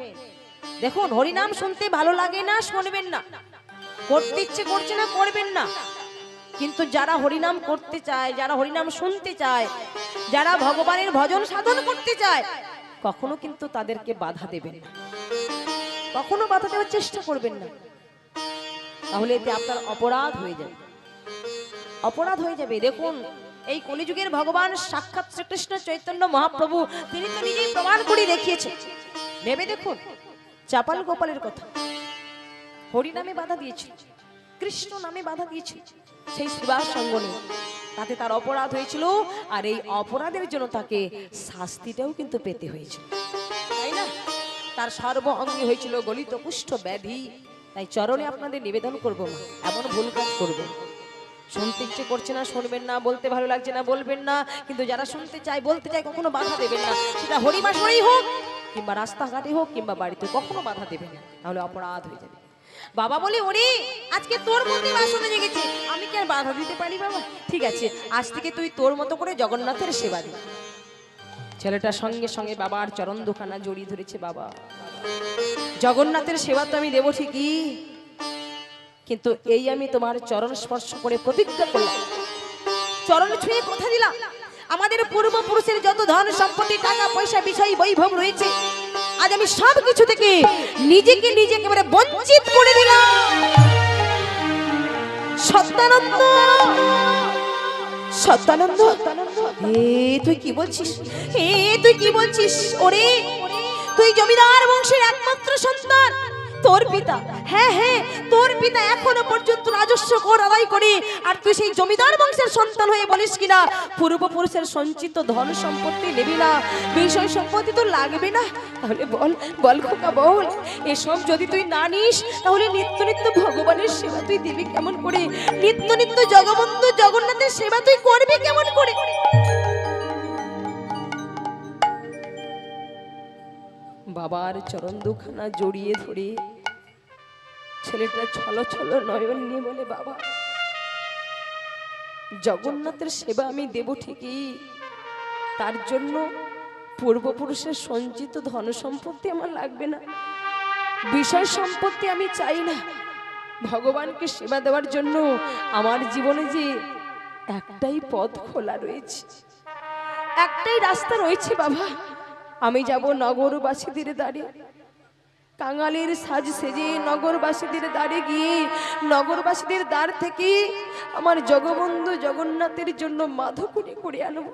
দেখুন হরিনাম শুনতে ভালো লাগে না, শুনবেন না, করতে ইচ্ছে করছে না, করবেন না। কিন্তু যারা হরিনাম করতে চায়, যারা হরিনাম শুনতে চায়, যারা ভগবানের ভজন সাধন করতে চায়, কখনো কিন্তু তাদেরকে বাধা দেবেন না, কখনো বাধা দেওয়ার চেষ্টা করবেন না। তাহলে এতে আপনার অপরাধ হয়ে যাবে, অপরাধ হয়ে যাবে। দেখুন এই কলিযুগের ভগবান সাক্ষাৎ শ্রীকৃষ্ণ চৈতন্য মহাপ্রভু, তিনি তো নিজেই প্রমাণ করে দেখিয়েছেন। ভেবে দেখুন, চাপাল গোপালের কথা, হরি নামে বাধা দিয়েছিল, কৃষ্ণ নামে বাধা দিয়েছিল, সেই শ্রীবাস সঙ্গনে, তাতে তার অপরাধ হয়েছিল। আর এই অপরাধের জন্য তাকে শাস্তিটাও কিন্তু পেতে হয়েছিল, তাই না? তার সর্ব অঙ্গে হয়েছিল গলিত কুষ্ঠ ব্যাধি। তাই চরণে আপনাদের নিবেদন করবো, মা, এমন ভুল কাজ করবেন। শুনতে ইচ্ছে করছে না, শুনবেন না, বলতে ভালো লাগছে না, বলবেন না। কিন্তু যারা শুনতে চায়, বলতে চায়, কখনো বাধা দেবেন না। সেটা হরিবাসরেই হোক, কিংবা রাস্তাঘাটে হোক, কিংবা বাড়িতে, কখনো বাধা দেবেন না, তাহলে অপরাধ হয়ে যাবে। বাবা বলে, ওরে আজকে তোর মধ্যে বাসনা জেগেছে, আমি কি আর বাধা দিতে পারি বাবা? ঠিক আছে, আজ থেকে তুই তোর মতো করে জগন্নাথের সেবা দি। ছেলেটা সঙ্গে সঙ্গে বাবার চরণ দুখানা জড়িয়ে ধরেছে। বাবা, জগন্নাথের সেবা তো আমি দেবো ঠিকই, কিন্তু এই আমি তোমার চরণ স্পর্শ করে প্রতিজ্ঞা করলাম, চরণ ছুঁয়ে কথা দিলাম, আমাদের পূর্বপুরুষের যত ধন সম্পত্তি, টাকা পয়সা, বিষয় বৈভব রয়েছে, আজ আমি সব কিছু থেকে নিজেকে একেবারে বঞ্চিত করে দিলাম। সত্যানন্দ, সত্যানন্দ, তুই কি বলছিস? তুই কি বলছিস? ওরে, তুই জমিদার বংশের একমাত্র সন্তান, তোর পিতা, হ্যাঁ হ্যাঁ, তোর পিতা এখনো পর্যন্ত রাজস্ব কর আদায় করে, আর তুই সেই জমিদার বংশের সন্তান হয়ে বলিস কিনা পূর্বপুরুষের সঞ্চিত ধন সম্পত্তি নেবি না, বিষয় সম্পত্তি তো লাগবে না? তাহলে বল, বল খোকা বল, এসব যদি তুই না নিস, তাহলে নিত্য নিত্য ভগবানের সেবা তুই দিবি কেমন করে? নিত্য নিত্য জগবন্ধু জগন্নাথের সেবা তুই করবি কেমন করে? বাবার চরণ দুখানা জড়িয়ে ধরে ছেলেটা ছলো ছলো নয়ন নিয়ে বলে, বাবা, জগন্নাথের সেবা আমি দেব ঠিকই, তার জন্য পূর্বপুরুষের সঞ্চিত ধন সম্পত্তি আমার লাগবে না, বিষয় সম্পত্তি আমি চাই না। ভগবানকে সেবা দেওয়ার জন্য আমার জীবনে যে একটাই পথ খোলা রয়েছে, একটাই রাস্তা রয়েছে বাবা। আমি যাব নগরবাসীদের দ্বারে, কাঙালের সাজ সেজে নগরবাসীদের দ্বারে গিয়ে নগরবাসীদের দ্বার থেকে আমার জগবন্ধু জগন্নাথের জন্য মাধুকরী করে আনব।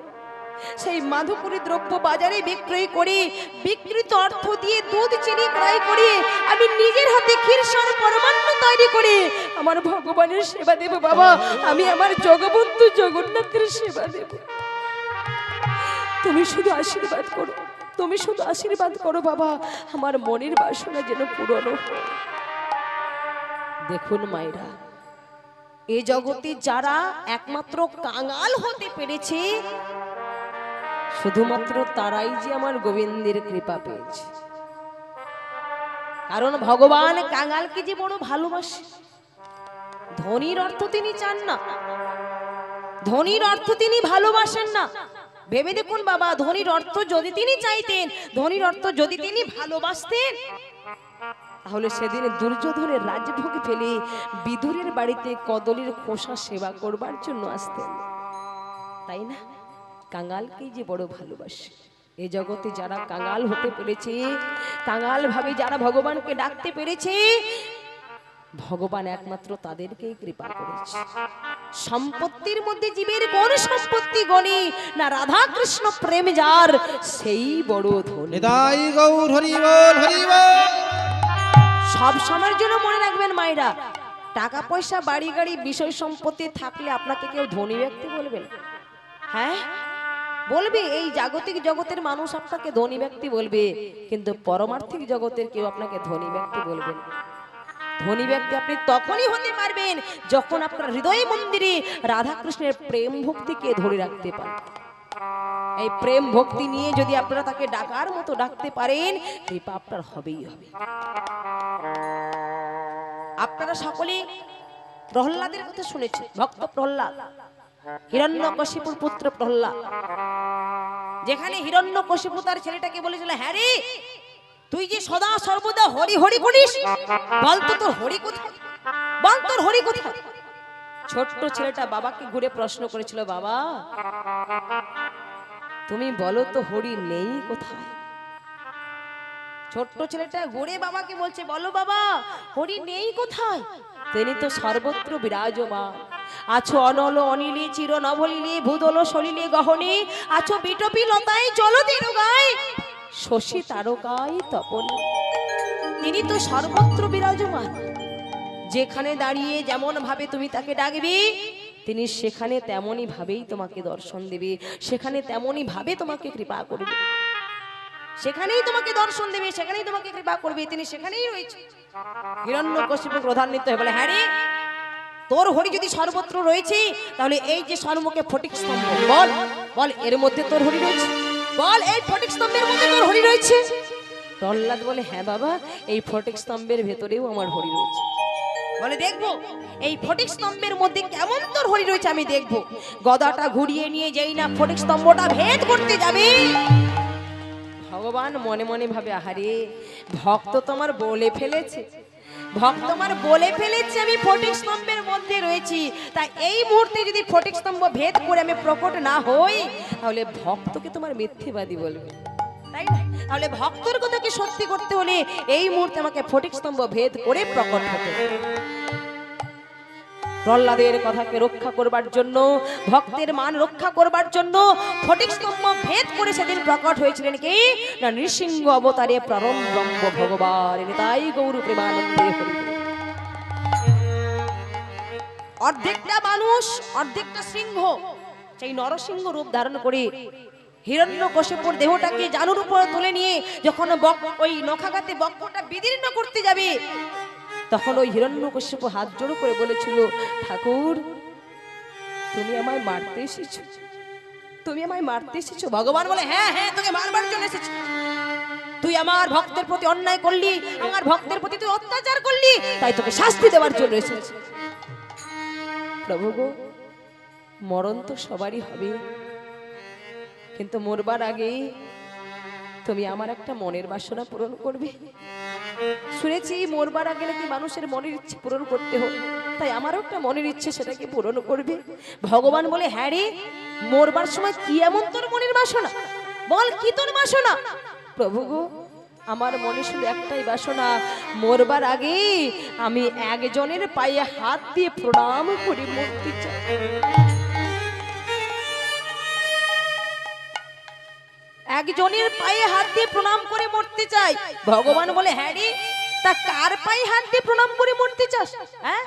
সেই মাধুকরী দ্রব্য বাজারে বিক্রয় করে বিকৃত অর্থ দিয়ে দুধ চিনি ক্রয় করে আমি নিজের হাতে ক্ষীরসার পরমান্ন তৈরি করে আমার ভগবানের সেবা দেব বাবা। আমি আমার জগবন্ধু জগন্নাথের সেবা দেব। তুমি শুধু আশীর্বাদ করো, তুমি শুধু আশীর্বাদ করো বাবা, আমার মনের বাসনা যেন পূরণ হয়। দেখুন মায়েরা, এই জগতে যারা একমাত্র কাঙাল হতে পেরেছে, শুধুমাত্র তারাই যে আমার গোবিন্দের কৃপা পেয়েছে। কারণ ভগবান কাঙালকে যে বড় ভালোবাসে। ধনীর অর্থ তিনি চান না, ধনীর অর্থ তিনি ভালোবাসেন না। ভেবে দেখুন বাবা, ধনীর অর্থ যদি তিনি চাইতেন, ধনীর অর্থ যদি তিনি ভালোবাসতেন, তাহলে সেদিন দুর্যোধনের রাজভোগ ফেলে বিদুরের বাড়িতে কদলীর খোসা সেবা করবার জন্য আসতেন, তাই না? কাঙালকেই যে বড় ভালোবাসে। এই জগতে যারা কাঙাল হতে পেরেছে, কাঙাল ভাবে যারা ভগবানকে ডাকতে পেরেছে, ভগবান একমাত্র তাদেরকেই কৃপা করেছে। সম্পত্তির মধ্যে জীবের কোন সম্পত্তি গণে না? রাধা কৃষ্ণ প্রেম যার, সেই বড় ধনী। নিতাই গৌর হরি বল, হরি বল। সব সময়ের জন্য মনে রাখবেন মায়েরা, টাকা পয়সা, বাড়ি গাড়ি, বিষয় সম্পত্তি থাকলে আপনাকে কেউ ধনী ব্যক্তি বলবেন? হ্যাঁ বলবে। এই জাগতিক জগতের মানুষ আপনাকে ধনী ব্যক্তি বলবে, কিন্তু পরমার্থিক জগতের কেউ আপনাকে ধনী ব্যক্তি বলবেন। ধনী ব্যক্তি আপনি তখনই হতে পারবেন যখন আপনার হৃদয় মন্দিরে রাধা কৃষ্ণের প্রেম ভক্তিকে ধরে রাখতে পারেন। এই প্রেম ভক্তি নিয়ে যদি আপনারা তাকে ডাকার মতো ডাকতে পারেন, কৃপা আপনার হবেই হবে। আপনারা সকলে প্রহ্লাদের কথা শুনেছে, ভক্ত প্রহ্লাদ, হিরণ্যকশিপুর পুত্র প্রহ্লাদ। যেখানে হিরণ্যকশিপু তার ছেলেটাকে বলেছিল, হ্যাঁ রে, তুই যে সদা সর্বদা হরি হরি করিস, বল তো তোর হরি কোথায়, বল তোর হরি কোথায়। ছোট্ট ছেলেটা বাবাকে ঘুরে প্রশ্ন করেছিল, বাবা তুমি বলো তো হরি নেই কোথায়। ছোট্ট ছেলেটা ঘুরে বাবাকে বলছে, বলো বাবা হরি নেই কোথায়। তিনি তো সর্বত্র বিরাজমান আছো, অনল অনিলে চির নভলিলে ভূদল সলিলে গহনে আছো, বিটপি লতায় জলতে রোগায় শশী তারকায় তপনে। তিনি তো সর্বত্র বিরাজমান, যেখানে দাঁড়িয়ে যেমন ভাবে তুমি তাকে ডাকবে তিনি সেখানে তেমনই ভাবেই তোমাকে দর্শন দেবে, সেখানে তেমনই ভাবে তোমাকে কৃপা করবে, সেখানেই তোমাকে দর্শন দেবে, সেখানেই তোমাকে কৃপা করবে, তিনি সেখানেই রয়েছে। হিরণ্যকশিপু ক্রোধান্বিত হয়ে বলে, হ্যাঁ রে, তোর হরি যদি সর্বত্র রয়েছে তাহলে এই যে সম্মুখে ফটিক স্তম্ভ, বল বল এর মধ্যে তোর হরি রয়েছে, বল এই ফটিক স্তম্ভের মধ্যে তোর হরি রয়েছে। প্রহ্লাদ বলে, হ্যাঁ বাবা, এই ফটিক স্তম্ভের ভেতরেও আমার হরি রয়েছে। বলে, দেখবো এই ফটিক স্তম্ভের মধ্যে কেমন তোর হরি রয়েছে আমি দেখবো। গদাটা ঘুরিয়ে নিয়ে যেই না ফটিক স্তম্ভটা ভেদ করতে যাবে, ভগবান মনে মনে ভাবে, আহারে ভক্ত তোমার বলে ফেলেছে, ভক্ত আমার বলে ফেলেছে আমি ফটিক স্তম্ভের মধ্যে রয়েছি, তাই এই মুহূর্তে যদি ফটিক স্তম্ভ ভেদ করে আমি প্রকট না হই তাহলে ভক্তকে তোমার মিথ্যেবাদী বলবে, তাই না? তাহলে ভক্তর কথাকে সত্যি করতে হলে এই মুহূর্তে আমাকে ফটিক স্তম্ভ ভেদ করে প্রকট হতে হবে। প্রহ্লাদের কথাকে রক্ষা করবার জন্য, ভক্তের মান রক্ষা করবার জন্য ফটিক স্তম্ভ ভেদ করে সেদিন প্রকট হয়েছিলেন কি না, নৃসিংহ অবতারে পরম ব্রহ্ম ভগবান, তাই গৌর প্রেমানন্দে হরি। অর্ধেকটা মানুষ অর্ধেকটা সিংহ, সেই নরসিংহ রূপ ধারণ করে হিরণ্যকশিপুর দেহটাকে জানুর উপর তুলে নিয়ে যখন ওই নখাঘাতে বক্ষটা বিদীর্ণ করতে যাবে, তখন ওই হিরণ্যকশিপু হাত জোড় করে বলেছিল, ঠাকুর তুমি আমায় মারতে এসেছো, তুমি আমায় মারতে এসেছো। ভগবান বলে, হ্যাঁ হ্যাঁ তোকে মারবার জন্য এসেছি, তুই আমার ভক্তের প্রতি অন্যায় করলি, আমার ভক্তের প্রতি তুই অত্যাচার করলি, তাই তোকে শাস্তি দেওয়ার জন্য এসেছি। প্রভু গো, মরণ তো সবারই হবে, কিন্তু মরবার আগে তুমি আমার একটা মনের বাসনা পূরণ করবে। শুনেছি মরবার আগে নাকি মানুষের মনের ইচ্ছে পূরণ করতে হয়, তাই আমারও একটা মনের ইচ্ছে, সেটাকে পূরণ করবে। ভগবান বলে, হ্যাঁ রে, মরবার সময় কি এমন তোর মনের বাসনা, বল কি তোর বাসনা। প্রভু গো, আমার মনে শুধু একটাই বাসনা, মরবার আগে আমি একজনের পায়ে হাত দিয়ে প্রণাম করে মরতে চাই। একজনের পায়ে হাত দিয়ে প্রণাম করে মরতে চাই। ভগবান বলে, হ্যাঁ রে, তা কার পায়ে হাত দিয়ে প্রণাম করে মরতে চাস? হ্যাঁ,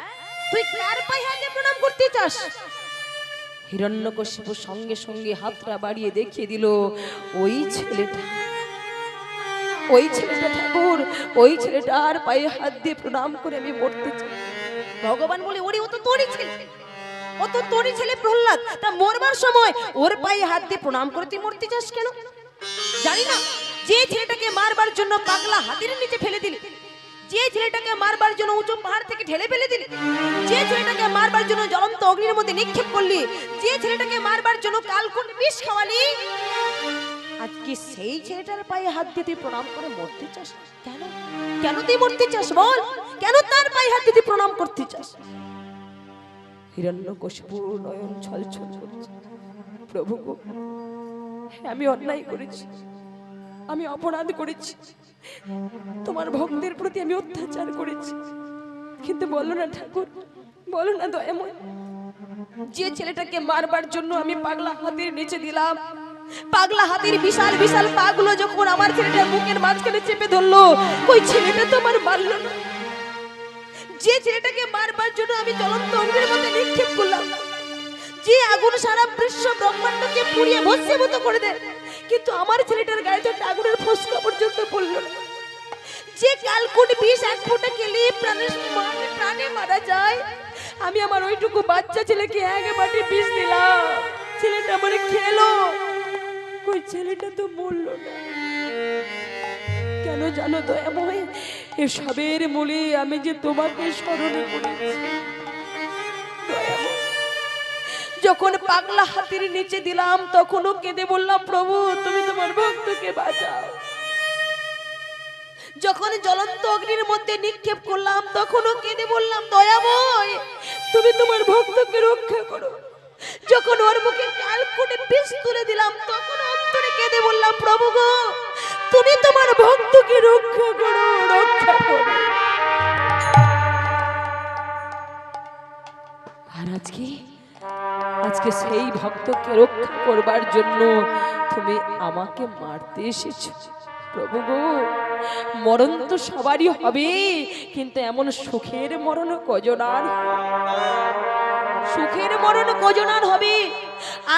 তুই কার পায়ে হাত দিয়ে প্রণাম করতে চাস? হিরণ্যকশিপু সঙ্গে সঙ্গে হাতটা বাড়িয়ে দেখিয়ে দিল, ওই ছেলেটা, ওই ছেলেটা ঠাকুর, ওই ছেলেটার পায়ে হাত দিয়ে প্রণাম করে আমি মরতে চাই। ভগবান বলে, ওরে ও তো তোরই ছেলে, ও তো তোরই ছেলে প্রহ্লাদ, তা মরবার সময় ওর পায়ে হাত দিয়ে প্রণাম করে তুই মরতে চাস কেন? জানি না, যে ছেলেটাকে মারবার জন্য পাগলা হাতির নিচে ফেলে দিলি, যে ছেলেটাকে মারবার জন্য উঁচু পাহাড় থেকে ঢেলে ফেলে দিলি, যে ছেলেটাকে মারবার জন্য জ্বলন্ত অগ্নির মধ্যে নিক্ষেপ করলি, যে ছেলেটাকে মারবার জন্য কালকুট বিষ খাওয়ালি, আজকে সেই ছেলেটার পায়ে হাত দিয়ে তুই প্রণাম করে মরতে চাস কেন? কেন তুই মরতে চাস বল? কেন তার পায়ে হাত দিয়ে প্রণাম করতে চাস? হিরণ্যকশিপুর নয়ন ছলছল করছে, প্রভু গো, আমি অন্যায় করেছি, আমি অপরাধ করেছি, তোমার ভক্তের প্রতি আমি অত্যাচার করেছি, কিন্তু বলো না ঠাকুর, বলো না দয়াময়, যে ছেলেটাকে মারবার জন্য আমি পাগলা হাতির নিচে দিলাম, পাগলা হাতির বিশাল বিশাল পাগুলো যখন আমার ছেলেটার বুকের মাঝখানে চেপে ধরলো, ওই ছেলেটা তো আমার মারলো না। যে ছেলেটাকে মারবার জন্য আমি জ্বলন্ত অগ্নির মধ্যে নিক্ষেপ করলাম, যে আগুন সারা বিশ্ব ব্রহ্মাণ্ডকে পুড়িয়ে ভস্মীভূত করে দেয়, কিন্তু আমার ছেলেটার গায়ে তো আগুনের ফোসকা পর্যন্ত পড়লো না। যে কালকুট বিষ এক ফোঁটা খেলে প্রাণে মারা যায়, আমি আমার ওইটুকু বাচ্চা ছেলেকে এক বাটি বিষ দিলাম, ছেলেটা আমার খেলো, ওই ছেলেটা তো মরলো না। কেন জানো দয়াময়, এসবের মূলে আমি যে তোমাকে স্মরণ করেছি, যখন পাগলা হাতির নিচে দিলাম তখনও কেঁদে বললাম, প্রভু তুমি তোমার ভক্তকে বাঁচাও। যখন জ্বলন্ত অগ্নির মধ্যে নিক্ষেপ করলাম তখনও কেঁদে বললাম, দয়াময় তুমি তোমার ভক্তকে রক্ষা করো। যখন ওর মুখে কালকুটে বিষ তুলে দিলাম তখন অন্তরে কেঁদে বললাম, প্রভু গো তুমি তোমার ভক্তকে রক্ষা করো, রক্ষা করো। আর আজকে সেই ভক্তকে রক্ষা করবার জন্য তুমি আমাকে মারতে এসেছো। প্রভু গো, মরণ তো সবারই হবে, কিন্তু এমন সুখের মরণ কজনার, সুখের মরণ কজনার হবে।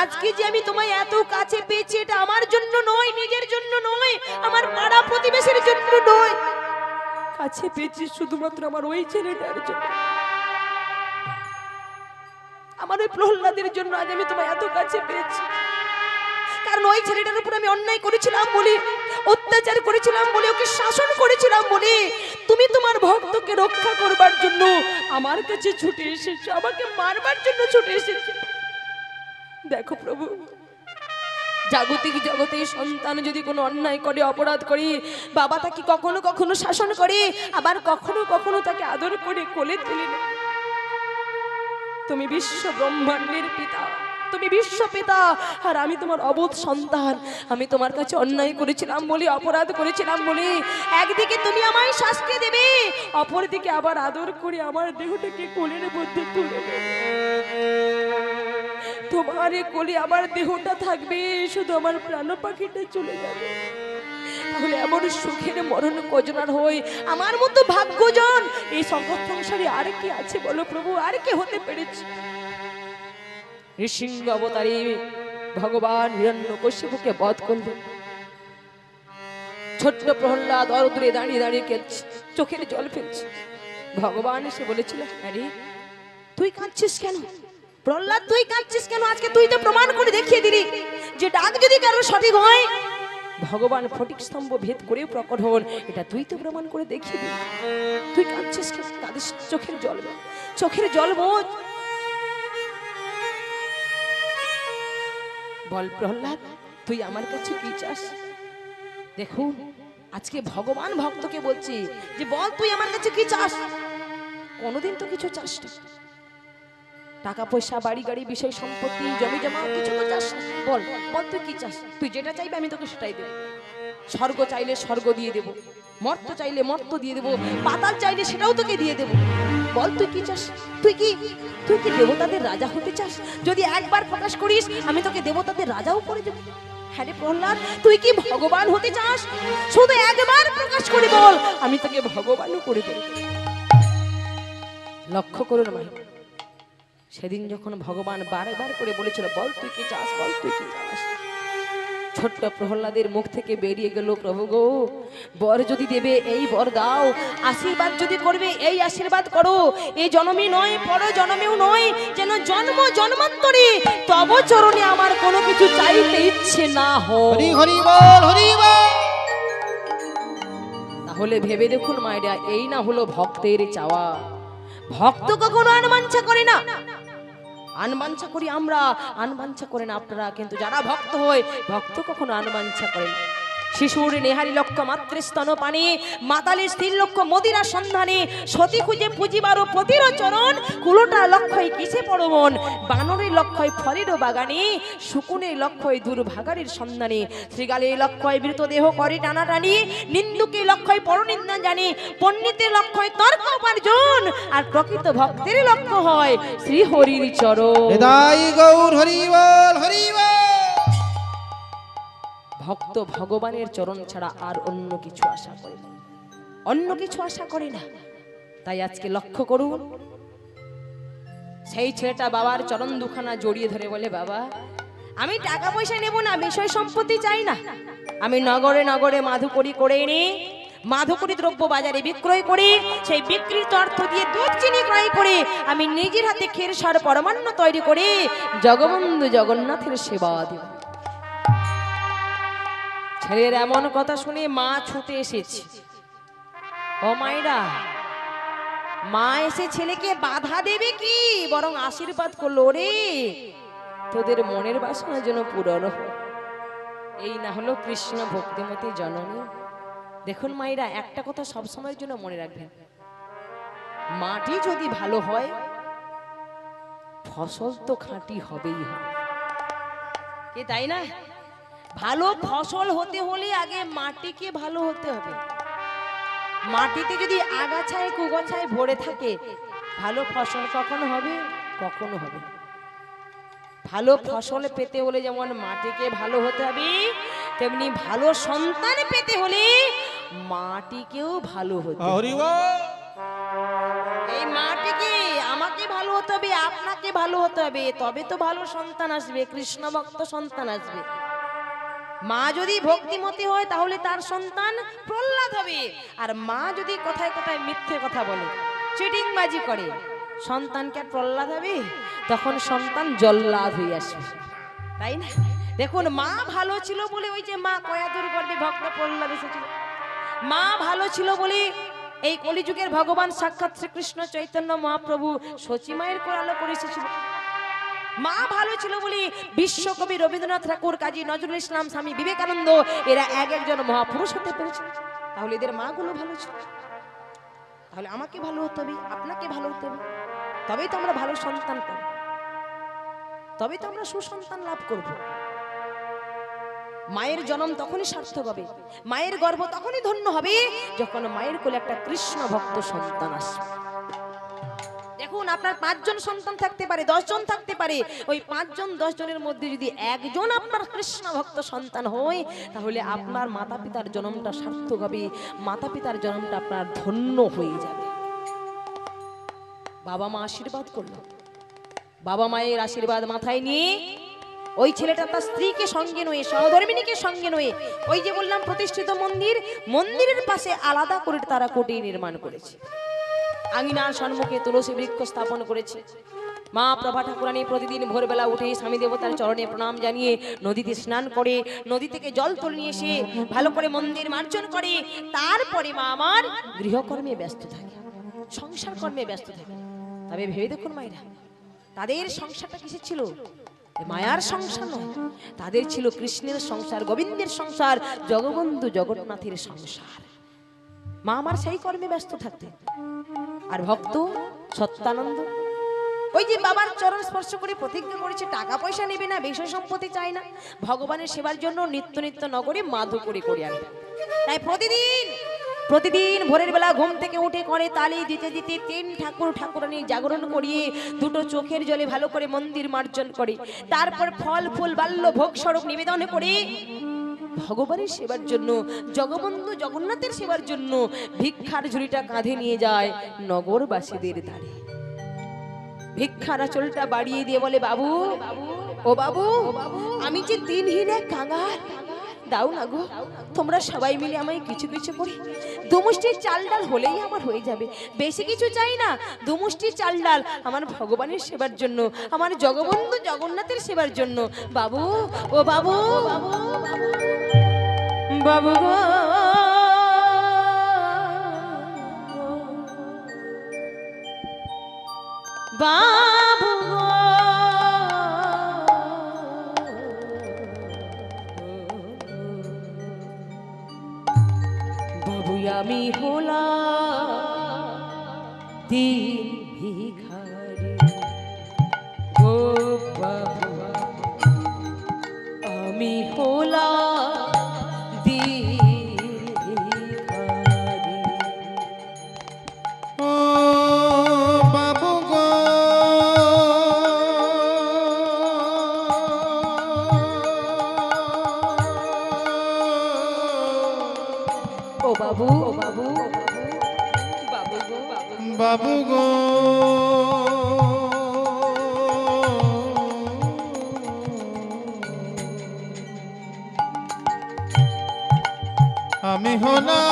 আজকে যে আমি তোমায় এত কাছে পেয়েছি এটা আমার জন্য নয়, নিজের জন্য নয়, আমার পাড়া প্রতিবেশীর জন্য নয়, কাছে পেয়েছি শুধুমাত্র আমার ওই ছেলেটার জন্য, আমার ওই প্রহ্লাদের জন্য আজ আমি তোমায় এত কাছে পেয়েছি। কারণ ওই ছেলেটার উপর আমি অন্যায় করেছিলাম বলে, অত্যাচার করেছিলাম বলে, ওকে শাসন করেছিলাম বলে তুমি তোমার ভক্তকে রক্ষা করবার জন্য আমার কাছে ছুটে এসেছো, আমাকে মারবার জন্য ছুটে এসেছো। দেখো প্রভু, জাগতিক জগতে সন্তান যদি কোনো অন্যায় করে, অপরাধ করে, বাবা তাকে কখনো কখনো শাসন করে, আবার কখনো কখনো তাকে আদর করে কোলে তুলে নেয়। তুমি বিশ্ব ব্রহ্মাণ্ডের পিতা, তুমি বিশ্ব পিতা, আর আমি তোমার অবোধ সন্তান। আমি তোমার কাছে অন্যায় করেছিলাম বলে, অপরাধ করেছিলাম বলে একদিকে তুমি আমায় শাস্তি দেবে, অপরদিকে আবার আদর করে আমার দেহটাকে কোলের মধ্যে তুলে নেবে। তোমার কোলে আমার দেহটা থাকবে, শুধু আমার প্রাণ পাখিটা চলে যাবে। তাহলে এমন সুখের মরণ কজনার হয়? আমার মতো ভাগ্যজন এই জগৎ সংসারে আর কি আছে বলো প্রভু, আর কি হতে পেরেছে? নৃসিংহ অবতারে ভগবান হিরণ্যকশিপুকে বধ করলেন। ছোট্ট প্রহ্লাদ অরদূরে দাঁড়িয়ে দাঁড়িয়ে কেঁদছে, চোখের জল ফেলছে। ভগবান এসে বলেছিল, আরে তুই কাঁদছিস কেন প্রহ্লাদ, তুই কাঁদছিস কেন? আজকে তুই তো প্রমাণ করে দেখিয়ে দিলি যে ডাক যদি কারো সঠিক হয় ভগবান ফটিক স্তম্ভ ভেদ করেও প্রকট হন, এটা তুই তো প্রমাণ করে দেখিয়ে দিলি। তুই কাঁদছিস কেন? কাঁদিস, চোখের জল, চোখের জল বোঝ। বল প্রহ্লাদ, তুই আমার কাছে কি চাস? দেখুন আজকে ভগবান ভক্তকে বলছি যে বল তুই আমার কাছে কি চাস? কোনোদিন তো কিছু চাস না, টাকা পয়সা, বাড়ি গাড়ি, বিষয় সম্পত্তি, জমি জমা কিছু তো চাস না। বল বল তুই কি চাস? তুই যেটা চাইবে আমি তোকে সেটাই দেবো। স্বর্গ চাইলে স্বর্গ দিয়ে দেবো, মর্ত চাইলে মর্ত দিয়ে দেবো, পাতাল চাইলে সেটাও তোকে দিয়ে দেবো। বল তুই কি চাস? তুই কি দেবতাদের রাজা হতে চাস? যদি একবার প্রকাশ করিস আমি তোকে দেবতাদের রাজাও করে দেবো। হ্যাঁ রে প্রহ্লাদ, তুই কি ভগবান হতে চাস? শুধু একবার প্রকাশ করে বল, আমি তোকে ভগবানও করে দেবো। লক্ষ্য করুন ভাই, সেদিন যখন ভগবান বারবার করে বলেছিল বল তুই কি চাস, বল তুই কি চাস, ছোট্ট প্রহ্লাদের মুখ থেকে বেরিয়ে গেল, প্রভু গো বর যদি দেবে এই বর দাও, আশীর্বাদ যদি করবে এই আশীর্বাদ করো, এই জন্মে নয় পর জন্মেও নয়, যেন জন্ম জন্মান্তরে তব চরণে আমার কোনো কিছু চাইতে ইচ্ছে না হয়। হরি হরি বল, হরি বল। তাহলে ভেবে দেখুন মায়েরা, এই না হলো ভক্তের চাওয়া। ভক্ত কখনো আনবাঞ্ছা করে না, আনবাঞ্ছা করি আমরা, আনবাঞ্ছা করেন আপনারা, কিন্তু যারা ভক্ত হয় ভক্ত কখনো আনবাঞ্ছা করে না। শিশুর নেহারি লক্ষ্য মাতৃ স্তন পানে, মাতালের স্থির লক্ষ্য মদিরা সন্ধানে, সতী খুঁজে পুজিবারও পতির চরণ, কুলোটা লক্ষ্যই কিসে পরমন, বানরের লক্ষ্যই ফলের বাগানে, শুকুনের লক্ষ্যই দুর্ভাগারের সন্ধানে, শ্রীগালের লক্ষ্যই মৃতদেহ করে টানাটানি, নিন্দুকের লক্ষ্যই পরনিন্দা জানে, পণ্ডিতের লক্ষ্যই তর্ক উপার্জন, আর প্রকৃত ভক্তের লক্ষ্য হয় শ্রী হরির চরণ। হৃদয় গৌর, হরি বল, হরি বল। ভক্ত ভগবানের চরণ ছাড়া আর অন্য কিছু আশা করে না, অন্য কিছু আশা করে না। তাই আজকে লক্ষ্য করুন, সেই ছেলেটা বাবার চরণ দুখানা জড়িয়ে ধরে বলে, বাবা আমি টাকা পয়সা নেব না, বিষয় সম্পত্তি চাই না, আমি নগরে নগরে মাধুকরী করে এনে মাধুকরী দ্রব্য বাজারে বিক্রয় করে সেই বিক্রিত অর্থ দিয়ে দুধ চিনি ক্রয় করে আমি নিজের হাতে ক্ষীরসার পরমান্ন তৈরি করে জগবন্ধু জগন্নাথের সেবা দেব। ছেলের এমন কথা শুনে মা ছুটে এসেছে। ও মায়েরা, মা এসে ছেলেকে বাধা দেবে কি, বরং আশীর্বাদ করলো, রে ভক্তদের মনের বাসনা যেন পূরণ হয়। এই না হলো কৃষ্ণ ভক্তিমতী জননী। দেখুন মায়েরা, একটা কথা সবসময়ের জন্য মনে রাখবেন, মাটি যদি ভালো হয় ফসল তো খাঁটি হবেই হবে, কি তাই না? ভালো ফসল হতে হলে আগে মাটিকে ভালো হতে হবে। মাটিতে যদি আগাছায় কুগাছায় ভরে থাকে, ভালো ফসল কখনো হবে? কখনো হবে না। ভালো ফসল পেতে হলে যেমন মাটিকে ভালো হতে হবে, তেমনি ভালো সন্তান পেতে হলে মাটিকেও ভালো হতে হবে। হরি বল। এই মাটিকে আমাকে ভালো হতে হবে, আপনাকে ভালো হতে হবে, তবে তো ভালো সন্তান আসবে, কৃষ্ণ ভক্ত সন্তান আসবে। মা যদি ভক্তিমতী হয় তাহলে তার সন্তান প্রহ্লাদ হবে। আর মা যদি কথায় কথায় মিথ্যে কথা বলে, চিটিংবাজি করে, সন্তানকে আর প্রহ্লাদ হবে? তখন সন্তান জল্লাদ হয়ে আসবে, তাই না? দেখুন, মা ভালো ছিল বলে ওই যে মা কয়াদুর গর্ভে ভক্ত প্রহ্লাদ এসেছিল। মা ভালো ছিল বলে এই কলিযুগের ভগবান সাক্ষাৎ শ্রীকৃষ্ণ চৈতন্য মহাপ্রভু সচিমায়ের কোরালো করে এসেছিল। মা ভালো ছিল বলে বিশ্বকবি রবীন্দ্রনাথ ঠাকুর, কাজী নজরুল ইসলাম, স্বামী বিবেকানন্দ এরা এক একজন মহাপুরুষ হতে পেরেছে। তাহলে এদের মা গুলো ভালো ছিল। তাহলে আমাকে ভালো হতে হবে, আপনাকে ভালো হতে হবে, তবেই তো আমরা ভালো সন্তান পাব, তবেই তো আমরা সুসন্তান লাভ করব। মায়ের জন্ম তখনই সার্থক হবে, মায়ের গর্ভ তখনই ধন্য হবে যখন মায়ের কোলে একটা কৃষ্ণ ভক্ত সন্তান আসবে। দেখুন, আপনার 5 জন সন্তান থাকতে পারে, 10 জন থাকতে পারে, ওই 5 জন 10 জনের মধ্যে যদি একজন আপনার কৃষ্ণ ভক্ত সন্তান হয়, তাহলে আপনার মাতা পিতার জন্মটা সার্থক হবে, মাতা পিতার জন্মটা আপনার ধন্য হয়ে যাবে। বাবা মা আশীর্বাদ করলো, বাবা মায়ের আশীর্বাদ মাথায় নিয়ে ওই ছেলেটা তার স্ত্রীকে সঙ্গে নয়ে, সহধর্মিনীকে সঙ্গে নয়ে, ওই যে বললাম প্রতিষ্ঠিত মন্দির, মন্দিরের পাশে আলাদা করে তারা কুটির নির্মাণ করেছে। আঙিনার সম্মুখে তুলসী বৃক্ষ স্থাপন করেছে। মা প্রভা ঠাকুরানী প্রতিদিন ভোরবেলা উঠে স্বামী দেবতার চরণে প্রণাম জানিয়ে নদীতে স্নান করে, নদী থেকে জল তুলে নিয়ে এসে ভালো করে মন্দির মার্জন করে। তারপরে মা আমার গৃহকর্মে ব্যস্ত থাকে, সংসার কর্মে ব্যস্ত থাকে। তবে ভেবে দেখুন মায়েরা, তাদের সংসারটা কিসের ছিল? মায়ার সংসার নয়, তাদের ছিল কৃষ্ণের সংসার, গোবিন্দের সংসার, জগবন্ধু জগন্নাথের সংসার। মা আমার সেই কর্মে ব্যস্ত থাকতে। আর ভক্ত সত্যানন্দ ওই যে বাবার চরণ স্পর্শ করে প্রতিজ্ঞা করেছে, টাকা পয়সা নেবে না, বিষয় সম্পত্তি চায় না, ভগবানের সেবার জন্য নিত্য নিত্য নগরে মাধু করে আনবে। তাই প্রতিদিন ভোরের বেলা ঘুম থেকে উঠে করে তালি দিতে দিতে 3 ঠাকুর ঠাকুরানী জাগরণ করিয়ে 2টো চোখের জলে ভালো করে মন্দির মার্জন করে, তারপর ফল ফুল বাল্য ভোগ স্বরূপ নিবেদন করে ভগবানের সেবার জন্য, জগবন্ধু জগন্নাথের সেবার জন্য ভিক্ষার ঝুড়িটা কাঁধে নিয়ে যায় নগরবাসীদের দ্বারে। ভিক্ষার আঁচলটা বাড়িয়ে দিয়ে বলে, বাবু ও বাবু, আমি যে দিনহীন এক কাঙাল, দাও না গো, তোমরা সবাই মিলে আমায় কিছু কিছু করে 2 মুষ্টি চাল ডাল হলেই আমার হয়ে যাবে, বেশি কিছু চাই না, 2 মুষ্টি চাল ডাল আমার ভগবানের সেবার জন্য, আমার জগবন্ধু জগন্নাথের সেবার জন্য। বাবু ও বাবু, বাবু গো, বাবু গো, বাবু আমি হলাম দিন ভিখারি গো, বাবু আমি হলাম দিন ভিখারি। ও বাবু গো, ও বাবু ও বাবু, বাবু গো, বাবু গো, আমি হলাম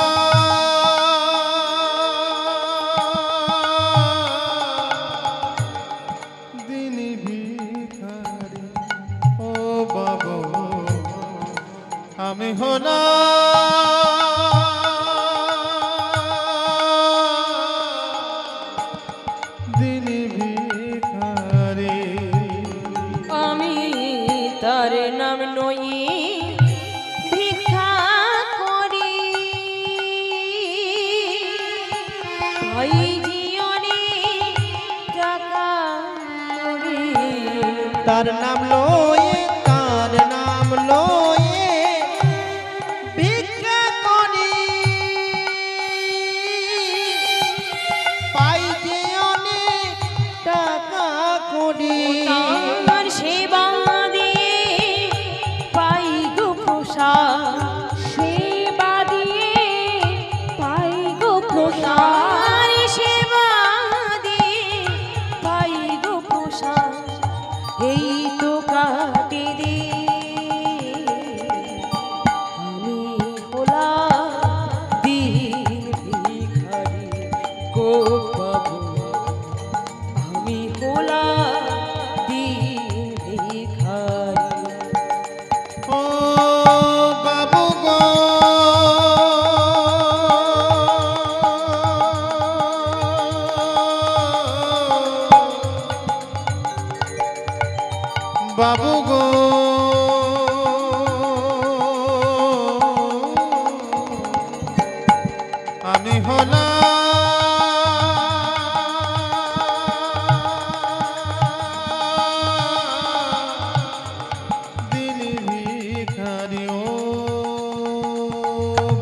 দিন ভিখারি। ও বাবু, আমি হলাম দিন ভিখারি। আমি হয় জীবনে টাকা করি। তার নাম লয়ে, তার নাম লয়ে ভিক্ষা করি, পাই যে অনেক টাকা করি। তার সেবা দিয়ে পাই গো প্রসাদ, সেবা দিয়ে পাই গো প্রসাদ, তার সেবা দিয়ে পাই গো প্রসাদ, এই তো কাটে দে আমি হলাম দিন ভিখারি গো বাবু, আমি হলাম দিন ভিখারি। ও বাবু গো বাবু গো আমি হলাম দিন ভিখারি। ও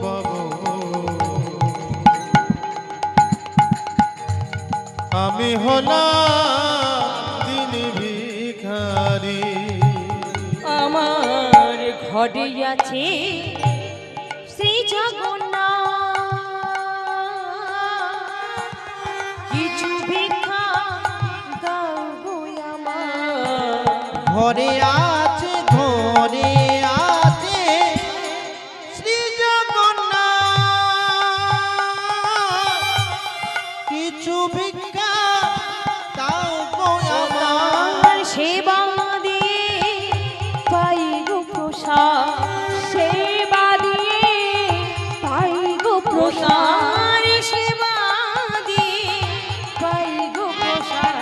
বাবু আমি হলাম দিন ভিখারি। আমার ঘরে আছে শ্রী জগন্নাথ, কিছু ভিক্ষা দাও গো আমার। ঘরে আছে, ঘরে আছে শ্রী জগন্নাথ, কিছু ভিক্ষা দাও গো আমার। তার সেবা দিয়ে পাই গো প্রসাদ, সেবা দিয়ে পাই গো প্রসাদ, তার সেবা দিয়ে পাই গো প্রসাদ,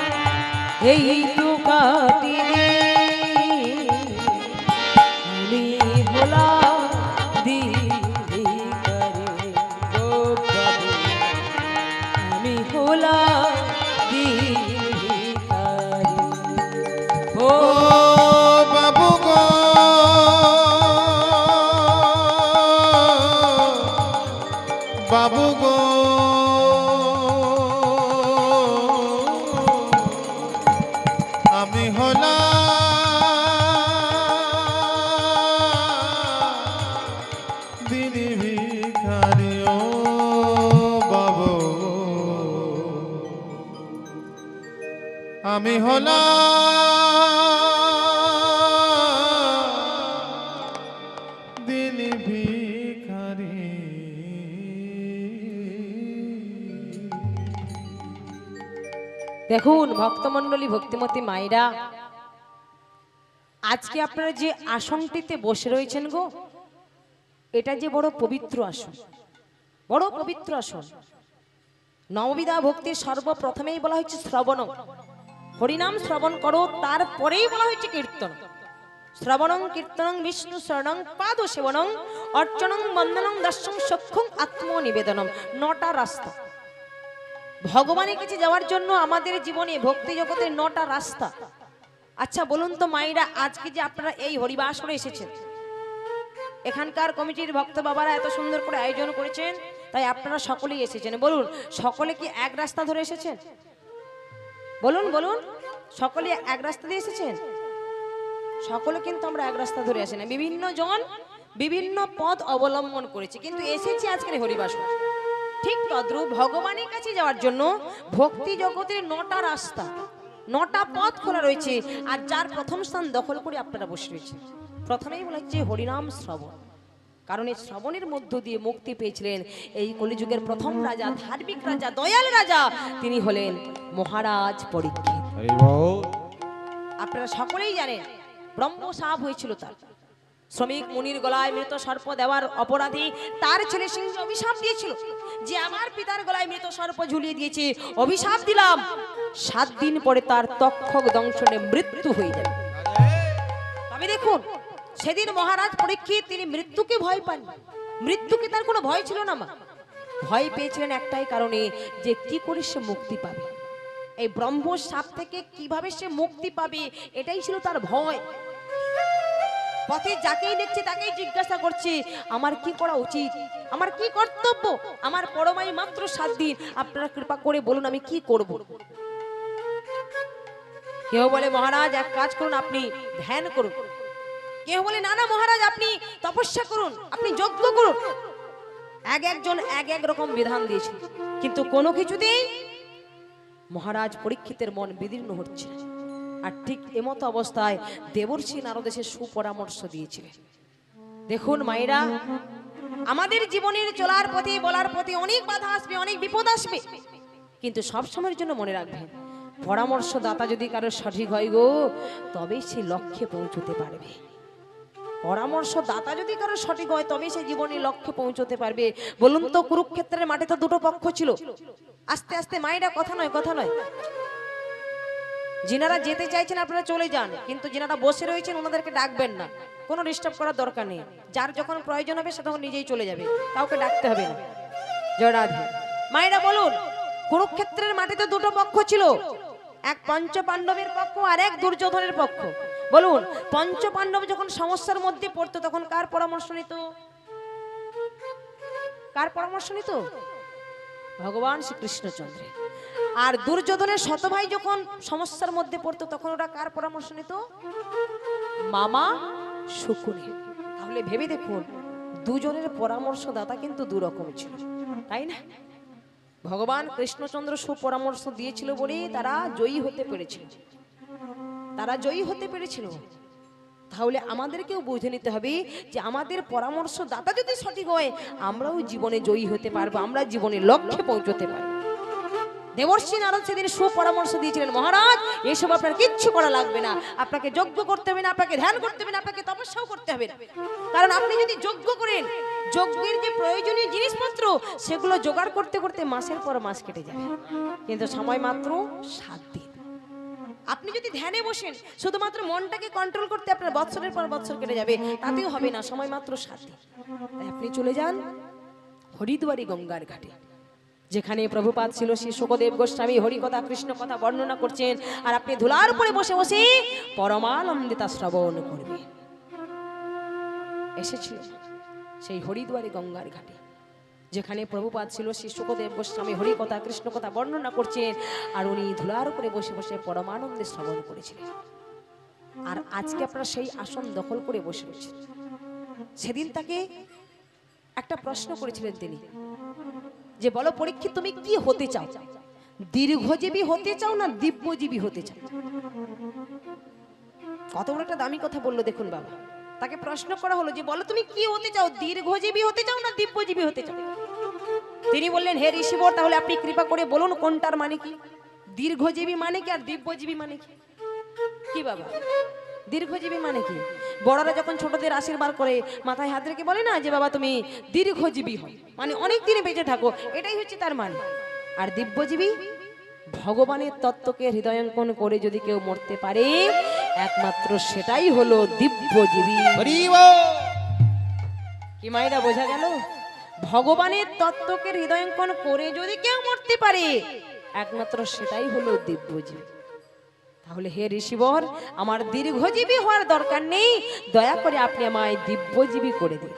এই তো কাটে দে আমি হলাম দিন ভিখারি গো বাবু, আমি হলাম দিন ভিখারি। ও ও বাবু গো বাবু গো আমি হলাম দিন ভিখারি। ও বাবু আমি হলাম দিন ভিখারি। দেখুন ভক্তমণ্ডলী, ভক্তিমতী মায়েরা, আজকে আপনারা যে আসনটিতে বসে রয়েছেন গো, এটা যে বড় পবিত্র আসন, বড় পবিত্র আসন। নববিধা ভক্তির সর্বপ্রথমেই বলা হয়েছে শ্রবণ, হরিনাম শ্রবণ করো, তারপরেই বলা হয়েছে কীর্তন। শ্রবণং কীর্তনং বিষ্ণু শরণং পাদ সেবনং অর্চনং বন্দনং দর্শন সক্ষং আত্মনিবেদনম। 9টা রাস্তা ভগবানের কাছে যাওয়ার জন্য আমাদের জীবনে ভক্তি জগতের 9টা রাস্তা। আচ্ছা বলুন তো মায়েরা, আজকে যে আপনারা এই হরিবাসরে এসেছেন, এখানকার কমিটির ভক্ত বাবারা এত সুন্দর করে আয়োজন করেছেন, তাই আপনারা সকলেই এসেছেন। বলুন সকলে কি এক রাস্তা ধরে এসেছেন? বলুন বলুন, সকলে এক রাস্তা দিয়ে এসেছেন? সকলে কিন্তু আমরা এক রাস্তা ধরে আসি না, বিভিন্ন জন বিভিন্ন পথ অবলম্বন করেছে, কিন্তু এসেছি আজকের হরিবাসর। ঠিক তদ্রূপ ভগবানের কাছে যাওয়ার জন্য ভক্তি জগতের 9টা রাস্তা, 9টা পথ খোলা রয়েছে। আর যার প্রথম স্থান দখল করে আপনারা বসে রয়েছেন, প্রথমেই বলা হচ্ছে হরিনাম শ্রবণ। কারণ এই শ্রবণের মধ্য দিয়ে মুক্তি পেয়েছিলেন এই কলিযুগের প্রথম রাজা, ধার্মিক রাজা, দয়াল রাজা, তিনি হলেন মহারাজ পরীক্ষিত। আপনারা সকলেই জানেন ব্রহ্ম শাপ হয়েছিল তার। শ্রমিক মুনির গলায় মৃত সর্প দেওয়ার অপরাধী তার ছেলে সিংহ অভিশাপ দিয়েছিল যে আমার পিতার গলায় মৃত সর্প ঝুলিয়ে দিয়েছে, অভিশাপ দিলাম 7 দিন পরে তার তক্ষক দংশনে মৃত্যু হয়ে যাবে। তবে দেখুন সেদিন মহারাজ পরীক্ষিত তিনি মৃত্যুকে ভয় পান, মৃত্যুকে তার কোনো ভয় ছিল না মা। ভয় পেয়েছিলেন একটাই কারণে, যে কি করে সে মুক্তি পাবে, এই ব্রহ্ম সাপ থেকে কিভাবে সে মুক্তি পাবে, এটাই ছিল তার ভয়। পথে যাকেই দেখছে তাকেই জিজ্ঞাসা করছে, আমার কি করা উচিত, আমার কি কর্তব্য, আমার পরমাই মাত্র 7 দিন, আপনারা কৃপা করে বলুন আমি কি করব। কেউ বলে মহারাজ এক কাজ করুন, আপনি ধ্যান করুন। কেউ বলে না না মহারাজ আপনি তপস্যা করুন, আপনি যজ্ঞ করুন। একজন এক রকম বিধান দিয়েছে, কিন্তু কোনো কিছুতেই মহারাজ পরীক্ষিতের মন বিদীর্ণ হচ্ছে না। আর ঠিক এমতো অবস্থায় দেবর্ষি নারদ এসে সুপরামর্শ দিয়েছিলেন। দেখুন মায়েরা, আমাদের জীবনের চলার পথে বলার পথে অনেক বাধা আসবে, অনেক বিপদ আসবে, কিন্তু সব সময়ের জন্য মনে রাখবেন, পরামর্শদাতা যদি কারো সঠিক হয় গো, তবেই সে লক্ষ্যে পৌঁছতে পারবে। পরামর্শদাতা যদি কারো সঠিক হয় তবেই সে জীবনের লক্ষ্যে পৌঁছতে পারবে। বলুন তো, কুরুক্ষেত্রের মাঠে তো দুটো পক্ষ ছিল। আস্তে আস্তে মায়েরা, কথা নয় কথা নয়, যিনারা যেতে চাইছেন আপনারা চলে যান, কিন্তু যিনারা বসে রয়েছেন ওনাদেরকে ডাকবেন না, কোনো ডিস্টার্ব করার দরকার নেই। যার যখন প্রয়োজন হবে সে তখন নিজেই চলে যাবে, কাউকে ডাকতে হবে না। জয় রাধে। মায়েরা বলুন, কুরুক্ষেত্রের মাঠে তো দুটো পক্ষ ছিল, এক পঞ্চ পাণ্ডবের পক্ষ আর এক দুর্যোধনের পক্ষ। বলুন, পঞ্চ পাণ্ডব যখন সমস্যার মধ্যে পড়তো তখন কার পরামর্শ নিত? কার পরামর্শ নিত? ভগবান শ্রীকৃষ্ণচন্দ্র। আর দুর্যোধনের শত ভাই যখন সমস্যার মধ্যে পড়তো তখন ওরা কার পরামর্শ নিত? মামা শকুনি। তাহলে ভেবে দেখুন, দুজনের পরামর্শদাতা কিন্তু দুরকম ছিল, তাই না? ভগবান কৃষ্ণচন্দ্র সুপরামর্শ দিয়েছিল বলেই তারা জয়ী হতে পেরেছিল, তারা জয়ী হতে পেরেছিল। তাহলে আমাদেরকেও বুঝে নিতে হবে যে আমাদের পরামর্শদাতা যদি সঠিক হয় আমরাও জীবনে জয়ী হতে পারবো, আমরা জীবনের লক্ষ্যে পৌঁছতে পারবো। দেবর্ষি নারদ সেদিন সুপরামর্শ দিয়েছিলেন, মহারাজ এসব আপনার কিচ্ছু করা লাগবে না, আপনাকে যজ্ঞ করতে হবে না, আপনাকে ধ্যান করতে হবে না, আপনাকে তপস্যাও করতে হবে না। কারণ আপনি যদি যজ্ঞ করেন, যজ্ঞের যে প্রয়োজনীয় জিনিসপত্র সেগুলো জোগাড় করতে করতে মাসের পর মাস কেটে যাবে, কিন্তু সময় মাত্র 7 দিন। আপনি যদি ধ্যানে বসেন, শুধুমাত্র মনটাকে কন্ট্রোল করতে আপনার বৎসরের পর বৎসর কেটে যাবে, তাতেও হবে না, সময় মাত্র 7 দিন। তাই আপনি চলে যান হরিদ্বারি গঙ্গার ঘাটে, যেখানে প্রভুপাদ ছিল শ্রী শুকদেব গোস্বামী হরিকথা কৃষ্ণ কথা বর্ণনা করছেন, আর আপনি ধুলার উপরে বসে বসে পরমানন্দে তা শ্রবণ করবেন। এসেছিল সেই হরিদ্বারি গঙ্গার ঘাটে, যেখানে প্রভুপাদ ছিল শ্রী শুকদেব গোস্বামী হরিকথা কৃষ্ণ কথা বর্ণনা করছেন, আর উনি ধুলার উপরে বসে বসে পরমানন্দে শ্রবণ করেছিলেন। আর আজকে আপনারা সেই আসন দখল করে বসে রয়েছেন। সেদিন তাকে একটা প্রশ্ন করেছিলেন তিনি, যে বলো পরীক্ষিত তুমি কি হতে চাও, দীর্ঘজীবী হতে চাও না দিব্যজীবী হতে চাও? কত বড় একটা দামি কথা বললো দেখুন বাবা। তাকে প্রশ্ন করা হলো যে বলো তুমি কি হতে চাও, দীর্ঘজীবী হতে চাও না দিব্যজীবী হতে চাও? তিনি বললেন, হে ঋষিবর, তাহলে আপনি কৃপা করে বলুন কোনটার মানে কি, দীর্ঘজীবী মানে কি আর দিব্যজীবী মানে কি? কি বাবা, দীর্ঘজীবী মানে কি? বড়রা যখন ছোটদের আশীর্বাদ করে মাথায় হাত রেখে বলে না যে বাবা তুমি দীর্ঘজীবী হও, মানে অনেক দিনে বেঁচে থাকো, এটাই হচ্ছে তার মানে। আর দিব্যজীবী, ভগবানের তত্ত্বকে হৃদয়ঙ্কন করে যদি কেউ মরতে পারে একমাত্র সেটাই হলো দিব্যজীবী। কি মায়েরা বোঝা গেল? ভগবানের তত্ত্বকে হৃদয়ঙ্কন করে যদি কেউ মরতে পারে একমাত্র সেটাই হলো দিব্যজীবী। তাহলে হে ঋষিবর, আমার দীর্ঘজীবী হওয়ার দরকার নেই, দয়া করে আপনি আমায় দিব্যজীবী করে দিন।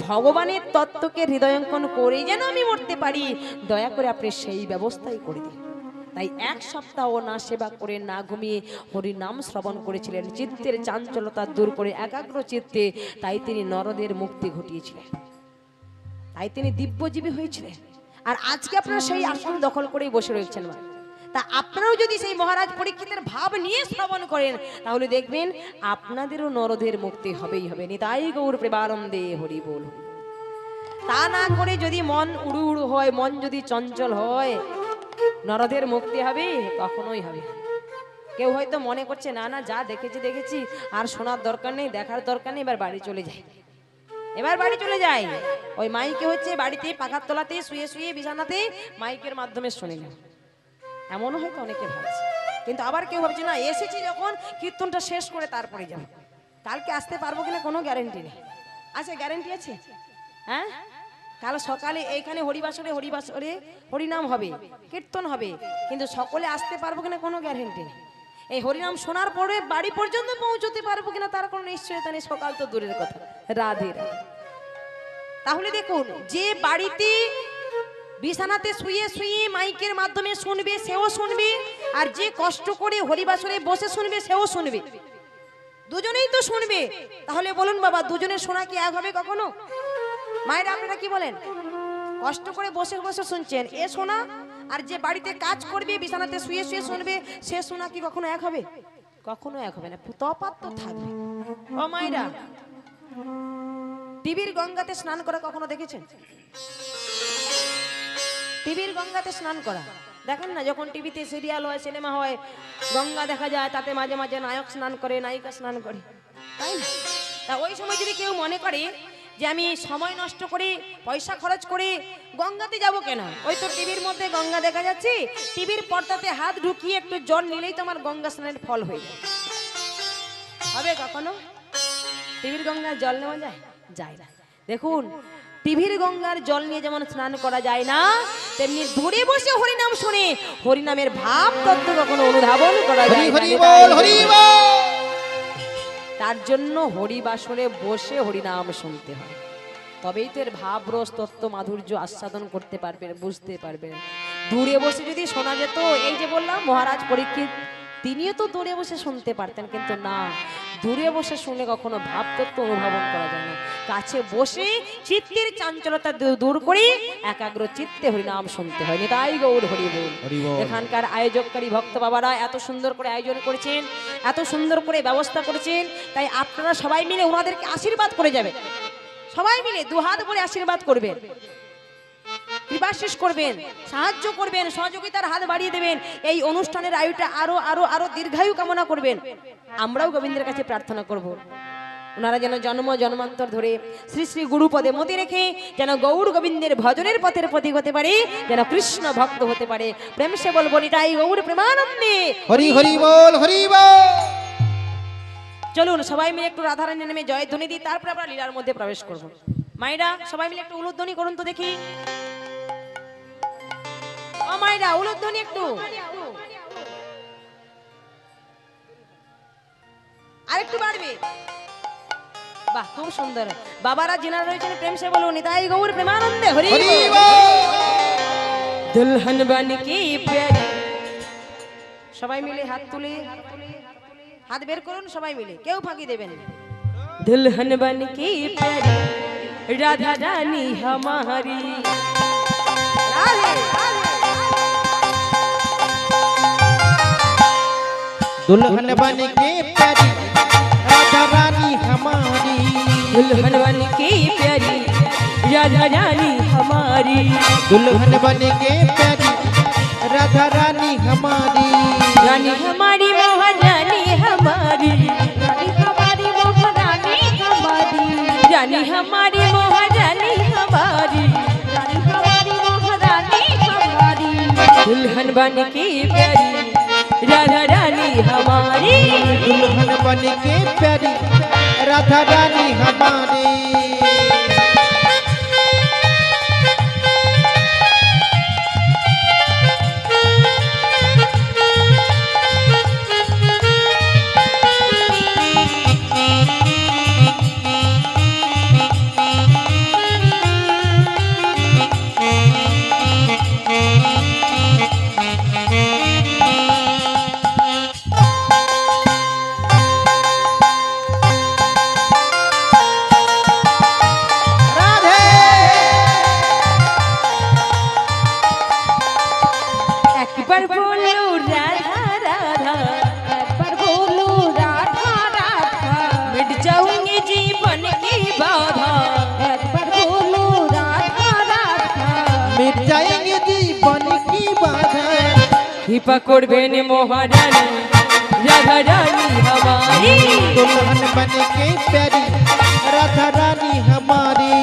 ভগবানের তত্ত্বকে হৃদয়ঙ্কন করে যেন আমি মরতে পারি, দয়া করে আপনি সেই ব্যবস্থাই করে দিন। তাই 1 সপ্তাহ না সেবা করে না ঘুমিয়ে হরি নাম শ্রবণ করেছিলেন, চিত্তের চাঞ্চলতা দূর করে একাগ্র চিত্তে। তাই তিনি নরদের মুক্তি ঘটিয়েছিলেন, তাই তিনি দিব্যজীবী হয়েছিলেন। আর আজকে আপনারা সেই আসন দখল করেই বসে রয়েছেন। তা আপনারাও যদি সেই মহারাজ পরীক্ষিতের ভাব নিয়ে শ্রবণ করেন তাহলে দেখবেন আপনাদেরও নরদের মুক্তি হবেই হবে। নিতাই গৌর প্রেমানন্দে হরি বল। তা না করে যদি মন উড়ু উড়ু হয়, মন যদি চঞ্চল হয়, নরদের মুক্তি হবে? কখনোই হবে না। কেউ হয়তো মনে করছে না না যা দেখেছি আর শোনার দরকার নেই, দেখার দরকার নেই, এবার বাড়ি চলে যাই, এবার বাড়ি চলে যাই। ওই মাইকে হচ্ছে বাড়িতে পাখার তলাতে শুয়ে শুয়ে বিছানাতে মাইকের মাধ্যমে শুনে নেব, এমনও হয়তো অনেকে ভাবছে। কিন্তু আবার কেউ ভাবছে না এসেছি যখন কীর্তনটা শেষ করে তারপরে যাব, কালকে আসতে পারবো কিনা কোনো গ্যারেন্টি নেই। আছে গ্যারেন্টি আছে? হ্যাঁ, কাল সকালে এইখানে হরিবাসরে হরিনাম হবে, কীর্তন হবে, কিন্তু সকলে আসতে পারবো কিনা কোনো গ্যারেন্টি নেই। এই হরিনাম শোনার পরে বাড়ি পর্যন্ত পৌঁছতে পারবো কিনা তার কোনো নিশ্চয়তা নেই, সকাল তো দূরের কথা। রাধে রাধে। তাহলে দেখুন, যে বাড়িতে বিছানাতে শুয়ে শুয়ে মাইকের মাধ্যমে শুনবে সেও শুনবে, আর যে কষ্ট করে হরিবাসরে বসে শুনবে সেও শুনবে, দুজনেই তো শুনবে। তাহলে বলুন বাবা, দুজনের শোনা কি এক হবে কখনো? মায়েরা আপনারা কি বলেন? কষ্ট করে বসে বসে শুনছেন এ শোনা, আর যে বাড়িতে কাজ করবে বিছানাতে শুয়ে শুয়ে শুনবে সে শোনা কি কখনো এক হবে? কখনো এক হবে না, তফাৎ তো থাকবে। ও মায়েরা, টিভির গঙ্গাতে স্নান করা কখনো দেখেছেন? টিভির গঙ্গাতে স্নান করা দেখেন না? যখন টিভিতে সিরিয়াল হয়, সিনেমা হয়, গঙ্গা দেখা যায়, তাতে মাঝে মাঝে নায়ক স্নান করে, নায়িকা স্নান করে, তাই না? তা ওই সময় যদি কেউ মনে করে যে আমি সময় নষ্ট করে পয়সা খরচ করে গঙ্গাতে যাব কেন, ওই তো টিভির মধ্যে গঙ্গা দেখা যাচ্ছে, টিভির পর্দাতে হাত ঢুকিয়ে একটু জল নিলেই তো আমার গঙ্গা স্নানের ফল হয়ে যায়, হবে কখনো? টিভির গঙ্গার জল নেওয়া যায়? যায় না। দেখুন, টিভির গঙ্গার জল নিয়ে যেমন স্নান করা যায় না, তেমনি দূরে বসে হরিনাম শুনে হরিনামের ভাব তত্ত্ব কখনো অনুধাবন করা যায় না। তার জন্য হরিবাসরে বসে হরিনাম শুনতে হয়, তবেই তো এর ভাব রস তত্ত্ব মাধুর্য আস্বাদন করতে পারবেন, বুঝতে পারবেন। দূরে বসে যদি শোনা যেত, এই যে বললাম মহারাজ পরীক্ষিত, তিনিও তো দূরে বসে শুনতে পারতেন, কিন্তু না, দূরে বসে শুনে কখনো ভাবতত্ত্ব অনুধাবন করা যায় না। কাছে বসে চিত্তের চাঞ্চলতা দূর করে একাগ্র চিত্তে হরিনাম শুনতে হয়। নিতাই গৌর হরি বল। এখানকার আয়োজককারী ভক্ত বাবারা এত সুন্দর করে আয়োজন করেছেন, এত সুন্দর করে ব্যবস্থা করেছেন, তাই আপনারা সবাই মিলে ওনাদেরকে আশীর্বাদ করে যাবেন, সবাই মিলে দুহাত ভরে আশীর্বাদ করবেন, কৃপাশিস করবেন, সাহায্য করবেন, সহযোগিতার হাত বাড়িয়ে দেবেন। এই অনুষ্ঠানের আয়ুটা আরো আরো আরো দীর্ঘায়ু কামনা করবেন। আমরাও গোবিন্দের কাছে প্রার্থনা করব, ওনারা যেন জন্ম জন্মান্তর ধরে শ্রী শ্রী গুরুপদে মতি রেখে যেন গৌর গোবিন্দের ভজনের পথের প্রতীক হতে পারে, যেন কৃষ্ণ ভক্ত হতে পারে। প্রেম সে বলবো নিতাই গৌর প্রেমানন্দে হরি হরি বল, হরি বল। চলুন সবাই মিলে একটু রাধারানী নামে জয়ধ্বনি দিই, তারপর আমরা লীলার মধ্যে প্রবেশ করব। মায়েরা সবাই মিলে একটু উলুধ্বনি করুন তো দেখি। ও মায়েরা, উলুধ্বনি একটু, আরেকটু বাড়বে। বাহ, খুব সুন্দর। বাবারা যিনারা রয়েছেন প্রেম সে বলুন নিতাই গৌর প্রেমানন্দে হরি দুলহন বন কি প্যারি। সবাই মিলে হাত তুলে, হাত বের করুন সবাই মিলে, কেউ ফাঁকি দেবেন। दुल्हन बन की प्यारी राधा रानी हमारी, दुल्हन बन के प्यारी राधा रानी हमारी, दुल्हन बन की प्यारी राधा रानी हमारी, दुल्हन बन के प्यारी राधा रानी हमारी, रानी हमारी महारानी हमारी, रानी हमारी महारानी हमारी, रानी हमारी महारानी हमारी, रानी हमारी महारानी हमारी, दुल्हन बन की प्यारी राधा रानी हमारी, दुल्हन बन के प्यारी राधा रानी हमारी। একবার বলো রাধা রাধা, একবার বলো রাধা রাধা, मिट जाऊंगी जीवन की बाधा, একবার বলো রাধা রাধা, मिट जाएंगे जीवन की बाधा, কৃপা করবেন মহারানী রাধা রানী हमारी, दुल्हन बन के प्यारी राधा रानी हमारी।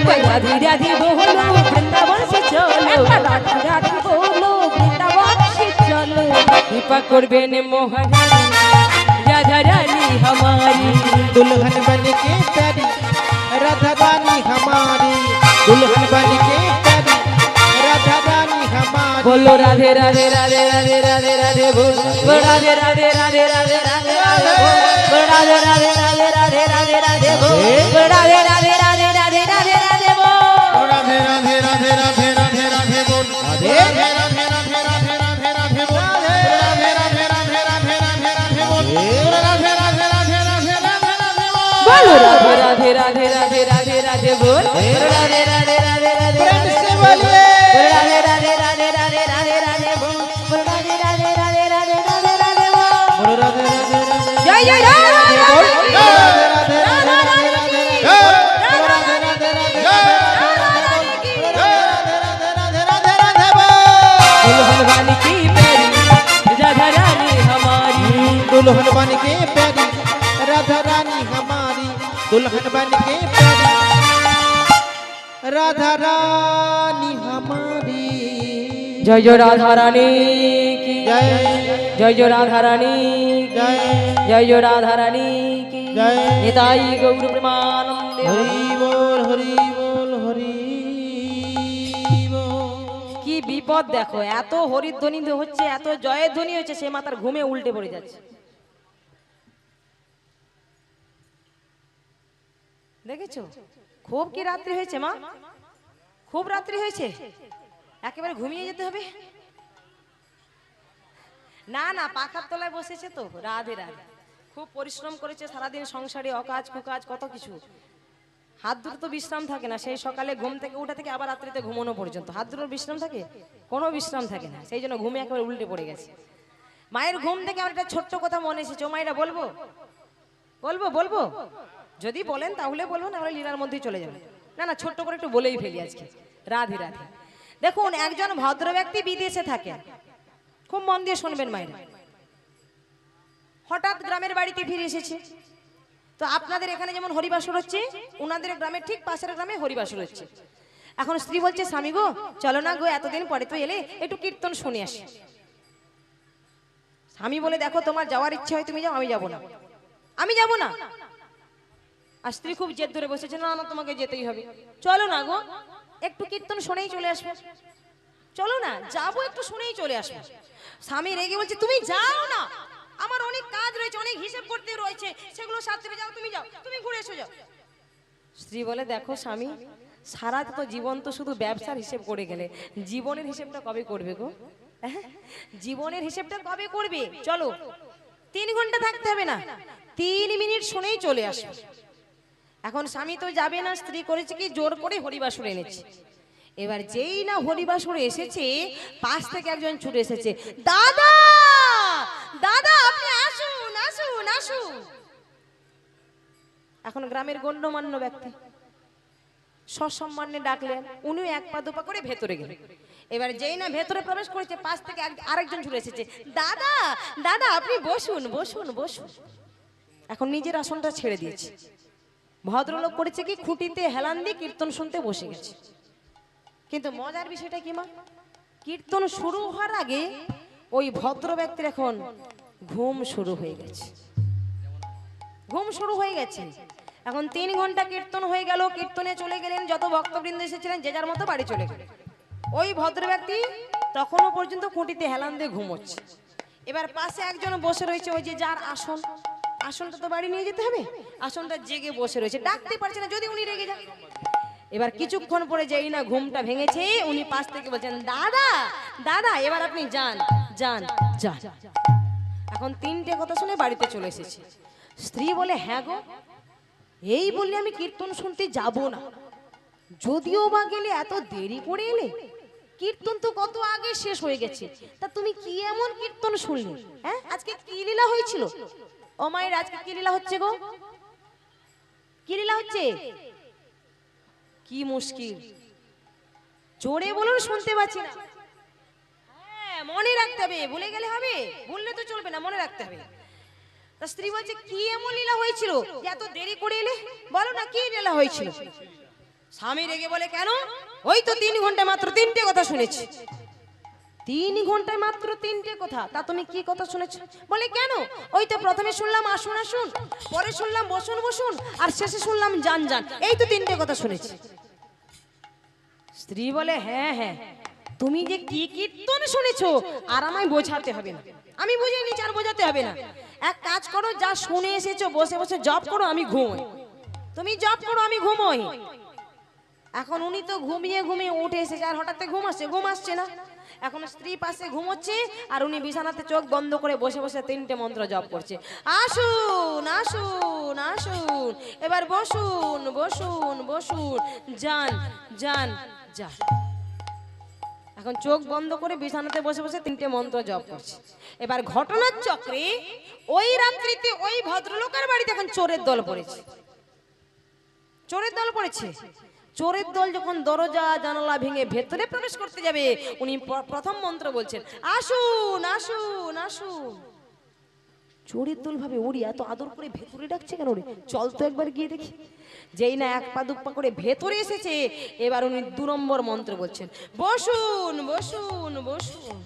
একবার রাধে রাধে বলো বৃন্দাবন সে চলো একবার রাধে রাধে বলো বৃন্দাবন সে চলো कृपा করবেন মোহনারি রাধা রানী हमारी दुल्हन बन के प्यारी राधा रानी हमारी दुल्हन बन के प्यारी राधा रानी हमारी बोलो राधे राधे राधे राधे राधे राधे बोल राधे राधे राधे राधे राधे राधे बोल राधे राधे राधे राधे राधे राधे बोल राधे राधे राधे राधे राधे राधे बोल राधे राधे राधे राधे राधे राधे बोल राधे राधे राधे राधे राधे राधे राधे बोल राधे राधे राधे राधे राधे राधे बोल राधे राधे राधे राधे राधे राधे बोल बोलो राधे राधे राधे राधे राधे राधे बोल राधे राधे राधे राधे प्रेम से बोलिए राधे राधे राधे राधे राधे राधे बोल राधे राधे राधे राधे राधे राधे बोल बोलो राधे राधे राधे जय जय राधे बोल राधे राधे राधे राधे राधे राधे दुल्हन वाली की प्यारी राधा रानी हमारी दुल्हन बन के प्यारी राधा रानी हमारी दुल्हन बन के प्यारी राधा रानी हमारी जय जय राधा रानी की जय जय जय राधा रानी की जय जय जय राधा रानी की जय निताई गौर प्रेमानंदे हरि बोल हरि बोल हरि बोल কি বিপদ দেখো এত হরিধ্বনি হচ্ছে এত জয়ের ধ্বনি হচ্ছে সে মাতার ঘুমে উল্টে পড়ে যাচ্ছে দেখেছো খুব কি রাত্রি হয়েছে মা খুব রাত্রি হয়েছে একেবারে ঘুমিয়ে যেতে হবে না না পাখার তলায় বসেছে তো রাধে রাধে খুব পরিশ্রম করেছে সারাদিন সংসারে অকাজ কুকাজ কত কিছু হাত দুটো তো বিশ্রাম থাকে না সেই সকালে ঘুম থেকে উঠে থেকে আবার রাত্রিতে ঘুমানো পর্যন্ত হাত দুটোর বিশ্রাম থাকে কোনো বিশ্রাম থাকে না সেই জন্য ঘুমে একেবারে উল্টে পড়ে গেছে মায়ের ঘুম থেকে আমার একটা ছোট্ট কথা মনে এসেছে ও মায়েরা বলবো বলবো বলবো যদি বলেন তাহলে বলবো না হলে লীলার মধ্যেই চলে যাবে না না ছোট্ট করে একটু বলেই ফেলি আজকে রাধে রাধে দেখুন একজন ভদ্র ব্যক্তি বিদেশে থাকে খুব মন দিয়ে শুনবেন মায়েরা হঠাৎ গ্রামের বাড়িতে ফিরে এসেছে তো আপনাদের এখানে যেমন হরিবাসর হচ্ছে উনাদের গ্রামের ঠিক পাশের গ্রামে হরিবাসর হচ্ছে এখন স্ত্রী বলছে স্বামী গো চলো না গো এতদিন পরে তো এলে একটু কীর্তন শুনে আসি স্বামী বলে দেখো তোমার যাওয়ার ইচ্ছা হয় তুমি যাও আমি যাব না আমি যাব না আর স্ত্রী খুব জেদ ধরে বসেছে না না তোমাকে যেতেই হবে চলো না গো একটু কীর্তন শুনেই চলে আসবো চলো না যাবো একটু শুনেই চলে আসবো স্বামী রেগে বলছে তুমি যাও না আমার অনেক কাজ রয়েছে অনেক হিসাব করতে রয়েছে সেগুলো সাথে যাও তুমি ঘুরে এসো যাও স্ত্রী বলে দেখো স্বামী সারা তো জীবন তো শুধু ব্যবসার হিসেব করে গেলে জীবনের হিসেবটা কবে করবে গো জীবনের হিসেবটা কবে করবে চলো 3 ঘন্টা থাকতে হবে না 3 মিনিট শুনেই চলে আসো এখন স্বামী তো যাবে না স্ত্রী করেছে কি জোর করে হরিবাসর এনেছে এবার যেই না হরিবাসর এসেছে পাশ থেকে একজন ছুটে এসেছে দাদা দাদা আপনি আসুন আসুন আসুন এখন গ্রামের গণ্যমান্য ব্যক্তি সসম্মানে ডাকলেন উনিও 1 পা 2 পা করে ভেতরে গেলেন এবার যেই না ভেতরে প্রবেশ করেছে পাশ থেকে আরেকজন ছুটে এসেছে দাদা দাদা আপনি বসুন বসুন বসুন এখন নিজের আসনটা ছেড়ে দিয়েছে ভদ্রলোক করেছে কি খুঁটিতে হেলান দিয়ে কীর্তন শুনতে বসে গেছে কিন্তু মজার বিষয়টা কি মা কীর্তন শুরু হওয়ার আগে ওই ভদ্র ব্যক্তির এখন ঘুম শুরু হয়ে গেছে ঘুম শুরু হয়ে গেছে এখন 3 ঘন্টা কীর্তন হয়ে গেল কীর্তনে চলে গেলেন যত ভক্তবৃন্দ এসেছিলেন যে যার মতো বাড়ি চলে গেলেন ওই ভদ্র ব্যক্তি তখনও পর্যন্ত খুঁটিতে হেলান দিয়ে ঘুমোচ্ছে এবার পাশে একজন বসে রয়েছে ওই যে যার আসন আসনটা তো বাড়ি নিয়ে যেতে হবে আসনটা জেগে বসে রয়েছে ডাকতে পারছে না যদি উনি রেগে যান এবার কিছুক্ষণ পরে যেই না ঘুমটা ভেঙেছে উনি পাশ থেকে বলছেন দাদা দাদা এবার আপনি যান যান যান এখন 3টে কথা শুনে বাড়িতে চলে এসেছে স্ত্রী বলে হ্যাঁ গো এই বললে আমি কীর্তন শুনতে যাব না যদিও বা গেলে এত দেরি করে এলে কীর্তন তো কত আগে শেষ হয়ে গেছে তা তুমি কি এমন কীর্তন শুনলে হ্যাঁ আজকে কি লীলা হয়েছিল ও মায়ের আজকে কি লীলা হচ্ছে গো কি লীলা হচ্ছে কি মুশকিল জোরে বলুন শুনতে পাচ্ছি না হ্যাঁ মনে রাখতে হবে ভুলে গেলে হবে ভুললে তো চলবে না মনে রাখতে হবে তা স্ত্রী বলছে কি এমন লীলা হয়েছিল যে এত দেরি করে এলে বলো না কি লীলা হয়েছিল স্বামী রেগে বলে কেন? ওই তো 3 ঘন্টায় মাত্র 3টে কথা শুনেছি। 3 ঘন্টায় মাত্র 3টে কথা, তা তুমি কি কথা শুনেছো? বলে কেন? ওই তো প্রথমে শুনলাম আসুন আসুন, পরে শুনলাম বসুন বসুন, আর শেষে শুনলাম যান যান, এই তো 3টে কথা শুনেছি। স্ত্রী বলে হ্যাঁ হ্যাঁ, তুমি যে কি কীর্তন শুনেছো আর আমায় বোঝাতে হবে না, আমি বুঝে নিচ্ছি, আর বোঝাতে হবে না। এক কাজ করো, যা শুনে এসেছো বসে বসে জপ করো, আমি ঘুমোই। তুমি জপ করো, আমি ঘুমোই। এখন উনি তো ঘুমিয়ে ঘুমিয়ে উঠে এসেছে, আর হঠাৎ ঘুম আসছে না। এখন স্ত্রী পাশে ঘুমোচ্ছে, আর উনি বিছানাতে চোখ বন্ধ করে বসে বসে 3টে মন্ত্র জপ করছে। আসুন আসুন আসুন, এবার বসুন বসুন বসুন, যান যান যান। এখন চোখ বন্ধ করে বিছানাতে বসে বসে 3টে মন্ত্র জপ করছে। এবার ঘটনার চক্রে ওই রাত্রিতে ওই ভদ্রলোকের বাড়িতে এখন চোরের দল পড়েছে। চোরের দল পড়েছে। চোরের দল যখন দরজা জানালা ভেঙে ভেতরে প্রবেশ করতে যাবে, উনি প্রথম মন্ত্র বলছেন আসুন আসুন আসুন। চোরের দল ভাবে ওরি এত আদর করে ভেতরে ডাকছে কেন রে, চল তো একবার গিয়ে দেখি। যেই না 1 পা 2 পা করে ভেতরে এসেছে, এবার উনি 2 নম্বর মন্ত্র বলছেন বসুন বসুন বসুন।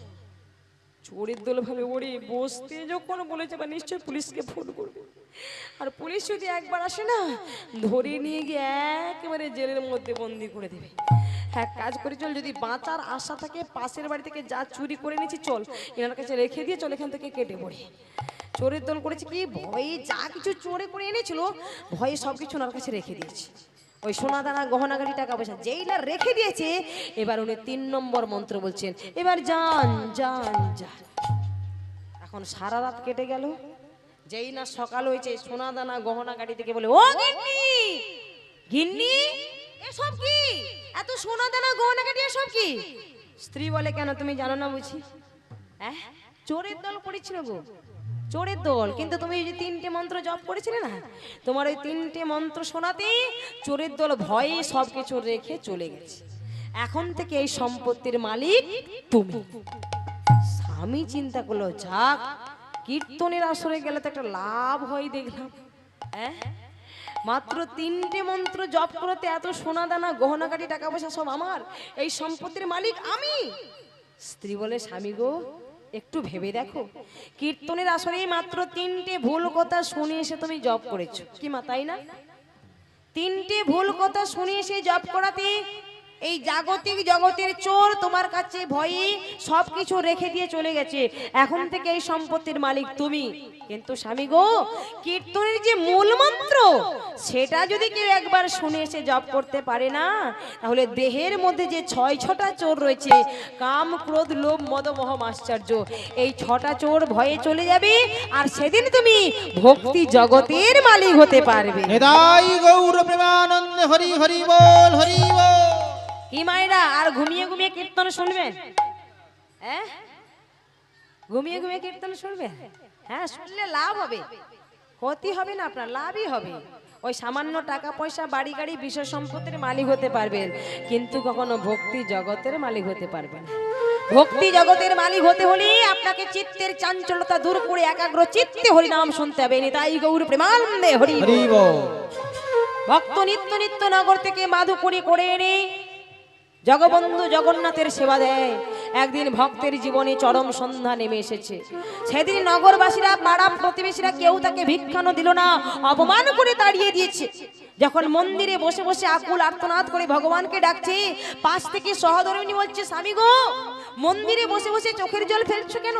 চোরের দল ভাবে ওরে বসতে যখন বলেছে বা নিশ্চয় পুলিশকে ফোন করবে, আর পুলিশ যদি একবার আসে না, ধরে নিয়ে গিয়ে একেবারে জেলের মধ্যে বন্দি করে দেবে। এক কাজ করে চল, যদি বাঁচার আশা থাকে পাশের বাড়ি থেকে যা চুরি করে নিয়েছি চল এনার কাছে রেখে দিয়ে চল, এখান থেকে কেটে পড়ি। চোরের দল করেছে কি, ভয়ে যা কিছু চোরে করে এনেছিল ভয়ে সবকিছু ওনার কাছে রেখে দিয়েছে। ওই সোনা দানা গহনাগাড়ি টাকা পয়সা যেই না রেখে দিয়েছে, এবার উনি 3 নম্বর মন্ত্র বলছেন এবার যান যান যান। এখন সারা রাত কেটে গেল, যেই না সকাল হয়েছে সোনা দানা গহনা গাড়ি থেকে বলে ও গিন্নি গিন্নি, এসব কি, এত সোনা দানা গহনা গাড়ি এসব কি? স্ত্রী বলে কেন তুমি জানো না বুঝি? চোরের দল পড়েছিল গো, চোরের দল। কিন্তু তুমি যে 3টে মন্ত্র জপ করেছিলে না, তোমার ওই 3টে মন্ত্র শোনাতে চোরের দল ভয়ে সবকিছু রেখে চলে গেছে। এখন থেকে এই সম্পত্তির মালিক তুমি। স্বামী চিন্তা করলো যাক, কীর্তনের আসরে গেলে তো একটা লাভ হয় দেখলাম। মাত্র 3টে মন্ত্র জপ করতে এত সোনা দানা গহনা গাড়ি টাকা পয়সা সব আমার, এই সম্পত্তির মালিক আমি। স্ত্রী বলে স্বামী গো, একটু ভেবে দেখো, কীর্তনের আসরে মাত্র 3টে ভুল কথা শুনে এসে তুমি জপ করেছো কি মা, তাই না? 3টে ভুল কথা শুনে এসে জপ করাতে এই জাগতিক জগতের চোর তোমার কাছে ভয়ে সবকিছু রেখে দিয়ে চলে গেছে। এখন থেকে এই সম্পত্তির মালিক তুমি। কিন্তু স্বামী গো, কীর্তনের যে মূল মন্ত্র সেটা যদি কেউ একবার শুনে এসে জপ করতে পারে না, তাহলে দেহের মধ্যে যে 6টা চোর রয়েছে, কাম ক্রোধ লোভ মদ মোহ মাশ্চর্য, এই 6টা চোর ভয়ে চলে যাবে, আর সেদিন তুমি ভক্তি জগতের মালিক হতে পারবে। নিতাই গৌর প্রেমানন্দে হরি হরি বল হরি বল। কি মায়েরা আর ঘুমিয়ে ঘুমিয়ে কীর্তন শুনবেন? ঘুমিয়ে ঘুমিয়ে কীর্তন শুনবেন? হ্যাঁ, শুনলে লাভ হবে, ক্ষতি হবে না, আপনার লাভই হবে। ওই সামান্য টাকা পয়সা বাড়ি গাড়ি বিষয় সম্পত্তির মালিক হতে পারবেন, কিন্তু কখনো ভক্তি জগতের মালিক হতে পারবেন না। ভক্তি জগতের মালিক হতে হলে আপনাকে চিত্তের চাঞ্চলতা দূর করে একাগ্র চিত্তে হরিনাম শুনতে হবে। নিতাই গৌর প্রেমানন্দে হরি বল। ভক্ত নিত্য নিত্য নগর থেকে মাধুকরী করে এনে জগবন্ধু জগন্নাথের সেবা দেয়। একদিন ভক্তের জীবনে চরম সন্ধ্যা নেমে এসেছে। সেদিন নগরবাসীরা পাড়া প্রতিবেশীরা কেউ তাকে ভিক্ষানো দিল না, অপমান করে তাড়িয়ে দিয়েছে। যখন মন্দিরে বসে বসে আকুল আর্তনাদ করে ভগবানকে ডাকছে, পাশ থেকে সহধর্মিনী বলছে স্বামী গো, মন্দিরে বসে বসে চোখের জল ফেলছো কেন?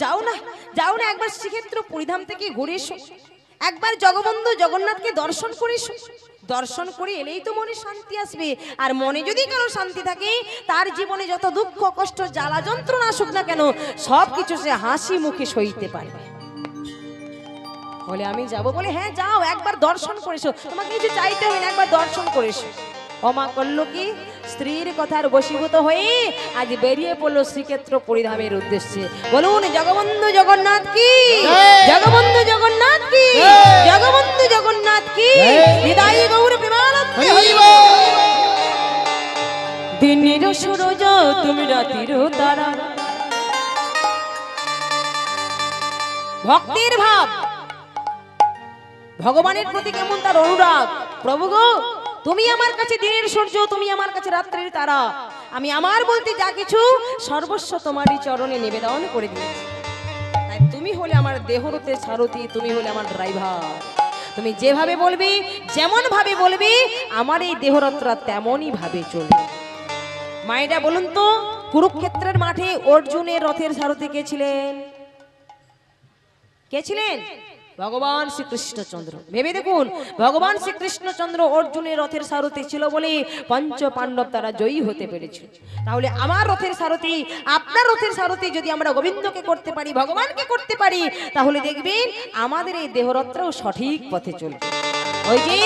যাও না যাও না, একবার শ্রীক্ষেত্র পরিধাম থেকে ঘুরে এসো, একবার জগবন্ধু জগন্নাথকে দর্শন করে এসো। দর্শন করে এলেই তো মনে শান্তি আসবে, আর মনে যদি কারো শান্তি থাকে, তার জীবনে যত দুঃখ কষ্ট জ্বালা যন্ত্রণা আসুক না কেন, সবকিছু সে হাসি মুখে সইতে পারবে। বলে আমি যাব, বলে হ্যাঁ যাও, একবার দর্শন করে এসো, তোমাকে কিছু চাইতে হবে না, একবার দর্শন করে এসো। অমা করলো কি, স্ত্রীর কথার বশীভূত হয়ে আজ বেরিয়ে পড়লো শ্রীক্ষেত্র পরিধামের উদ্দেশ্যে। বলুন জগবন্ধু জগন্নাথ কি, জগবন্ধু জগন্নাথ কি, জগবন্ধু জগন্নাথ কি। নিতাই গৌর প্রেমানন্দে হরি বল। দিনের সূরজ তুমি রাতির তারা, ভক্তির ভাব, ভগবানের প্রতি কেমন তার অনুরাগ। প্রভু গো, তুমি আমার কাছে দিনের সূর্য, তুমি আমার কাছে রাত্রির তারা। আমি আমার বলতে যা কিছু সর্বস্ব তোমারই চরণে নিবেদন করে দিয়েছি। তাই তুমি হলে আমার দেহরথের সারথি, তুমি হলে আমার ড্রাইভার। তুমি যেভাবে বলবি, যেমন ভাবে বলবি, আমার এই দেহরথরা তেমনই ভাবে চলবে। মায়েরা বলুন তো, কুরুক্ষেত্রের মাঠে অর্জুনের রথের সারথি কে ছিলেন? কে ছিলেন? ভগবান শ্রীকৃষ্ণচন্দ্র। ভেবে দেখুন, ভগবান শ্রীকৃষ্ণচন্দ্র অর্জুনের রথের সারথি ছিল বলে পঞ্চ পাণ্ডব তারা জয়ী হতে পেরেছিল। তাহলে আমার রথের সারথি, আপনার রথের সারথি যদি আমরা গোবিন্দকে করতে পারি, ভগবানকে করতে পারি, তাহলে দেখবেন আমাদের এই দেহরথটাও সঠিক পথে চলবে। ওই যে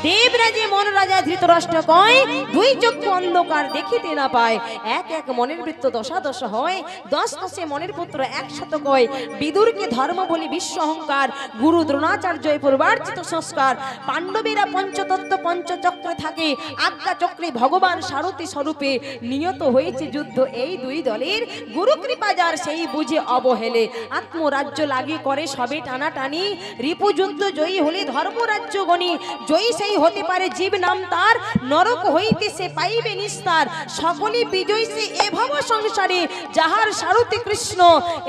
দেবরাজে মন রাজা ধৃতরাষ্ট্র কয়, দুই চক্ষু অন্ধকার দেখিতে না পায়, এক এক মনের বৃত্ত দশা দশ হয়, দশ দশে মনের পুত্র একশত কয়, বিদুরকে ধর্ম বলি বিশ্ব অহংকার, গুরু দ্রোণাচার্য পূর্বার্জিত সংস্কার, পাণ্ডবেরা পঞ্চতত্ত্ব পঞ্চচক্রে থাকে, আজ্ঞা চক্রে ভগবান সারথি স্বরূপে, নিয়ত হয়েছে যুদ্ধ এই দুই দলের, গুরু কৃপা যার সেই বুঝে অবহেলে, আত্মরাজ্য লাগি করে সবে টানাটানি, রিপু যুদ্ধ জয়ী হলে ধর্মরাজ্য গণি, জয়ী সেই হতে পারে জীব নাম তার, নরক হইতে সে পাইবে নিস্তার, সকলে বিজয়ী সে এভাব সংসারে, যাহার সারথি কৃষ্ণ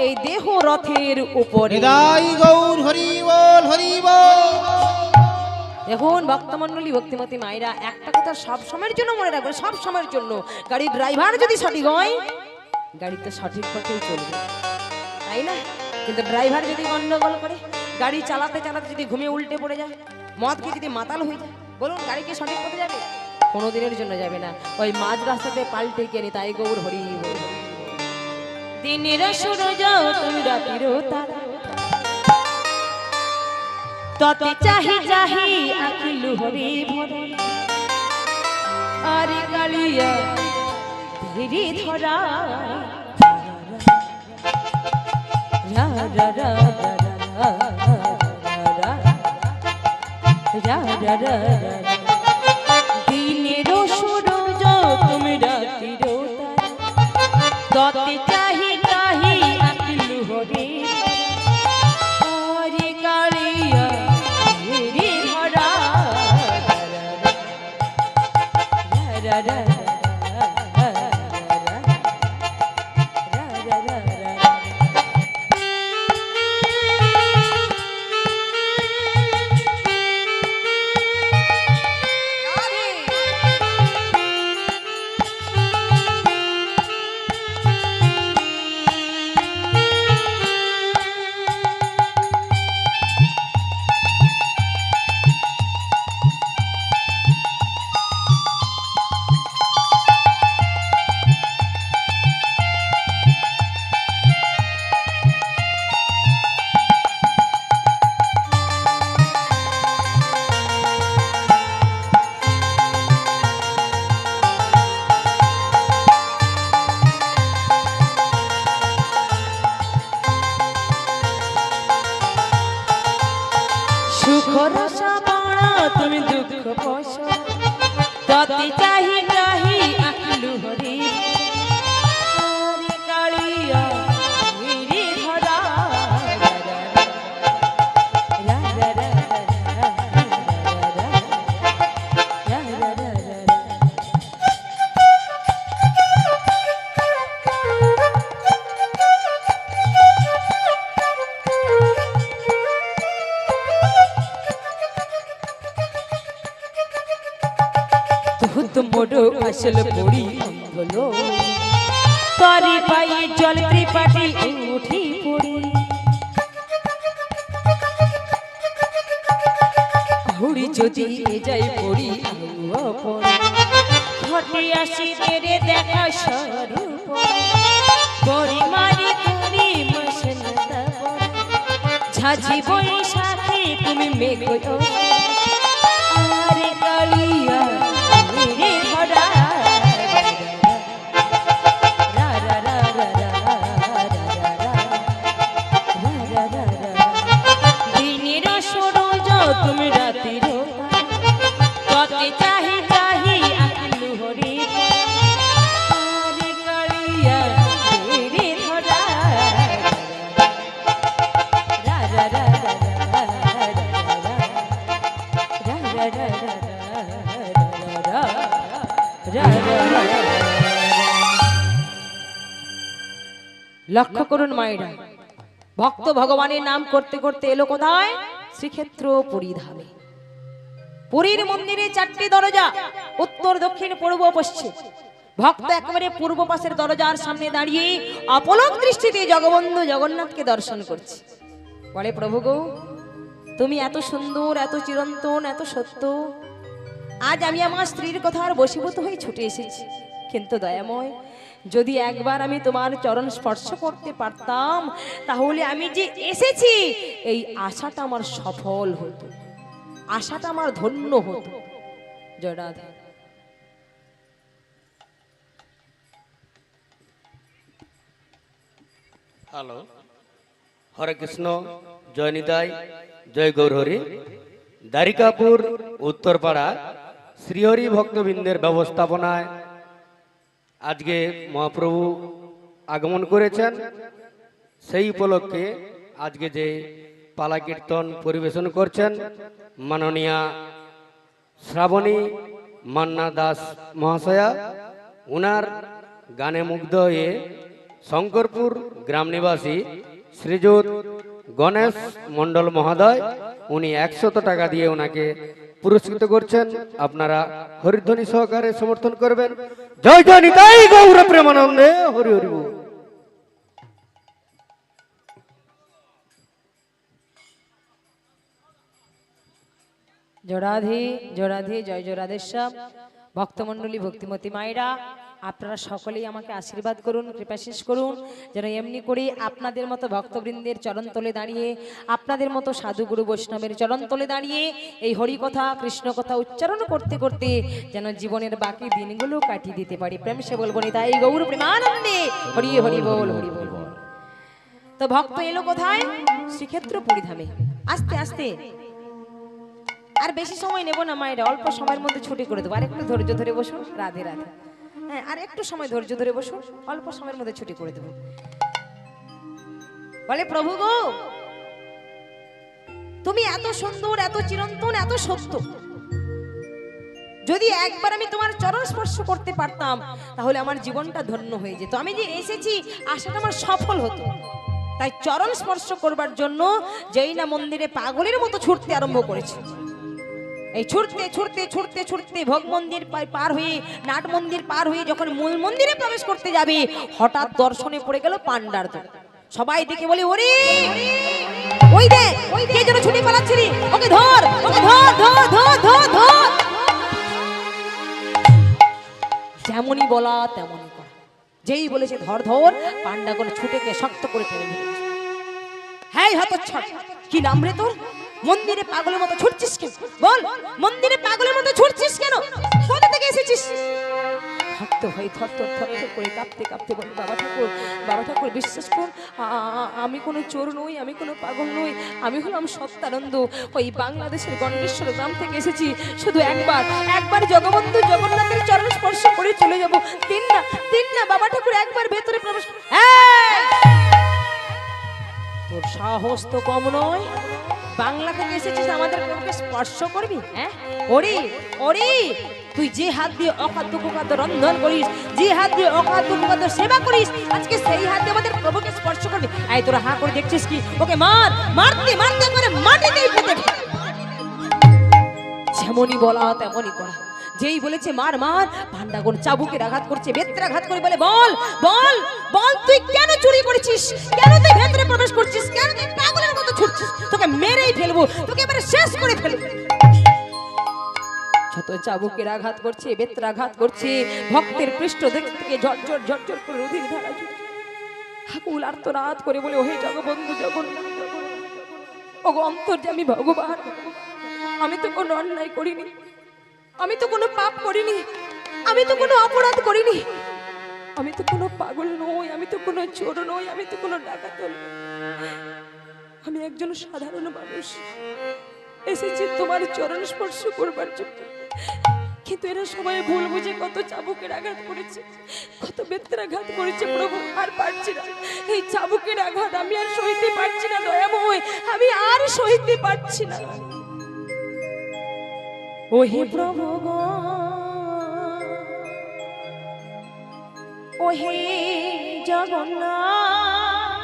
এই দেহ রথের উপরে। নিতাই গৌর হরি বল, হরি বল। দেখুন ভক্তমণ্ডলী, ভক্তিমতী মায়েরা, একটা কথা সব সময়ের জন্য মনে রাখবেন, সব সময়ের জন্য, গাড়ির ড্রাইভার যদি সঠিক হয়, গাড়ি তো সঠিক পথেই চলবে, তাই না? কিন্তু ড্রাইভার যদি গন্ডগোল করে, গাড়ি চালাতে চালাতে যদি ঘুমিয়ে উল্টে পড়ে যায়, মদ খেয়ে যদি মাতাল হয়ে যায়, বলুন গাড়ি কি সঠিক পথে যাবে? কোনো দিনের জন্য যাবে না। ওই মাঝ রাস্তাতে পাল্টে কেনি, তাই গৌর হরি বল। দিনের সূরজ তুমি রাতির তারা, ততে চাহি চাহি আখিলু হরি ভরা, আরে কালিয়া ধীরে ধরা, রা রা রা রা রা রা রা রা রা রা। দিনের সূরজ তুমি রাতির তারা, ততে চাহি চাহি আখিলু হরি, আরে কালিয়া ধীরে ধরা, রা রা রা রা রা রা রা। সুখরসা বাণা তুমি দুঃখ পশ, ততে চাহি চাহি আখিলু হরি, আরে কালিয়া ধীরে ধরা, রা রা রা রা রা রা রা রা। মোড়ো আসল পড়ি হলো, তারি পায়ে জল ত্রিপাঠি উঠি পড়ি, ঘুড়ি যদি যাই পড়ি ঘটে আসি বেড়ে দেখা স্বরূপ, পরি মারি করি মশনতা ঝাঝি বৈশাখী তুমি মেঘ, আরে কালিয়া ধীরে ধরা, রা রা রা রা রা রা রা রা রা। দিনের সূরজ তুমি রাতির ততে চাহি চাহি আখিলু হরি, আরে কালিয়া ধীরে ধরা, রা রা রা রা রা রা রা। লক্ষ্য করুন মায়েরা, ভক্ত ভগবানের নাম করতে করতে এলো কোথায়? শ্রীক্ষেত্র পুরীধামে। পুরীর মন্দিরে 4টি দরজা, উত্তর, দক্ষিণ, পূর্ব, পশ্চিম। ভক্ত একেবারে পূর্ব পাশের দরজার সামনে দাঁড়িয়ে অপলক দৃষ্টিতে জগবন্ধু জগন্নাথকে দর্শন করছে। বলে, প্রভু গো, তুমি এত সুন্দর, এত চিরন্তন, এত সত্য, আজ আমি আমার স্ত্রীর কথার বশীভূত হয়ে ছুটে এসেছি। কিন্তু দয়াময়, যদি একবার আমি তোমার চরণ স্পর্শ করতে পারতাম, তাহলে আমি যে এসেছি এই আশাটা আমার সফল হতো, আশাটা আমার ধন্য হতো। জয় রাধে। হ্যালো, হরে কৃষ্ণ, জয় নিতাই, জয় গৌরহরি। দ্বারিকাপুর উত্তরপাড়া শ্রীহরি ভক্তবৃন্দের ব্যবস্থাপনায় আজকে মহাপ্রভু আগমন করেছেন। সেই উপলক্ষে আজকে যে পালা কীর্তন পরিবেশন করছেন মাননীয়া শ্রাবণী মান্না দাস মহাশয়া, উনার গানে মুগ্ধ হয়ে শঙ্করপুর গ্রাম নিবাসী শ্রীযুত গণেশ মণ্ডল মহোদয় উনি 100 টাকা দিয়ে ওনাকে পুরস্কৃত করছেন। আপনারা হরিধ্বনি সহকারে সমর্থন করবেন। জয় জয় নিতাই গৌর প্রেমানন্দে, হরি হরি বল। জরাধে জরাধে, জয় জরাধেশ্বর। ভক্তমণ্ডলী, ভক্তিমতী মায়েরা, আপনারা সকলেই আমাকে আশীর্বাদ করুন, কৃপাশিস করুন, যেন এমনি করে আপনাদের মতো ভক্তবৃন্দের চরণ তলে দাঁড়িয়ে, আপনাদের মতো সাধুগুরু বৈষ্ণবের চরণ তলে দাঁড়িয়ে এই হরি কথা, কৃষ্ণ কথা উচ্চারণ করতে করতে যেন জীবনের বাকি দিনগুলো কাটিয়ে দিতে পারি। প্রেম সে বলবো নি তাই গৌর প্রেমানন্দে, হরি হরি বল, হরি বল। তো ভক্ত এলো কোথায়? শ্রীক্ষেত্র পুরীধামে। আস্তে আস্তে, আর বেশি সময় নেব না মায়েরা, অল্প সময়ের মধ্যে ছুটি করে দেবো। আর একটু ধৈর্য ধরে বসুন। রাধে রাধে। হ্যাঁ, আর একটু সময় ধৈর্য ধরে বসুন, অল্প সময়ের মধ্যে ছুটি করে দেবো। বলে, প্রভু গো, তুমি এত সুন্দর, এত চিরন্তন, এত সত্য, যদি একবার আমি তোমার চরণ স্পর্শ করতে পারতাম, তাহলে আমার জীবনটা ধন্য হয়ে যেত। আমি যে এসেছি আশাটা আমার সফল হতো। তাই চরণ স্পর্শ করবার জন্য যেই না মন্দিরে পাগলের মতো ছুটতে আরম্ভ করেছে। এই ছুটতে ছুটতে ছুটতে ছুটতে ভোগ মন্দির পার হয়ে, নাট মন্দির পার হয়ে যখন মূল মন্দিরে প্রবেশ করতে যাবে, হঠাৎ দর্শনে পড়ে গেল পান্ডার দল। সবাই দেখে বলে, ওরে ওই দে, কে যেন ছুটে পালাচ্ছিলি, ওকে ধর, ওকে ধর, ধর ধর ধর ধর। যেমনই বলা তেমনই করা। যেই বলেছে ধর ধর, পান্ডাগণ ছুটেকে শক্ত করে টেনে ধরেছে। হ্যাঁ, হতচ্ছাড়, কি নাম রে তোর? মন্দিরে পাগলের মতো ছুটছিস কেন? বল, মন্দিরে পাগলের মতো ছুটছিস কেন? কোথা থেকে এসেছিস? ভক্ত হয়ে থরথর থরথর করে কাঁপতে কাঁপতে বলে, বাবা ঠাকুর, বাবা ঠাকুর, বিশ্বাস কর, আমি কোনো চোর নই, আমি কোনো পাগল নই, আমি হলাম সত্যানন্দ। ওই বাংলাদেশের গণ্ডেশ্বর গ্রাম থেকে এসেছি। শুধু একবার, একবার জগবন্ধু জগন্নাথের চরণ স্পর্শ করে চলে যাব। দিন না, দিন না বাবা ঠাকুর, একবার ভেতরে প্রবেশ। তোর সাহস তো কম নয়, বাংলা থেকে এসেছিস, আমাদের প্রভুকে স্পর্শ করবি? হ্যাঁ, ওরে ওরে, তুই যে হাত দিয়ে অখাদ্য কুখাদ্য রন্ধন করিস, যে হাত দিয়ে অখাদ্য কুখাদ্য সেবা করিস, আজকে সেই হাত দিয়ে আমাদের প্রভুকে স্পর্শ করবি? এই তোরা হাঁ করে দেখছিস কি? ওকে মার, মারতে মারতে করে মাটিতেই পুঁতে ফেল। যেমনই বলা তেমনই করা। যেই বলেছে মার মার, পান্ডাগণ চাবুকের আঘাত করছে, বেত্রাঘাত করে বলে, বল বল বল, তুই কেন চুরি করেছিস? কেন তুই ভেতরে প্রবেশ করছিস? কেন তুই পাগলের মতো ছুটছিস? তোকে মেরেই ফেলবো, তোকে এবারে শেষ করে ফেলবো। যত চাবুকের আঘাত করছে, বেত্রাঘাত করছে, ভক্তের পৃষ্ঠ থেকে ঝরঝর ঝরঝর করে রুধির ধারা ছুটছে। আকুল আর্তনাদ করে বলে, ওহে জগবন্ধু জগন্নাথ, ওগো অন্তর্যামী ভগবান, আমি তো কোনো অন্যায় করিনি, আমি তো কোনো পাপ করিনি, আমি তো কোনো অপরাধ করিনি, আমি তো কোনো পাগল নই, আমি তো কোনো চোর নই, আমি তো কোনো ডাকাত নই, আমি একজন সাধারণ মানুষ, এসেছি তোমার চরণ স্পর্শ করবার জন্য। কিন্তু এরা সবাই ভুল বুঝে কত চাবুকের আঘাত করেছে, কত বেত্রাঘাত করেছে প্রভু, আর পারছি না, এই চাবুকের আঘাত আমি আর সইতে পারছি না দয়াময়, আমি আর সইতে পারছি না। ও হে প্রভু গো, ওহে জগন্নাথ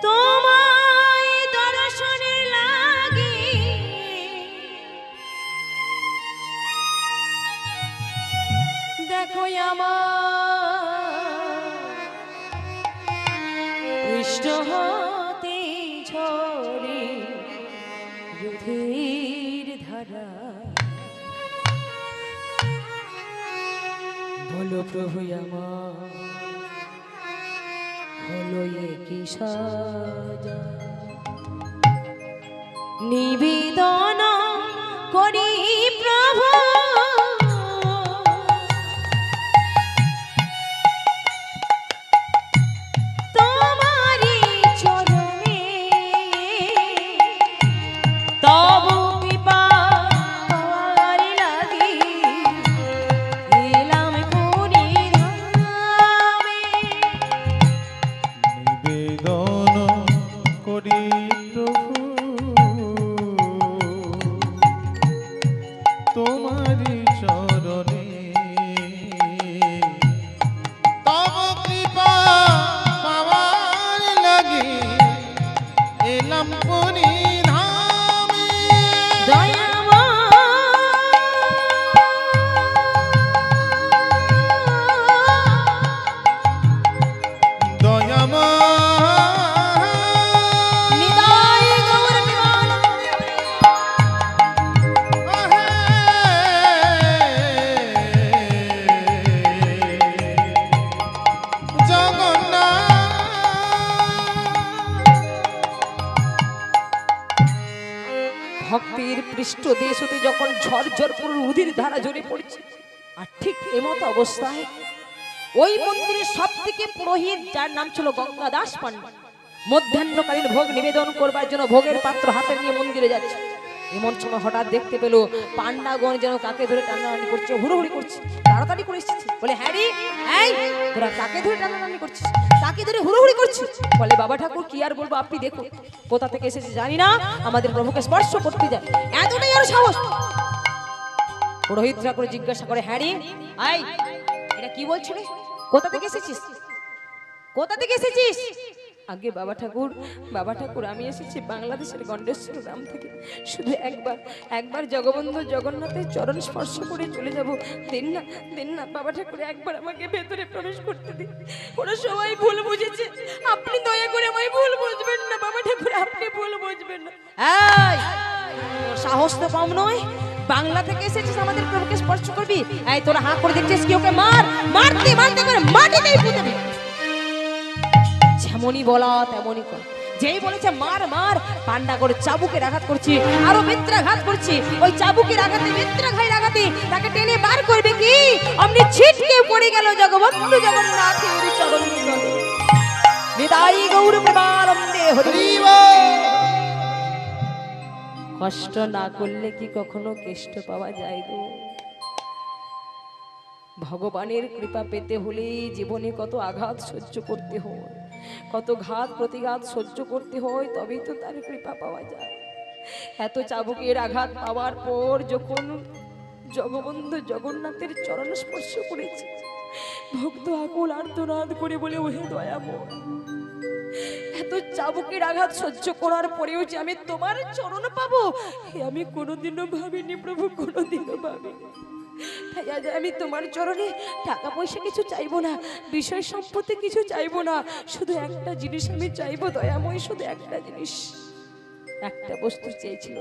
তোমায় দর্শনে লাগি দেখো আমার পৃষ্ঠ হতে ঝরে রুধির ধারা বলো প্রভু আমার হলো এ কি সাজা নিবেদন করি প্রভু তোমারি চরণে তব কৃপা পাওয়ার লাগি এলাম পুরী ধামে নিবেদন করি প্রভু তোমারি চরণে তব কৃপা পাওয়ার লাগি এলাম পুরী ধামে ভক্তির পৃষ্ঠ দেশ হতে যখন ঝরঝর করে উদির ধারা ঝরে পড়ছে আর ঠিক এমত অবস্থায় ওই মন্দিরের সব থেকে পুরোহিত যার নাম ছিল গঙ্গা দাস পান্ডা মধ্যাহ্নকালীন ভোগ নিবেদন করবার জন্য ভোগের পাত্র হাতে নিয়ে মন্দিরে যাচ্ছে এমন সময় হঠাৎ দেখতে পেল পান্ডাগণ যেন কাকে ধরে টানাটানি করছে হুড়োহুড়ি করছে তাড়াতাড়ি করে এসেছে বলে হ্যাঁ রে এই তোরা কাকে ধরে টানাটানি করছিস কাকে ধরে হুড়োহুড়ি করছিস বলে বাবা ঠাকুর কি আর বলবো আপনি দেখুন কোথা থেকে এসেছে জানি না আমাদের প্রভুকে স্পর্শ করতে যায় এতটাই আর সাহস পুরোহিত ঠাকুর জিজ্ঞাসা করে হ্যাঁ রে এই এটা কি বলছিস কোথা থেকে এসেছিস কোথা থেকে এসেছিস আগে বাবা ঠাকুর আমি এসেছি বাংলাদেশের গন্ডেশ্বর গ্রাম থেকে শুধু একবার জগবন্ধু জগন্নাথের চরণ স্পর্শ করে চলে যাব দিন না বাবা ঠাকুর একবার আমাকে ভেতরে প্রবেশ করতে দিন ওরা সবাই ভুল বুঝেছে আপনি দয়া করে আমায় ভুল বুঝবেন না বাবা ঠাকুর আপনি ভুল বুঝবেন না এই তোর সাহস তো কম নয় বাংলা থেকে এসেছিস আমাদের প্রভুকে স্পর্শ করবি এই তোরা হাঁ করে দেখছিস কি ওকে মারতে করে মাটিতেই পুঁতে দে যেমনই বলা তেমনই কর যেই বলেছে মার পান্ডা করে চাবুকের আঘাত করছি আরো বেত্রাঘাত করছি ওই চাবুকের আঘাতে বেত্রাঘাতের আঘাতে তাকে টেনে বার করবে কি অমনি ছিটকে পড়ে গেল জগবন্ধু জগন্নাথের চরণ তলে নিতাই গৌর প্রেমানন্দে হরি কষ্ট না করলে কি কখনো কেষ্ট পাওয়া যায় গো ভগবানের কৃপা পেতে হলে জীবনে কত আঘাত সহ্য করতে হয় কত ঘাত প্রতিঘাত সহ্য করতে হয় তবেই তো তার কৃপা পাওয়া যায় এত চাবুকের আঘাত পাওয়ার পর যখন জগবন্ধু জগন্নাথের চরণ স্পর্শ করেছে ভক্ত আকুল আর্তনাদ করে বলে ওহে দয়াময় এত চাবুকের আঘাত সহ্য করার পরেও যে আমি তোমার চরণ পাবো আমি কোনোদিনও ভাবিনি প্রভু কোনোদিনও ভাবিনি তাই আজ আমি তোমার চরণে টাকা পয়সা কিছু চাইবো না বিষয় সম্পত্তি কিছু চাইবো না শুধু একটা জিনিস আমি চাইবো দয়াময় শুধু একটা জিনিস একটা বস্তু চেয়েছিল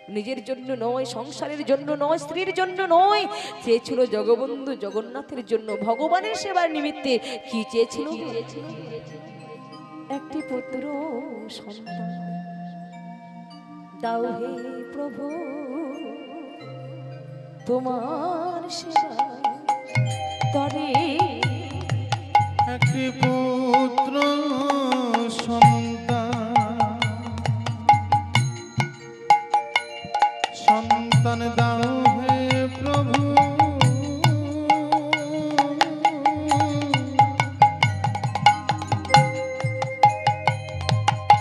নিজের জন্য নয় সংসারের জন্য নয় স্ত্রীর জন্য নয় চেয়েছিল জগবন্ধু জগন্নাথের জন্য ভগবানের সেবার নিমিত্তে কি চেয়েছিল একটি পুত্র সন্তান দাও হে প্রভু তোমার সেবা তরে একটি পুত্র সন্তান দাও হে প্রভু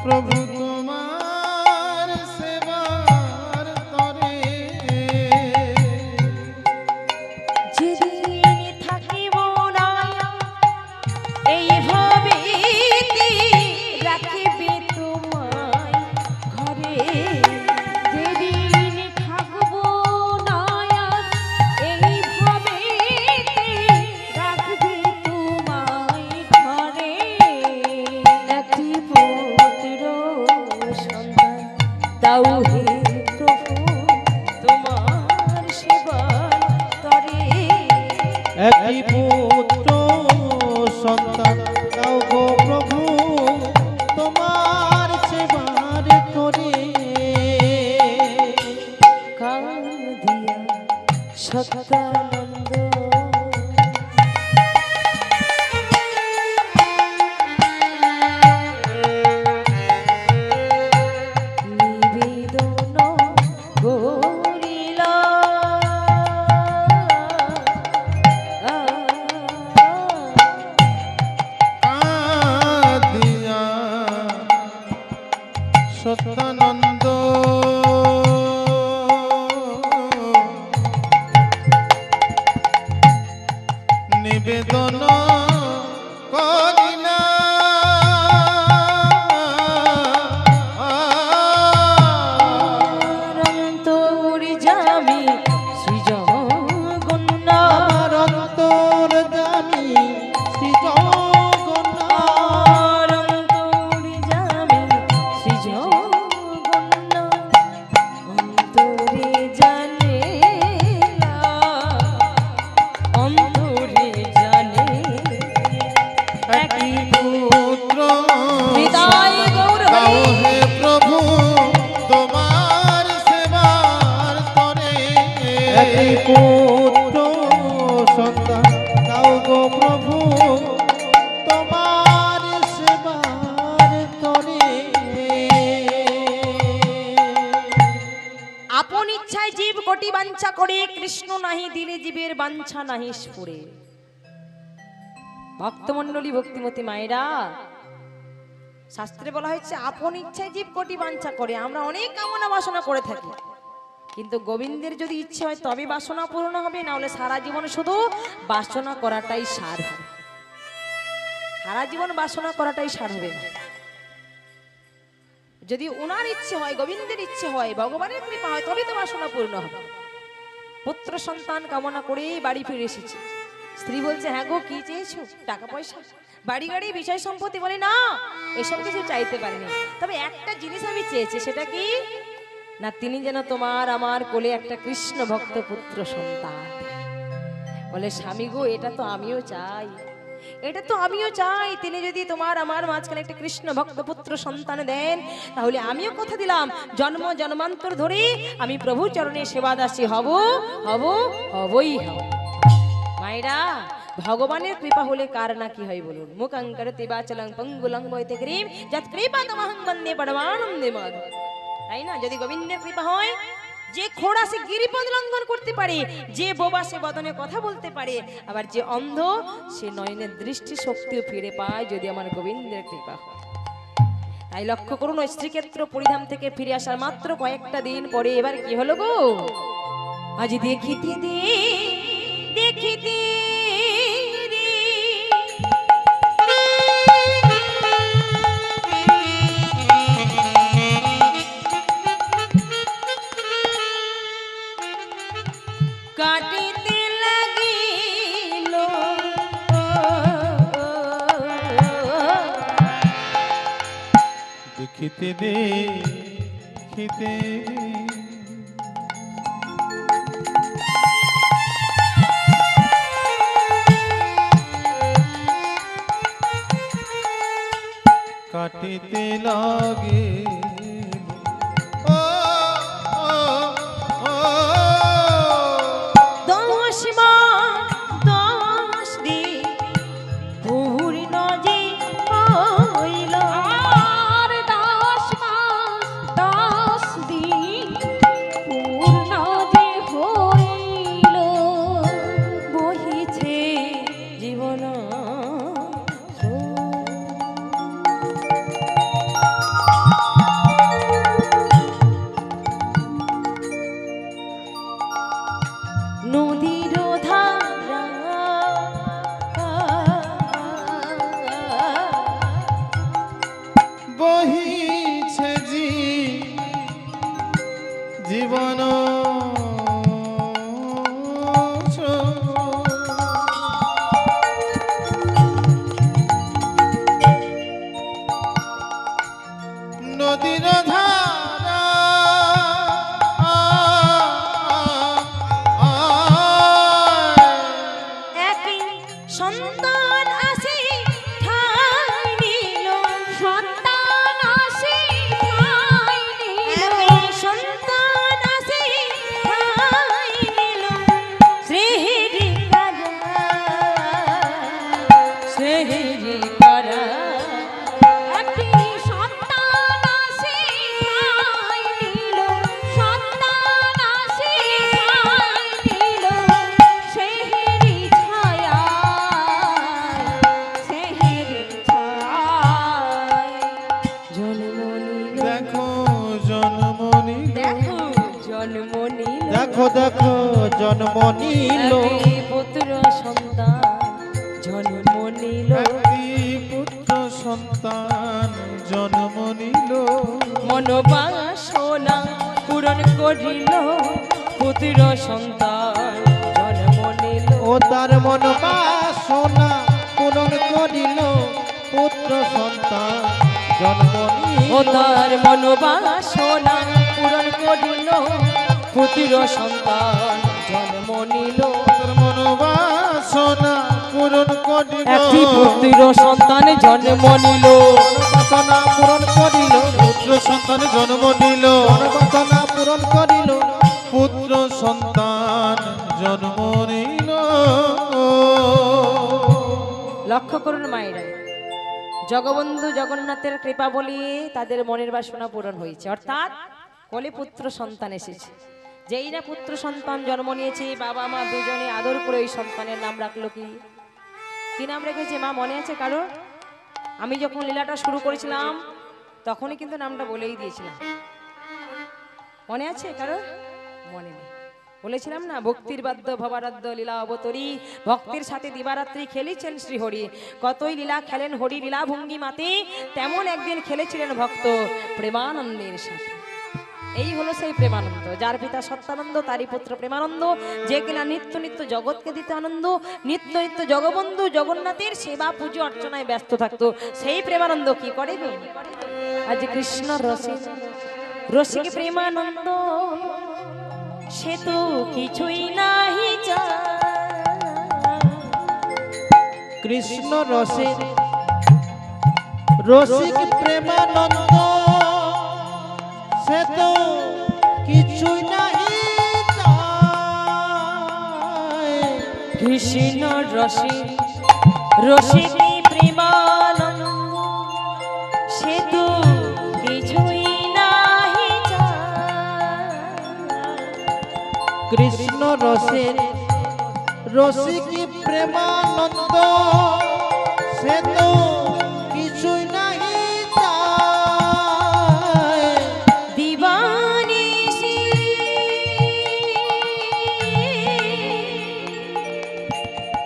প্রভু তোমার সেবার তরে যেদিন একই পুত্র সন্তান দাও গো প্রভু তোমার সেবার করে। কান দিয়া সত্যানন্দ নিবেদন করিলা। দিয়া সত্যানন্দ নিবেদন করিলা। অন্তর জামি সৃজগন্না আমার অন্তর জানি শ্রী জগন্নাথ। অন্তর জামি সৃজগন্না অন্তরে জানে অন্তরে জানে একই পুত্র হৃদয় গৌর দাও হরি। হে প্রভু তোমার সেবার তরে। একই পুত্র সন্তান দাও গো প্রভু তোমার সেবার তরে। আপন ইচ্ছায় জীব কোটি বাঞ্ছা করে, কৃষ্ণ নাহি দিলে জীবের বাঞ্ছা নাহি স্ফুরে। ভক্তমণ্ডলী ভক্তিমতী মায়েরা, শাস্ত্রে বলা হয়েছে আপন ইচ্ছায় জীব কোটি বাঞ্ছা করে। আমরা অনেক কামনা বাসনা করে থাকি, কিন্তু গোবিন্দের যদি ইচ্ছে হয় তবে বাসনা পূর্ণ হবে, না হলে সারা জীবন শুধু বাসনা করাটাই সার হবে। সারা জীবন বাসনা করাটাই সার হবে না। যদি ওনার ইচ্ছে হয়, গোবিন্দের ইচ্ছে হয়, ভগবানের কৃপা হয়, তবে তো বাসনা পূর্ণ হবে। পুত্র সন্তান কামনা করেই বাড়ি ফিরে এসেছে। স্ত্রী বলছে, হ্যাঁ গো কি চেয়েছো? টাকা পয়সা, বাড়ি গাড়ি, বিষয় সম্পত্তি? বলে না, এসব কিছু চাইতে পারিনি, তবে একটা জিনিস আমি চেয়েছি। সেটা কি না, তিনি যেন তোমার আমার কোলে একটা কৃষ্ণ ভক্ত পুত্র সন্তান। বলে, স্বামী গো এটা তো আমিও চাই, এটা তো আমিও চাই। তিনি যদি তোমার আমার মাঝখানে একটা কৃষ্ণ ভক্ত পুত্র সন্তান দেন, তাহলে আমিও কথা দিলাম জন্ম জন্মান্তর ধরে আমি প্রভু চরণে সেবাদাসী হব, হব, হবই হব। মায়েরা, ভগবানের কৃপা হলে কার না কি হয় বলুন? মুখাঙ্কর তিবাচলং পঙ্গুলং বৈতে গ্রীম যৎ কৃপা তমহং বন্দে পরমানন্দে মাধব। তাই না? যদি গোবিন্দের কৃপা হয়, যে খোড়া সে গিরিপদ লঙ্ঘন করতে পারে, যে বোবা সে বদনে কথা বলতে পারে, আবার যে অন্ধ সে নয়নের দৃষ্টি শক্তিও ফিরে পায় যদি আমার গোবিন্দের কৃপা হয়। তাই লক্ষ্য করুন, ওই শ্রীক্ষেত্র পরিধাম থেকে ফিরে আসার মাত্র কয়েকটা দিন পরে এবার কি হলো গো? আজ দেখিতে দে দেখিতে কাটিতে লাগিল দেখিতে দেখিতে কাটিতে লাগে দশ মাস 10 দিন পূর্ণ যে হইল, আর 10 মাস 10 দিন পূর্ণ যে হইল, বহিছে জীবন স্রোত। জন্ম নিল একটি পুত্র সন্তান জন্ম নিল একটি পুত্র সন্তান জন্ম নিল মনোবাসনা পূরণ করিল পুত্র সন্তান জন্ম নিল ও তার মন বাসনা পূরণ করিল পুত্র সন্তান জন্ম নিল ও তার মনোবাসনা পূরণ করিল পুত্র সন্তান জন্ম নিল তার মনোবাসনা পূরণ করিল একটি পুত্র সন্তান জন্ম নিল বাসনা পূরণ করিল পুত্র সন্তান জন্ম নিল বাসনা পূরণ করিল পুত্র সন্তান জন্ম নিল লক্ষ্য করুন মায়েরা, জগবন্ধু জগন্নাথের কৃপা বলি তাদের মনের বাসনা পূরণ হয়েছে, অর্থাৎ কোলে পুত্র সন্তান এসেছে। যেই না পুত্র সন্তান জন্ম নিয়েছে, বাবা মা দুজনে আদর করে ওই সন্তানের নাম রাখলো কি কি নাম রেখেছে মা মনে আছে কারো? আমি যখন লীলাটা শুরু করেছিলাম তখনই কিন্তু নামটা বলেই দিয়েছিলাম, মনে আছে কারো? মনে নেই। বলেছিলাম না, ভক্তির বাদ্য ভবারাধ্য লীলা অবতরী, ভক্তের সাথে দিবারাত্রি খেলেছেন শ্রীহরি। কতই লীলা খেলেন হরি লীলা ভঙ্গি মাতে, তেমন একদিন খেলেছিলেন ভক্ত প্রেমানন্দের সাথে। এই হলো সেই প্রেমানন্দ, যার পিতা সত্যানন্দ, তারই পুত্র প্রেমানন্দ, যে কিনা নিত্য নিত্য জগৎকে দিতে আনন্দ, নিত্য নিত্য জগবন্ধু জগন্নাথের সেবা পুজো অর্চনায় ব্যস্ত থাকতো। সেই প্রেমানন্দ কি করে গো? আজ কৃষ্ণ রসিক রসিক প্রেমানন্দ, সে তো কিছুই নাহি কৃষ্ণ রসিক রসিক প্রেমানন্দ, সে তো কিছুই নাহি চায়। কৃষ্ণ রসিক রসিক প্রেমানন্দ, সে তো কিছুই নাহি কৃষ্ণ রসের রসিক প্রেমানন্দ, সে তো কিছুই নাহি চায়। দিবানিশি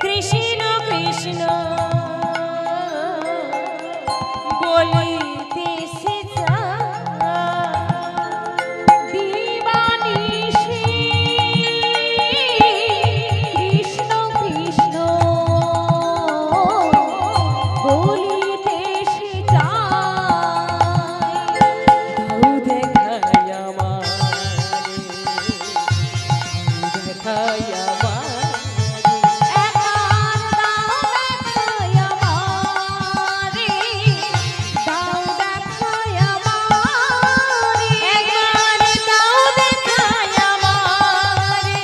কৃষ্ণ কৃষ্ণ বলিতেছে দিবানিশি কৃষ্ণ কৃষ্ণ বলিতেছে দাও দেখাই আমারে, দাও দেখাই আমারে। একবার দাও দেখাই আমারে, দাও দেখাই আমারে, একবার দাও দেখাই আমারে,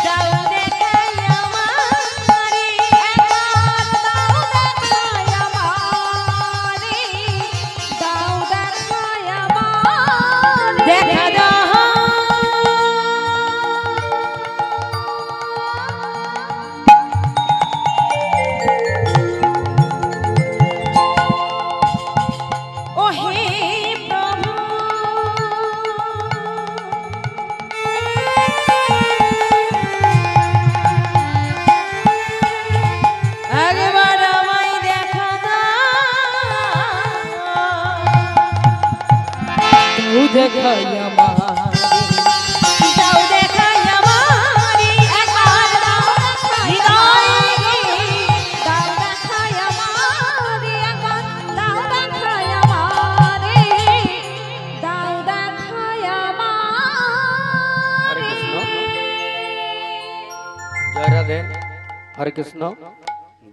দাও দেখাই আমারে, একবার দাও দেখাই আমারে, দাও দেখাই আমারে। দেখা দাও ও হে প্রভু, একবার আমায় দেখা দাও দেখাই আমারে, দাও দেখাই আমারে, একবার দাও দেখাই আমারে, দাও দেখাই আমারে, একবার দাও দেখাই আমারে, দাও দেখাই হরে আমারে। কৃষ্ণ, জয় রাধে। হরে কৃষ্ণ।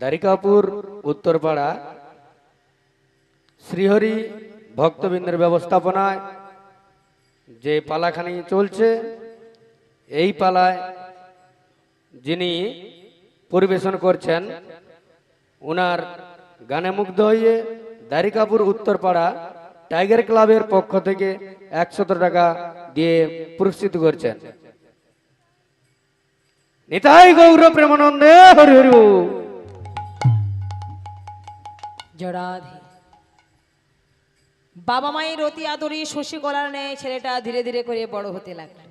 দ্বারিকাপুর উত্তরপাড়া শ্রীহরি ভক্তবৃন্দের ব্যবস্থাপনায় যে পালাখানি চলছে, এই পালায় যিনি পরিবেশন করছেন, ওনার গানে মুগ্ধ হয়ে দ্বারিকাপুর উত্তরপাড়া টাইগার ক্লাবের পক্ষ থেকে 100 টাকা দিয়ে পুরস্কৃত করছেন। নিতাই গৌর প্রেমানন্দে হরি হরি বল। জড়াধি বাবা মায়ের অতি আদরে শশী কলার নেয় ছেলেটা ধীরে ধীরে করে বড় হতে লাগলো।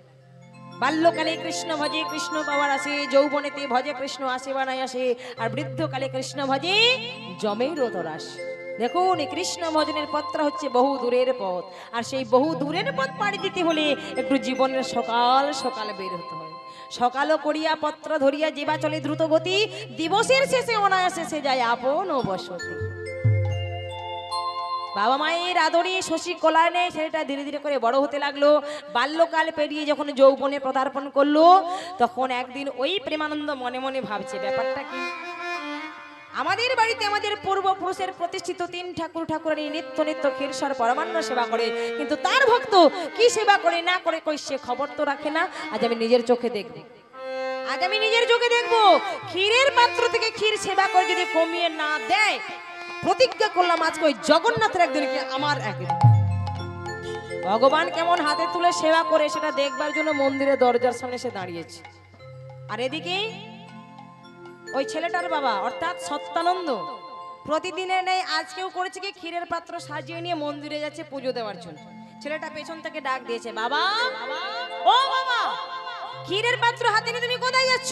বাল্যকালে কৃষ্ণ ভজে কৃষ্ণ পাওয়ার আসে, যৌবনেতে ভজে কৃষ্ণ আসে বা নাই আসে, আর বৃদ্ধকালে কৃষ্ণ ভজে জমের তরাস। দেখুন এই কৃষ্ণ ভজনের পথটা হচ্ছে বহু দূরের পথ, আর সেই বহু দূরের পথ পাড়ি দিতে হলে একটু জীবনের সকাল সকাল বের হতে হয়। সকালও করিয়া পত্র ধরিয়া যেবা চলে দ্রুত গতি, দিবসের শেষে অনায়াসে সে যায় আপন ও বসতি। বাবা মায়ের আদরে শশী কোলায় নেয়, ছেলেটা ধীরে ধীরে করে বড় হতে লাগলো। বাল্যকাল পেরিয়ে যখন যৌবনে পদার্পণ করলো, তখন একদিন ওই প্রেমানন্দ মনে মনে ভাবছে ব্যাপারটা কি, আমাদের বাড়িতে আমাদের পূর্বপুরুষের প্রতিষ্ঠিত 3 ঠাকুর ঠাকুরানী নিত্য নিত্য ক্ষীরসার পরমান্ন সেবা করে, কিন্তু তার ভক্ত কি সেবা করে না করে কই সে খবর তো রাখে না। আজ আমি নিজের চোখে দেখব, আজ আমি নিজের চোখে দেখবো, ক্ষীরের পাত্র থেকে ক্ষীর সেবা করে যদি কমিয়ে না দেয়, প্রতিজ্ঞা করলাম আজকে ওই জগন্নাথের একদিনকে আমার একদিন ভগবান কেমন হাতে তুলে সেবা করে সেটা দেখবার জন্য মন্দিরের দরজার সামনে সে দাঁড়িয়েছে। আর এদিকে ওই ছেলেটার বাবা অর্থাৎ সত্যানন্দ প্রতিদিনের নেই আজকেও করেছে কি, ক্ষীরের পাত্র সাজিয়ে নিয়ে মন্দিরে যাচ্ছে পুজো দেওয়ার জন্য। ছেলেটা পেছন থেকে ডাক দিয়েছে, বাবা ও বাবা, ক্ষীরের পাত্র হাতে নিয়ে তুমি কোথায় যাচ্ছ?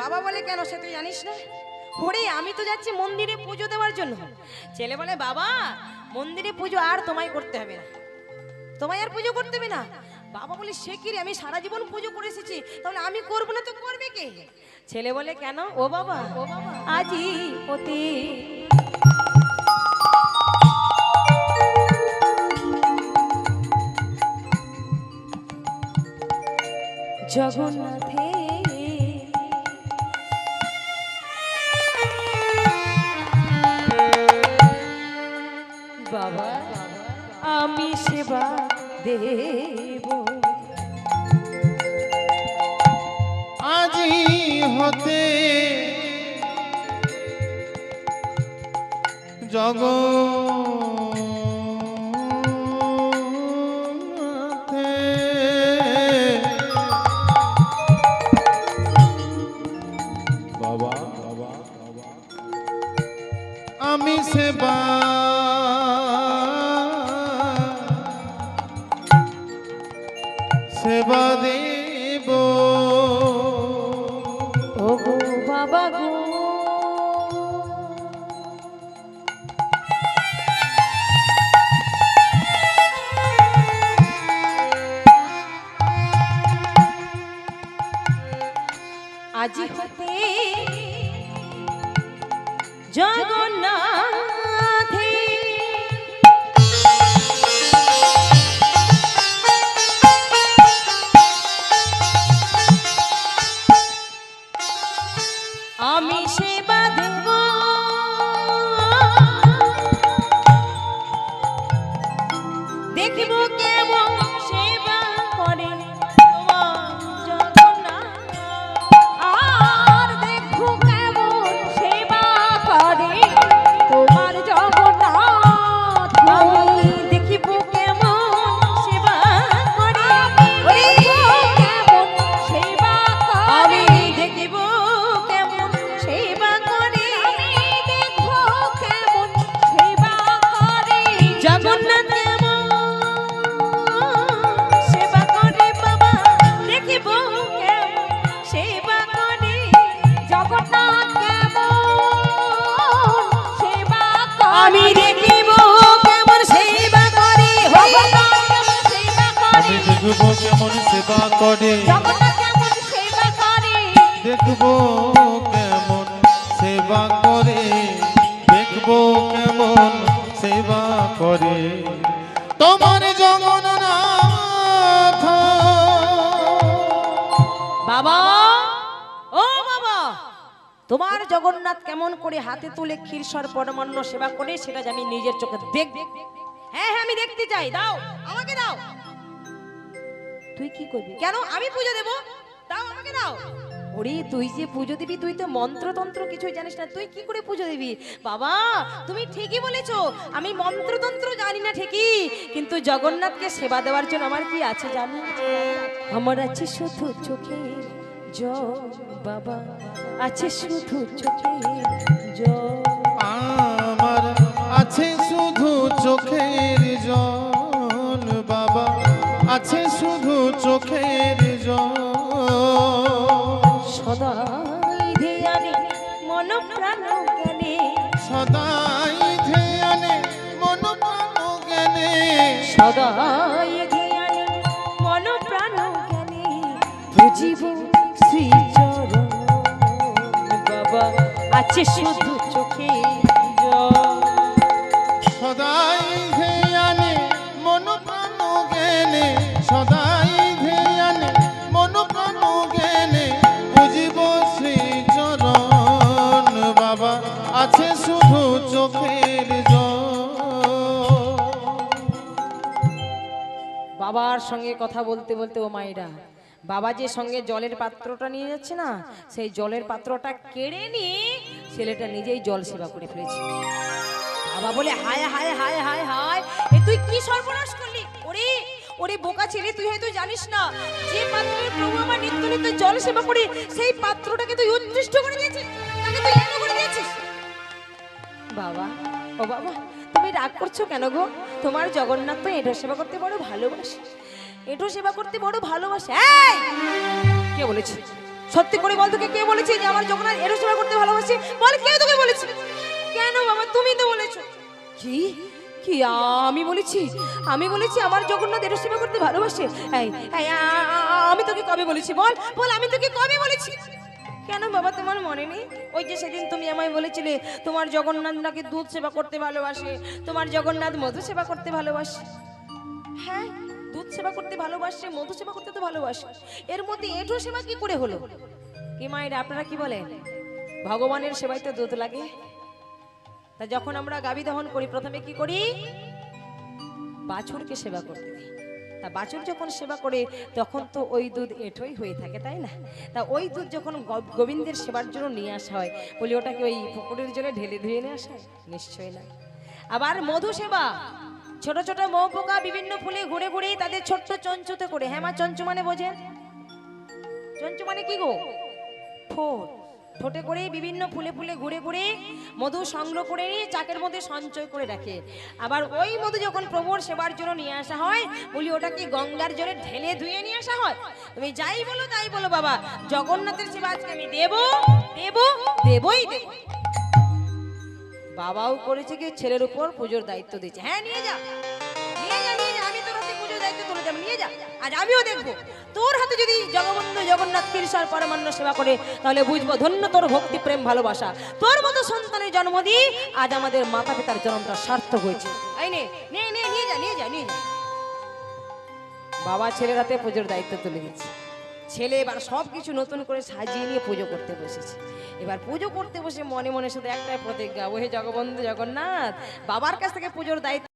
বাবা বলে, কেন সে তুই জানিস না? ওরে আমি তো যাচ্ছি মন্দিরে পুজো দেওয়ার জন্য। ছেলে বলে, বাবা মন্দিরে পুজো আর তোমায় করতে হবে না, তোমায় আর পুজো করতে হবে না। বাবা বলে, সে কি রে, আমি সারা জীবন পুজো করে এসেছি, তাহলে আমি করবো না তো করবে কে? ছেলে বলে, কেন? ও বাবা আজি পতি জগন্নাথে বাবা আমি সেবা দেব, আজি হতে জগন্নাথে বাবা আমি সেবা সেবা দেব। ও গো বাবা গো আজি হতে জগন্নাথে আমি সেবা দেব, দেখিব কেমন সেবা করে তোমার জগন্নাথ, আর দেখো কেমন সেবা করে তোমার জগন্নাথ। আমি দেখিব কেমন সেবা করে, কেমন সেবা করে, আমি দেখিব কেমন সেবা করে, দেখো কেমন সেবা করে জগন্নাথ, কেমন সেবা করে বাবা, দেখিব কেমন সেবা করে জগন্নাথ, কেমন সেবা করে, আমি দেখিব কেমন সেবা করে সেবা করে, আমি দেখব কেমন সেবা করে, জগন্নাথ কেমন সেবা করে, দেখব কেমন সেবা করে, দেখব কেমন সেবা করে তোমার জগন্নাথ। বাবা ও বাবা, তোমার জগন্নাথ কেমন করে হাতে তুলে ক্ষীরসর পরমান্ন সেবা করে সেটা আমি নিজের চোখে দেখব। হ্যাঁ হ্যাঁ আমি দেখতে চাই, দাও আমাকে দাও। তুই কি করবি? কেন? আমি পুজো দেব, দাও আমাকে দাও। ওরে তুই যে পুজো দিবি, তুই তো মন্ত্রতন্ত্র কিছুই জানিস না, তুই কি করে পুজো দিবি? বাবা তুমি ঠিকই বলেছো, আমি মন্ত্রতন্ত্র জানি না ঠিকই, কিন্তু জগন্নাথকে সেবা দেওয়ার জন্য আমার কি আছে জানো? আমার আছে শুধু চোখে জল বাবা, আছে শুধু চোখে জল, আমার আছে শুধু চোখের জল বাবা, আছে শুধু চোখের জল। প্রাণ জ্ঞানে সদাই ধ্যানে মন প্রাণ জ্ঞানে সদাই ধ্যানে মন প্রাণ জ্ঞানে বুঝিব শ্রীচরণ বাবা আছে শুধু চোখে জল। সদাই ধ্যানে মন প্রাণ জ্ঞানে সদাই ধ্যানে মন প্রাণ জ্ঞানে বুঝিব শ্রী চরণ বাবা আছে শুধু চোখের জল। বাবার সঙ্গে কথা বলতে বলতে ও মায়েরা বাবা যে সঙ্গে জলের পাত্রটা নিয়ে যাচ্ছে না, সেই জলের পাত্রটা কেড়ে নিয়ে ছেলেটা নিজেই জল সেবা করে ফেলেছে। বাবা বলে হায় হায় হায় হায় হায়, এ তুই কি সর্বনাশ করলি? ওরে ওরে বোকা ছেলে, তুই হয়তো জানিস না যে পাত্রে প্রভু আমার নিত্য নিত্য জল সেবা করে সেই পাত্রটাকে তুই উৎকৃষ্ট করে দিয়েছিস, তাকে তুই এত করে দিয়েছিস। বাবা ও বাবা, তুমি রাগ করছো কেন গো? তোমার জগন্নাথ তো এঁটো সেবা করতে বড় ভালোবাসে, এঁটো সেবা করতে বড় ভালোবাসে। এই কে বলেছে? সত্যি করে বল, তোকে কে বলেছে যে আমার জগন্নাথ এঁটো সেবা করতে ভালোবাসে? বল, কে তোকে বলেছে? কেন বাবা, তুমি তো বলেছো। কি কি আমি বলেছি? আমি বলেছি আমার জগন্নাথ এঁটো সেবা করতে ভালোবাসে? এই এই আমি তোকে কবে বলেছি? বল বল, আমি তোকে কবে বলেছি? কেন বাবা, তোমার মনে নেই? ওই যে সেদিন তুমি আমায় বলেছিলে তোমার জগন্নাথ নাকি দুধ সেবা করতে ভালোবাসে, তোমার জগন্নাথ মধু সেবা করতে ভালোবাসে। হ্যাঁ, দুধ সেবা করতে ভালোবাসে, মধু সেবা করতে তো ভালোবাসে, এর মধ্যে এঁটো সেবা কি করে হলো? কি মায়েরা, আপনারা কি বলেন? ভগবানের সেবায় তো দুধ লাগে। তা যখন আমরা গাভী দহন করি প্রথমে কি করি? বাছুরকে সেবা করতে দিই। তা বাছুর যখন সেবা করে তখন তো ওই দুধ এঁটোই হয়ে থাকে, তাই না? তা ওই দুধ যখন গোবিন্দের সেবার জন্য নিয়ে আসা হয়, বলি ওটাকে ওই পুকুরের জলে ঢেলে ধুয়ে নিয়ে আসা হয়? নিশ্চয়ই না। আবার মধু সেবা, ছোট ছোট মৌ পোকা বিভিন্ন ফুলে ঘুরে ঘুরে তাদের ছোট্ট চঞ্চুতে করে। হ্যাঁ মা, চঞ্চু মানে বোঝেন? চঞ্চু মানে কি গো? ফোট। ঠোঁটে করে বিভিন্ন ফুলে ফুলে ঘুরে ঘুরে মধু সংগ্রহ করে নিয়ে চাকের মধ্যে সঞ্চয় করে রাখে। আবার ওই মধু যখন প্রভুর সেবার জন্য নিয়ে আসা হয়, বলি ওটাকে গঙ্গার জলে ঢেলে ধুয়ে নিয়ে আসা হয়। তুমি যাই বলো তাই বলো বাবা, জগন্নাথের সেবা আজকে আমি দেব দেব দেবই দেব। বাবাও করেছে কি ছেলের উপর পুজোর দায়িত্ব দিয়েছে। হ্যাঁ নিয়ে যা নিয়ে যা নিয়ে যা, আমি তোর হাতে পুজোর দায়িত্ব তুলে দেব, নিয়ে যা। আজ আমিও দেখবো তোর হাতে যদি জগবন্ধু জগন্নাথ কৃষ্ণ পরমান্ন সেবা করে, তাহলে বুঝবো ধন্য তোর ভক্তি প্রেম ভালোবাসা। তোর মতো সন্তানের জন্ম দিয়ে আজ আমাদের মাতা পিতার জন্মটা সার্থক হয়েছে। এই নে নে নে, নিয়ে যা নিয়ে যা নিয়ে যা। বাবা ছেলের হাতে পুজোর দায়িত্ব তুলে দিচ্ছে। ছেলে এবার সবকিছু নতুন করে সাজিয়ে নিয়ে পুজো করতে বসেছে। এবার পুজো করতে বসে মনে মনে শুধু একটাই প্রতিজ্ঞা, ওহে জগবন্ধু জগন্নাথ, বাবার কাছ থেকে পুজোর দায়িত্ব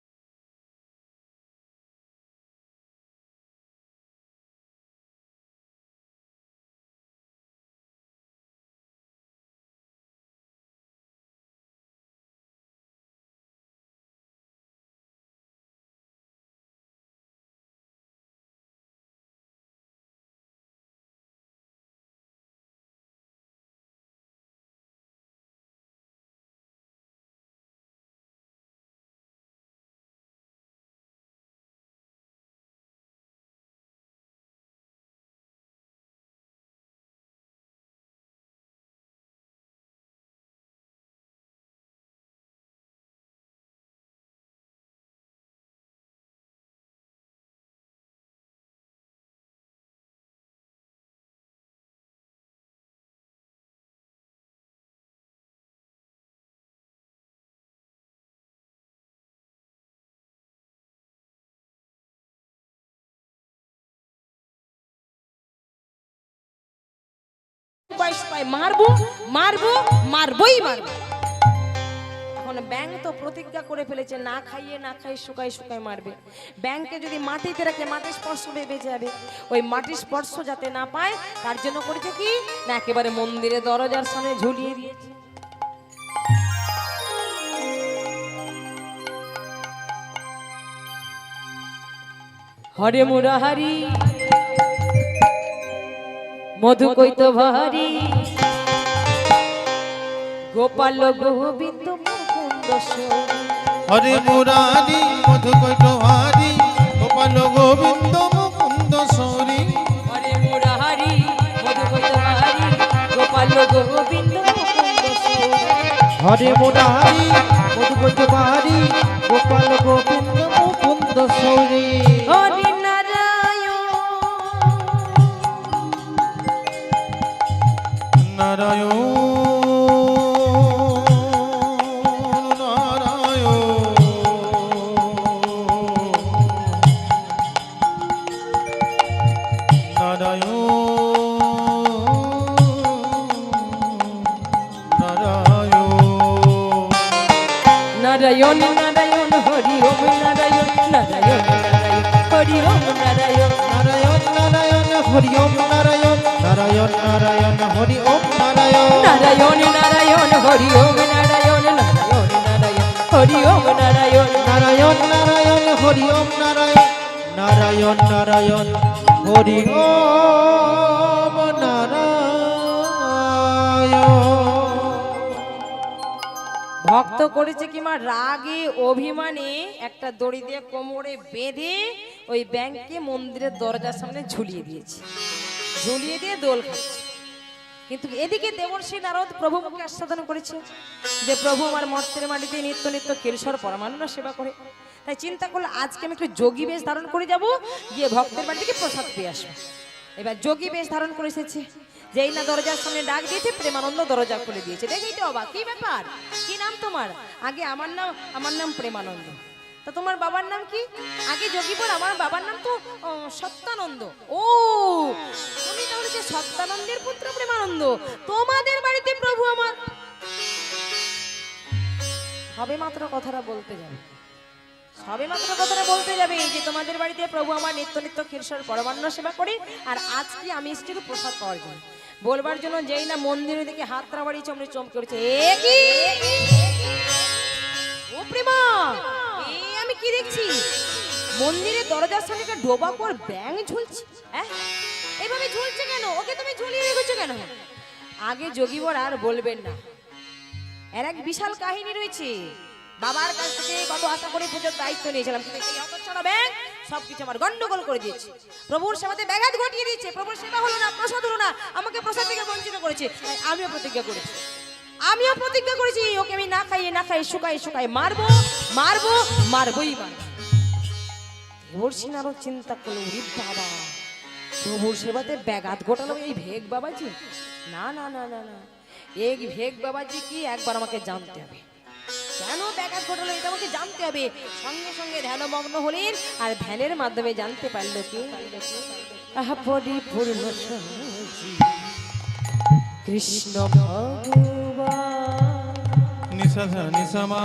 মারবো মারবো মারবোই মারবো। এখন ব্যাঙ তো প্রতিজ্ঞা করে ফেলেছে, না খাইয়ে না খাই শুকাই শুকাই মারবে। ব্যাঙকে যদি মাটিতে রাখে মাটির স্পর্শ বেঁচে যাবে, ওই মাটির স্পর্শ যাতে না পায় তার জন্য করেছে কি না, একেবারে মন্দিরে দরজার সামনে ঝুলিয়ে দিয়েছে। হরে মুরাহারি মধু কইত ভারি, গোপাল গোবিন্দ মুকুন্দ হরে মুরারি মধু কৈট ভারি, গোপাল গোবিন্দ মুকুন্দ সরি। হরে মুরারি মধু কইত ভারি, গোপাল গোবিন্দ মুকুন্দ হরে মুরারি মধুকৈট বাহারি গোপাল গোবিন্দ মুকুন্দ সৌরী হরি নারায়ণ নারায়ণ নারায়ণ নারায়ণ হরি ওম নারায়ণ নারায়ণ নারায়ণ হরি ওম নারায়ণ নারায়ণ নারায়ণ হরি ওম নারায়ণ নারায়ণ নারায়ণ হরি ওম নারায়ণ নারায়ণ নারায়ণ হরি ওম নারায়ণ নারায়ণ নারায়ণ হরি ওম নারায়ণ নারায়ণ নারায়ণ হরি ওম নারায়ণ নারায়ণ নারায়ণ হরি ওম নারায়ণ ভক্ত করেছে কি মা রাগে অভিমানে একটা দড়ি দিয়ে কোমরে বেঁধে ওই ব্যাংকে মন্দিরের দরজার সামনে ঝুলিয়ে দিয়েছে, ঝুলিয়ে দিয়ে দোল খাচ্ছে। কিন্তু এদিকে দেবর্ষী নারদ প্রভু মুখে আস্বাদন করেছে যে প্রভু আমার মর্তের মাটিতে নিত্য নিত্য কেলসর পরমান্ন সেবা করে, তাই চিন্তা করলো আজকে আমি একটু যোগী বেশ ধারণ করে যাব, গিয়ে ভক্তের বাড়ি থেকে প্রসাদ পেয়ে আসবো। এবার যোগী বেশ ধারণ করে এসেছে, যেই না দরজার সামনে ডাক দিয়েছে প্রেমানন্দ দরজা খুলে দিয়েছে। দেখেই তো অবাক, কি ব্যাপার, কি নাম তোমার? আগে আমার নাম প্রেমানন্দ। তা তোমার বাবার নাম কি? আগে যোগী বল, আমার বাবার নাম তো সত্যানন্দ। ও তুমি তাহলে যে সত্যানন্দের পুত্র প্রেমানন্দ, তোমাদের বাড়িতে প্রভু আমার সবে মাত্র কথাটা বলতে যাবে, সবে মাত্র কথাটা বলতে যাবে যে তোমাদের বাড়িতে প্রভু আমার নিত্য নিত্য ক্ষীরসর পরমান্ন সেবা করে, আর আজকে আমি এসেছি প্রসাদ পাওয়ার জন্য। বলবার জন্য যেই না মন্দিরের দিকে হাতটা বাড়িয়েছে অমনি চমকে উঠেছে, এ কি ও প্রেমা, এ আমি কি দেখছি মন্দিরের দরজার সামনে একটা ডোবা কর ব্যাঙ ঝুলছে। হ্যাঁ এভাবে ঝুলছে কেন? ওকে তুমি ঝুলিয়ে রেখেছো কেন? আগে যোগীবর আর বলবেন না, এর এক বিশাল কাহিনী রয়েছে। বাবার কাছ থেকে কত আশা করে পুজোর দায়িত্ব নিয়েছিলাম, কিন্তু এই হতচ্ছাড়া ব্যাঙ সবকিছু আমার গন্ডগোল করে দিয়েছে, প্রভুর সেবাতে ব্যাঘাত ঘটিয়ে দিয়েছে। প্রভুর সেবা হলো না, প্রসাদ হলো না, আমাকে প্রসাদ থেকে বঞ্চিত করেছে। আমিও প্রতিজ্ঞা করেছি ওকে আমি না খাইয়ে শুকাই মারবো মারবোই মারবো। দেবর্ষী নারদ চিন্তা করলো, বাবা প্রভুর সেবাতে ব্যাঘাত ঘটালো এই ভেগ বাবাজি, না না না না না, এই ভেগ বাবাজি কি একবার আমাকে জানতে হবে, কেন ব্যাঘাত ঘটালো এটা আমাকে জানতে হবে। সঙ্গে সঙ্গে ধ্যানমগ্ন হলেন, আর ধ্যানের মাধ্যমে জানতে পারলো কি পরিপূর্ণ কৃষ্ণ ভগবান নিষাধা নিষমা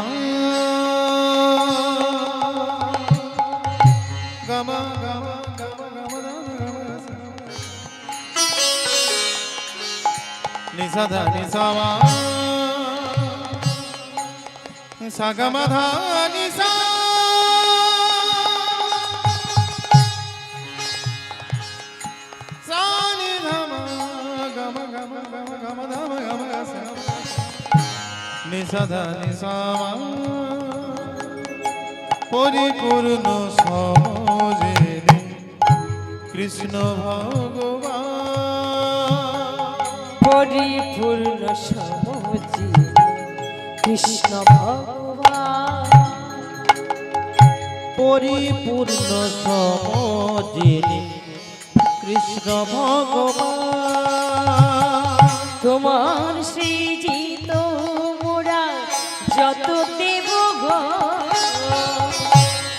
গামা গামা গামা গামা নিষাধা নিষমা সাগমধা নিষা সানি ধামা গামা গামা গামা গামা ধামা গামা নিষাধা নিষমা পরিপূর্ণ সমজেনে কৃষ্ণ ভগবান পরিপূর্ণ সমজি কৃষ্ণ ভগবান পরিপূর্ণ সমজেনে কৃষ্ণ ভগবান তোমার সৃজিত মোরা যত দেবগণ,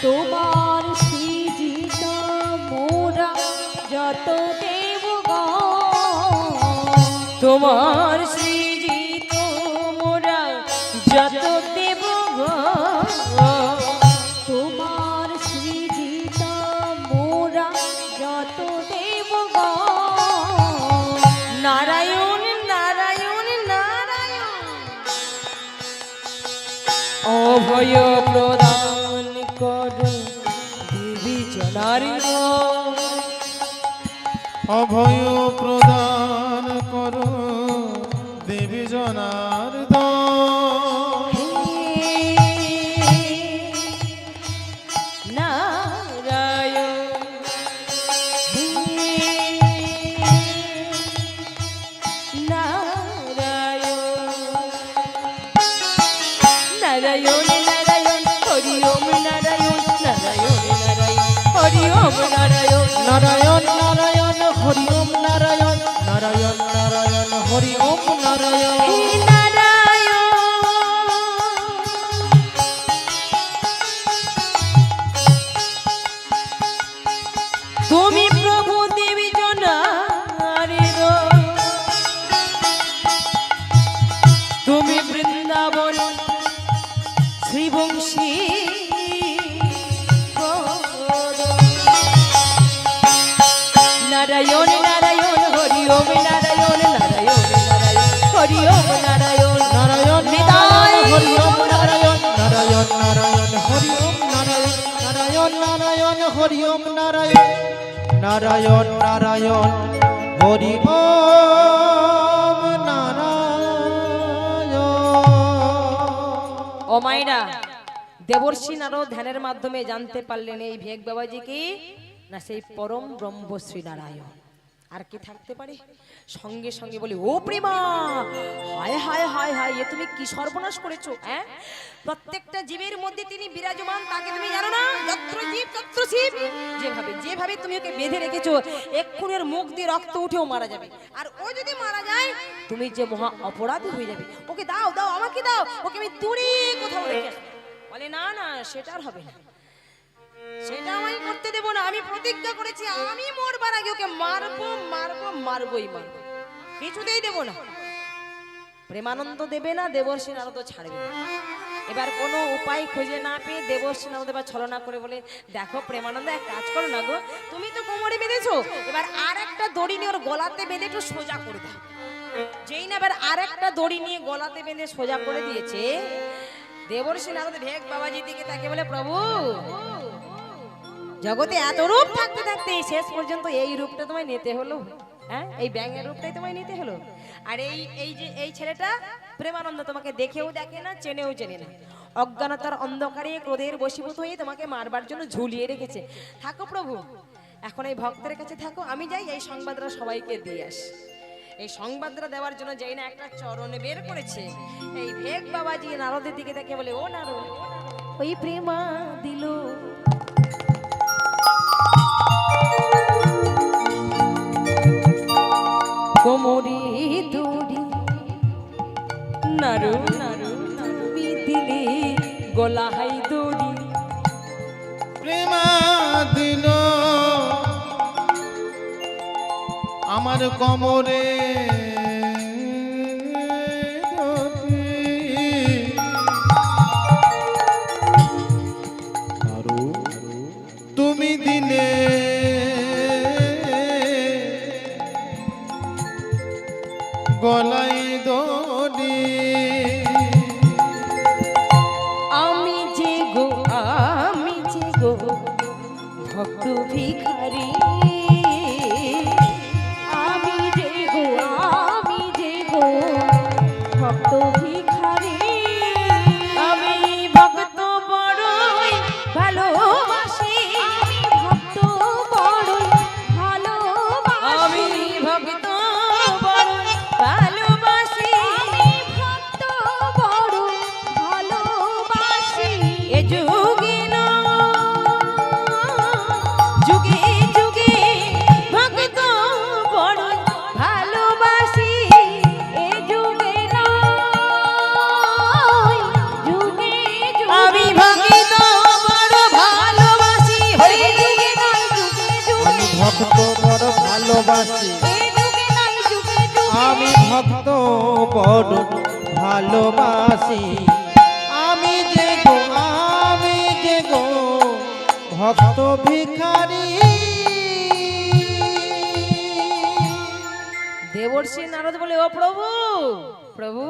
তোমার সৃজিত মোরা যত দেবগণ, তোমার সৃজিত মোরা যত দেবগণ, তোমার সৃজিত মোরা যত দেবগণ, নারায়ণ নারায়ণ নারায়ণ অভয় প্রদান কর দেবী জনার্দন, অভয় প্রদান করো দেবী জনার্দন নারায়ণ নারায়ণ হরি ওম নারায়ণ নারায়ণ নারায়ণ হরি ওম নারায়ণ নারায়ণ নারায়ণ হরি ওম নারায়ণ নারায়ণ নারায়ণ হরি ওম নারায়ণ হে নারায়ণ তুমি প্রভু দেবী জনারের তুমি বৃন্দাবন শ্রীবংশী নারায়ণ নারায়ণ হরি ওম নারায়ণ নারায়ণ নারায়ণ হরি ওম নারায়ণ নারায়ণ নিতাই হরি ওম নারায়ণ নারায়ণ নারায়ণ হরি ওম নারায়ণ নারায়ণ নারায়ণ হরি ওম নারায়ণ নারায়ণ নারায়ণ হরি ওম নারায়ণ। ও মাইরা দেবর্ষি নারদ ধ্যানের মাধ্যমে জানতে পারলেন এই ভেগ বাবাজি কি না সেই পরম ব্রহ্ম শ্রী নারায়ণ। আর কি থাকতে পারে? সঙ্গে সঙ্গে বলি ও প্রেমা, হায় হায় হায় হায়, এ তুমি কি সর্বনাশ করেছো? হ্যাঁ, প্রত্যেকটা জীবের মধ্যে তিনি বিরাজমান, তাকে তুমি জানো না? যত্র জীব তত্র শিব। যেভাবে যেভাবে তুমি ওকে বেঁধে রেখেছো, এক্ষুনি ওর মুখ দিয়ে রক্ত উঠেও মারা যাবে। আর ও যদি মারা যায় তুমি যে মহা অপরাধী হয়ে যাবে। ওকে দাও দাও, আমাকে দাও, ওকে আমি দূরে কোথাও রেখে আসবো। বলে না না, সেটা আর হবে না, সেটা আমি করতে দেব না। আমি প্রতিজ্ঞা করেছি আমি মরবার আগে ওকে মারবো মারবো মারবোই মারবো, কিছুতেই দেব না। প্রেমানন্দ দেবে না, দেবর্ষি নারদ ছাড়বে না। এবার কোনো উপায় খুঁজে না পেয়ে দেবর্ষি নারদ এবার ছলনা করে বলে, দেখো প্রেমানন্দ, এক কাজ করো না গো, তুমি তো কোমরে বেঁধেছো, এবার আর একটা দড়ি নিয়ে ওর গলাতে বেঁধে একটু সোজা করে দাও। যেই না এবার আর একটা দড়ি নিয়ে গলাতে বেঁধে সোজা করে দিয়েছে, দেবর্ষি নারদ ভেগ বাবাজি দিকে তাকে বলে, প্রভু জগতে এত রূপ থাকতে থাকতে শেষ পর্যন্ত এই রূপটা তোমায় নিতে হলো। হ্যাঁ, এই ব্যাঙের রূপটাই তোমায় নিতে হলো। আর এই ছেলেটা প্রেমানন্দ তোমাকে দেখেও দেখে না, চেনেও চেনে না, অজ্ঞানতার অন্ধকারে ক্রোধের বশীভূত হয়ে তোমাকে মারবার জন্য ঝুলিয়ে রেখেছে। থাকো প্রভু, এখন এই ভক্তের কাছে থাকো, আমি যাই এই সংবাদটা সবাইকে দিয়ে আসি। এই সংবাদটা দেওয়ার জন্য যেই না একটা চরণ বের করেছে, এই ভেগ বাবাজি নারদের দিকে দেখে বলে, ও নারদ, ওই প্রেমা দিল কোমরে দড়ি, নারু নারু তুমি দিলে গলাহাই দড়ি। প্রেমা দিল আমার কোমরে তুমি দিলে গলাই দড়ি। আমি যে গো ভক্ত ভিখারি, আমি যে গো ভক্ত ভিখারি, আমি ভক্ত বড়ই ভালোবাসি, ভক্ত বড়ই ভালোবাসি, আমি ভক্ত বড়ই ভালোবাসি, ভক্ত বড়ই ভালোবাসি। এ যুগে না যুগে যুগে ভক্ত বড়ই ভালোবাসি, এ যুগে না যুগে যুগে আমি ভক্ত বড় ভালোবাসি, হরি যুগে না যুগে যুগে আমি ভক্ত বড় ভালোবাসি, এ যুগে না যুগে যুগে আমি ভক্ত বড় ভালোবাসি, আমি যে গো ভক্ত ভিখারি। দেবর্ষি নারদ বলে, ও প্রভু প্রভু,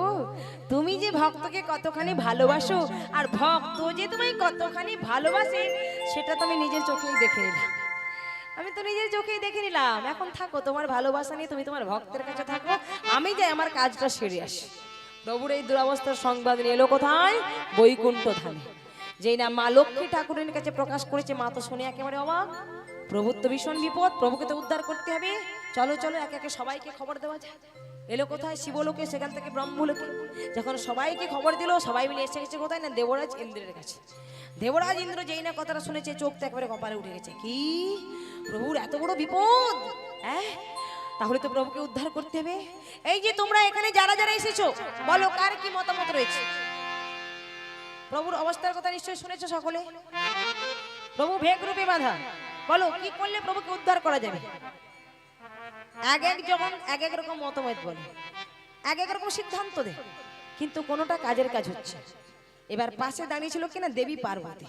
তুমি যে ভক্তকে কতখানি ভালোবাসো, আর ভক্ত যে তোমায় কতখানি ভালোবাসে, সেটা তুমি নিজের চোখেই দেখে নিলাম। আমি তো নিজের চোখেই দেখে নিলাম। এখন থাকো, তোমার ভালোবাসা নিয়ে তুমি তোমার ভক্তের কাছে থাকো, আমি যাই আমার কাজটা সেরে আসি। প্রভুর এই দুরবস্থার সংবাদ নিয়ে এলো কোথায়? বৈকুণ্ঠ ধামে। যেই না মা লক্ষ্মী ঠাকুরের কাছে প্রকাশ করেছে, মা তো শুনে একেবারে অবাক। প্রভুর তো ভীষণ বিপদ, প্রভুকে তো উদ্ধার করতে হবে। চলো চলো একে একে সবাইকে খবর দেওয়া যায়। এলো কোথায়? শিবলোকে, সেখান থেকে ব্রহ্মলোকে। যখন সবাইকে খবর দিল, সবাই মিলে এসে গেছে কোথায় না দেবরাজ ইন্দ্রের কাছে। দেবরাজ ইন্দ্র যেই না কথাটা শুনেছে, চোখ তো একবারে কপালে উঠে গেছে। কি, প্রভুর এত বড় বিপদ! হ্যাঁ, তাহলে তো প্রভুকে উদ্ধার করতে হবে। এই যে তোমরা এখানে যারা যারা এসেছো, বলো কার কি মতামত রয়েছে? প্রভুর অবস্থার কথা নিশ্চয়ই শুনেছো সকলে। প্রভু ভেগ রূপে বাঁধা, বলো কি করলে প্রভুকে উদ্ধার করা যাবে? এক এক যখন এক এক রকম মতামত বলে, এক এক রকম সিদ্ধান্ত দেয়, কিন্তু কোনোটা কাজের কাজ হচ্ছে। এবার পাশে দাঁড়িয়ে ছিল কিনা দেবী পার্বতী।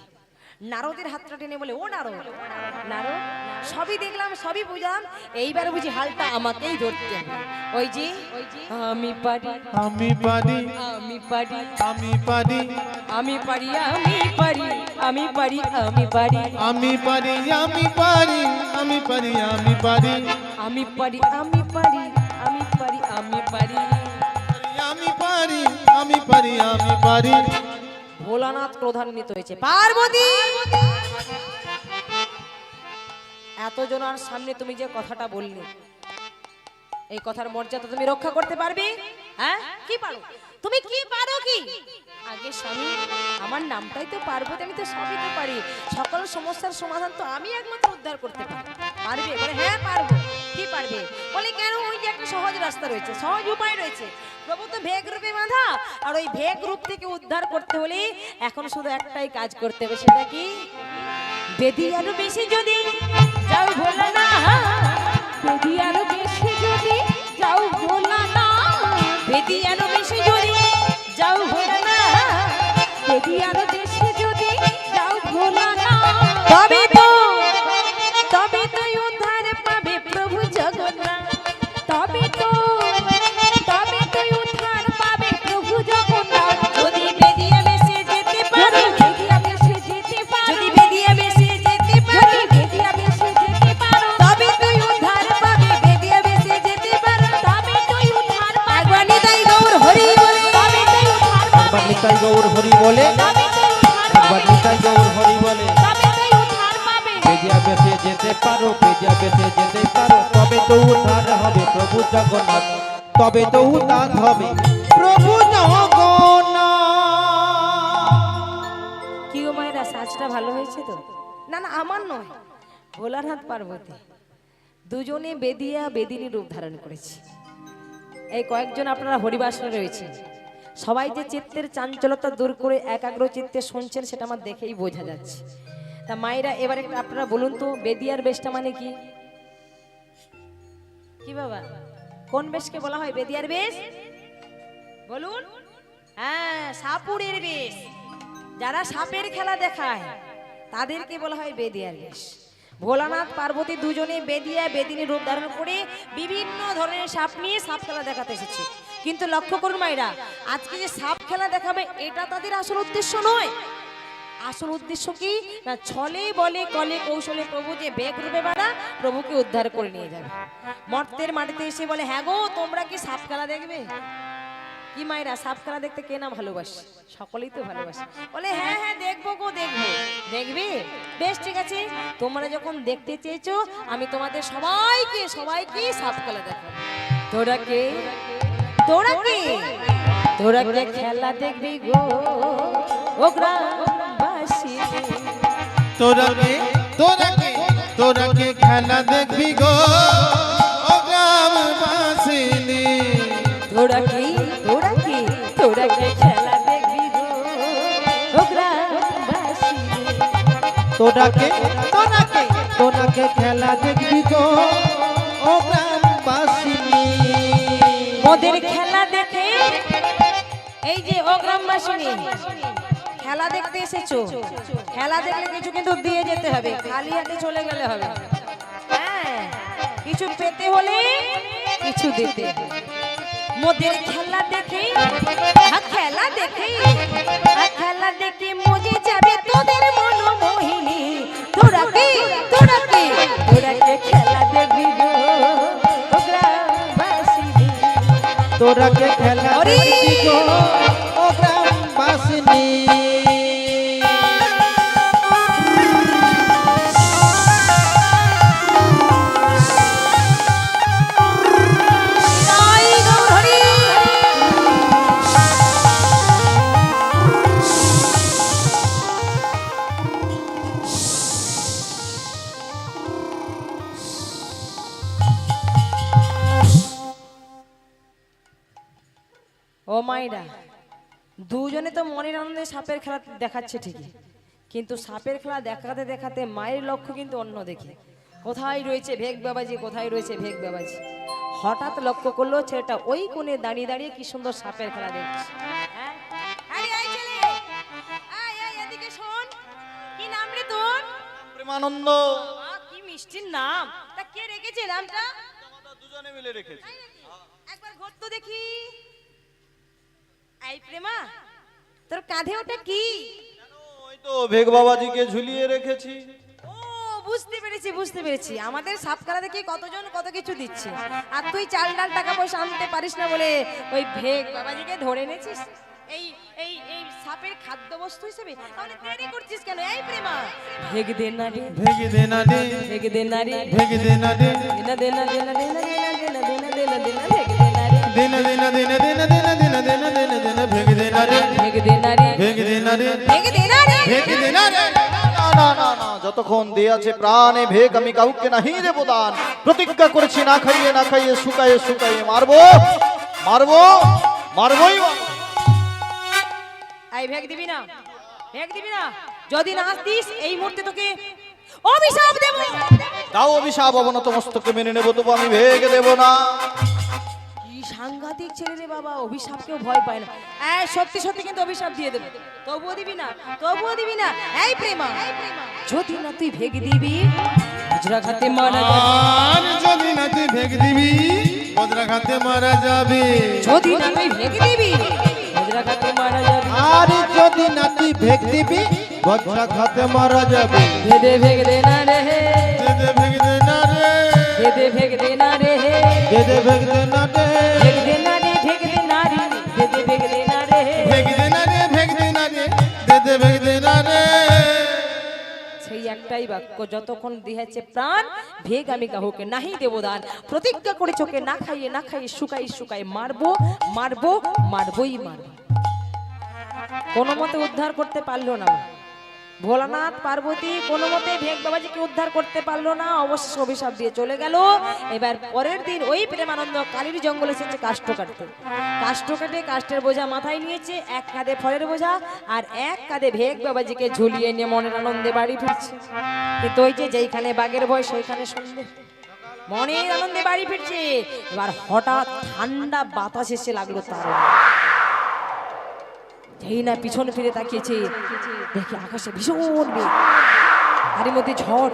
নারদের হাতটা টেনে বলে, ও নারদ, নারদ, সবই দেখলাম, সবই বুঝলাম, এইবার বুঝি হালটা আমাকেই ধরতে হবে। ওই যে আমি পারি, আমি পারি, আমি পারি, আমি পারি, আমি পারি, আমি পারি, আমি পারি, আমি পারি, আমি পারি, আমি পারি, আমি পারি, আমি পারি, আমি পারি, আমি পারি, আমি পারি, আমি পারি, আমি পারি, আমি পারি, আমি পারি। ভোলানাথ ক্রোধান্বিত হয়েছে। পার্বতী, এতজনের সামনে তুমি যে কথাটা বললে, এই কথার মর্যাদা তুমি রক্ষা করতে পারবে? হ্যাঁ, কি পারো তুমি? কি পারো কি? আগে স্বামী, আমার নামটাই তো পার্বতী, আমি তো সবই তো পারি, সকল সমস্যার সমাধান তো আমি একমাত্র উদ্ধার করতে পারি। পারবে? বলে হ্যাঁ পারবো। কি পারবে? বলে কেন? ওই যে একটা সহজ রাস্তা রয়েছে, সহজ উপায় রয়েছে। প্রভু তো ভেগ রূপে বাঁধা, আর ওই ভেগ রূপ থেকে উদ্ধার করতে হলে এখন শুধু একটাই কাজ করতে হবে। সেটা কি? বেদি আরো বেশি যদি যাও ভোলা না, বেদি আরো বেশি যদি যাও ভোলা না, বেদি আরো বেশি যদি যাও ভোলা না, বেদি আরো বেশি যদি যাও ভোলা না, তবে তো উদ্ধার পাবে প্রভু জগন্নাথ। তবে তো উদ্ধার পাবে প্রভু জগন্নাথ। যদি বেদিয়া বেশি যেতে পারো, বেদিয়া বেশি যেতে পারো, যদি বেদিয়া বেশি যেতে পারো, বেদিয়া বেশি যেতে পারো, তবে তুই উদ্ধার পাবে। বেদিয়া বেশি যেতে পারো, তবে তুই উদ্ধার পাবে। একবার নিতাই গৌর হরি বলে, তবে তুই উদ্ধার পাবে। একবার নিতাই গৌর হরি বলে, তবে তুই উদ্ধার একবার পাবে। নিতাই গৌর হরি বলে। তবে তুই উদ্ধার পাবে। বেদিয়া বেশে যেতে পারো, বেদিয়া বেশে যেতে পারো, তবে তো উদ্ধার হবে প্রভু জগন্নাথ, তবে তো উদ্ধার হবে প্রভু জগন্নাথ। কি গো মায়েরা, সাজটা ভালো হয়েছে তো? না না, আমার নয়, ভোলানাথ পার্বতী দুজনে বেদিয়া বেদিনী রূপ ধারণ করেছে। এই কয়েকজন আপনারা হরিবাসনে রয়েছে, সবাই যে চিত্তের চাঞ্চলতা দূর করে একাগ্র চিত্তে শুনছেন, সেটা আমার দেখেই বোঝা যাচ্ছে। তা মায়েরা, এবার একটু আপনারা বলুন তো, বেদিয়ার বেশটা মানে কি? কি বাবা, কোন বেশকে বলা হয় বেদিয়ার বেশ? বলুন। হ্যাঁ, সাপুরের বেশ। যারা সাপের খেলা দেখায় তাদেরকে বলা হয় বেদিয়ার বেশ। ভোলানাথ পার্বতী দুজনে বেদিয়া বেদিনী রূপ ধারণ করে বিভিন্ন ধরনের সাপ নিয়ে সাপ খেলা দেখাতে এসেছে। কিন্তু লক্ষ্য করুন মায়েরা, আজকে যে সাপ খেলা দেখাবে এটা তাদের আসল উদ্দেশ্য নয়। আসল উদ্দেশ্য কি না, ছলে বলে কলে কৌশলে প্রভু যে বেগ রূপে বাড়া প্রভুকে উদ্ধার করে নিয়ে যাবে। মর্তের মাটিতে এসে বলে, হ্যাঁ গো, তোমরা কি সাপ খেলা দেখবে? কি মায়েরা, সাপ খেলা দেখতে কে না ভালোবাসে? সকলেই তো ভালোবাসে। বলে হ্যাঁ হ্যাঁ দেখবো গো, দেখবো। দেখবে? বেশ, ঠিক আছে, তোমরা যখন দেখতে চেয়েছো, আমি তোমাদের সবাইকে সাপ খেলা দেখাবো। তোরা কে খেলা দেখবি গো ও গ্রামবাসী? তোরাকে খেলা দেখবি গো ও গ্রামবাসিনী। তোরা কে খেলা দেখবি গো ও গ্রামবাসী? তোরাকে খেলা দেখবি গো ও গ্রামবাসিনী। ওদের খেলা দেখে, এই যে ও গ্রামবাসিনী খেলা দেখতে এসেছো, খেলা দেখলে কিছু কিন্তু দিয়ে যেতে হবে, খালি হাতে চলে গেলে হবে। হ্যাঁ, কিছু পেতে হলে কিছু দিতে হবে। মোদের খেলা দেখে, খেলা দেখে মজে যাবে তোদের মন মোহিনী। তোরা কে খেলা দেখবি গো ও গ্রামবাসিনী? তোরাকে খেলা দেখবি গো ও গ্রামবাসিনী। ও মাইরা, দুজনে তো মনের আনন্দে সাপের খেলা দেখাচ্ছে ঠিকই, কিন্তু সাপের খেলা দেখাতে দেখাতে মায়ের লক্ষ্য কিন্তু অন্য দেখে। কোথায় রয়েছে ভেগ বাবাজি, কোথায় রয়েছে ভেগ বাবাজি। হঠাৎ লক্ষ্য করলো ছেলেটা ওই কোণে দাঁড়িয়ে দাঁড়িয়ে কি সুন্দর সাপের খেলা দেখছে। হ্যাঁ? আরে আয় ছেলে, আয় আয় এদিকে শোন। কি নাম রে তোর? প্রেমানন্দ। বাবা, কি মিষ্টির নাম। তা কে রেখেছে নামটা? দুজনে মিলে রেখেছি। তাই নাকি? একবার ঘর তো দেখি। এই প্রেমা, তোর কাঁধে ওটা কি? ওই তো ভেগ বাবাজিকে ঝুলিয়ে রেখেছি। ও বুঝতে পেরেছি, বুঝতে পেরেছি। আমাদের সাপ খেলা দেখে কতজন কত কিছু দিচ্ছে, আর তুই চাল ডাল টাকা পয়সা আনতে পারিস না বলে ওই ভেগ বাবাজিকে ধরে এনেছিস এই এই এই সাপের খাদ্য বস্তু হিসেবে। তাহলে দেরি করছিস কেন? এই প্রেমা, ভেগ দে না রে, ভেগে দে না দে, ভেগ দে না রে, ভেগে দে না দে, দেনা দেনা দেনা দেনা দেনা দেনা দেনা দেনা ভেগ দে না রে, দিন দিন দিন দিন দিন দিন দিন দিন দিন ভেগে দে না রে, ভেগ দে না রে, ভেগে দে না রে, ভেগ দে না রে। ভেগে দে না রে। না না না না, যতক্ষণ দিয়ে আছে প্রাণে ভেগ আমি কাউকে নাহি দেব দান। প্রতিজ্ঞা করেছি না খাইয়ে না খাইয়ে শুকাইয়ে শুকাইয়ে মারবো মারবো মারবোই মারবো। এই ভেগ দিবি না, ভেগ দিবি না। যদি না আসতিস এই মুহূর্তে তোকে অভিশাপ দেব। তাও অভিশাপ অবনত মস্তকে মেনে নেবো, তবু আমি ভেগ দেব না। কি সাংঘাতিক ছেলে রে বাবা, অভিশাপকেও ভয় পায় না। এই সত্যি সত্যি কিন্তু অভিশাপ দিয়ে দেবে, তবুও দিবি না, তবুও দিবি না। এই প্রেমা, যদি না তুই ভেগ দিবি বজ্রাঘাতে মারা যাবে, আর যদি না তুই ভেগে দিবি বজ্রাঘাতে মারা যাবে। যদি না তুই ভেগ দিবি বজ্রাঘাতে মারা যাবে। আর যদি না তুই ভেগ দিবি বজ্রাঘাতে মারা যাবে। ভেদে ভেগ দে না রে, দে দে ভেগে দে না রে, ভেদে ভেগ দে না রে, দে দে ভেগ দে না দে, ভেগ দে না রে, ভেগ দে না রে, ভেদে ভেগ দে না রে। ভেগে দে না রে, ভেগে দে না রে, দে দে ভেগে দে না রে। সেই একটাই বাক্য, যতক্ষণ দিয়েছে প্রাণ ভেগ আমি কাহুকে নাহি দেব দান। প্রতিজ্ঞা করে চোখে না খাইয়ে না খাইয়ে শুকাই শুকাই মারবো মারবো মারবোই মারবো। কোনো মতে উদ্ধার করতে পারলো না ভোলানাথ পার্বতী, কোনো মতে ভেগ বাবাজিকে উদ্ধার করতে পারলো না, অবশ্য অভিশাপ দিয়ে চলে গেল। এবার পরের দিন ওই প্রেমানন্দ কালীর জঙ্গলে এসেছে কাষ্ঠ কাটতে। কাষ্ঠ কাটে কাষ্ঠের বোঝা মাথায় নিয়েছে, এক কাঁধে ফলের বোঝা আর এক কাঁধে ভেগ বাবাজিকে ঝুলিয়ে নিয়ে মনের আনন্দে বাড়ি ফিরছে। কিন্তু ওই যে যেইখানে বাঘের ভয় সেইখানে সন্দেহ, মনের আনন্দে বাড়ি ফিরছে। এবার হঠাৎ ঠান্ডা বাতাস এসে লাগলো তার, যেই না পিছন ফিরে তাকিয়েছে দেখে আকাশে ভীষণ মেঘ, তার মধ্যে ঝড়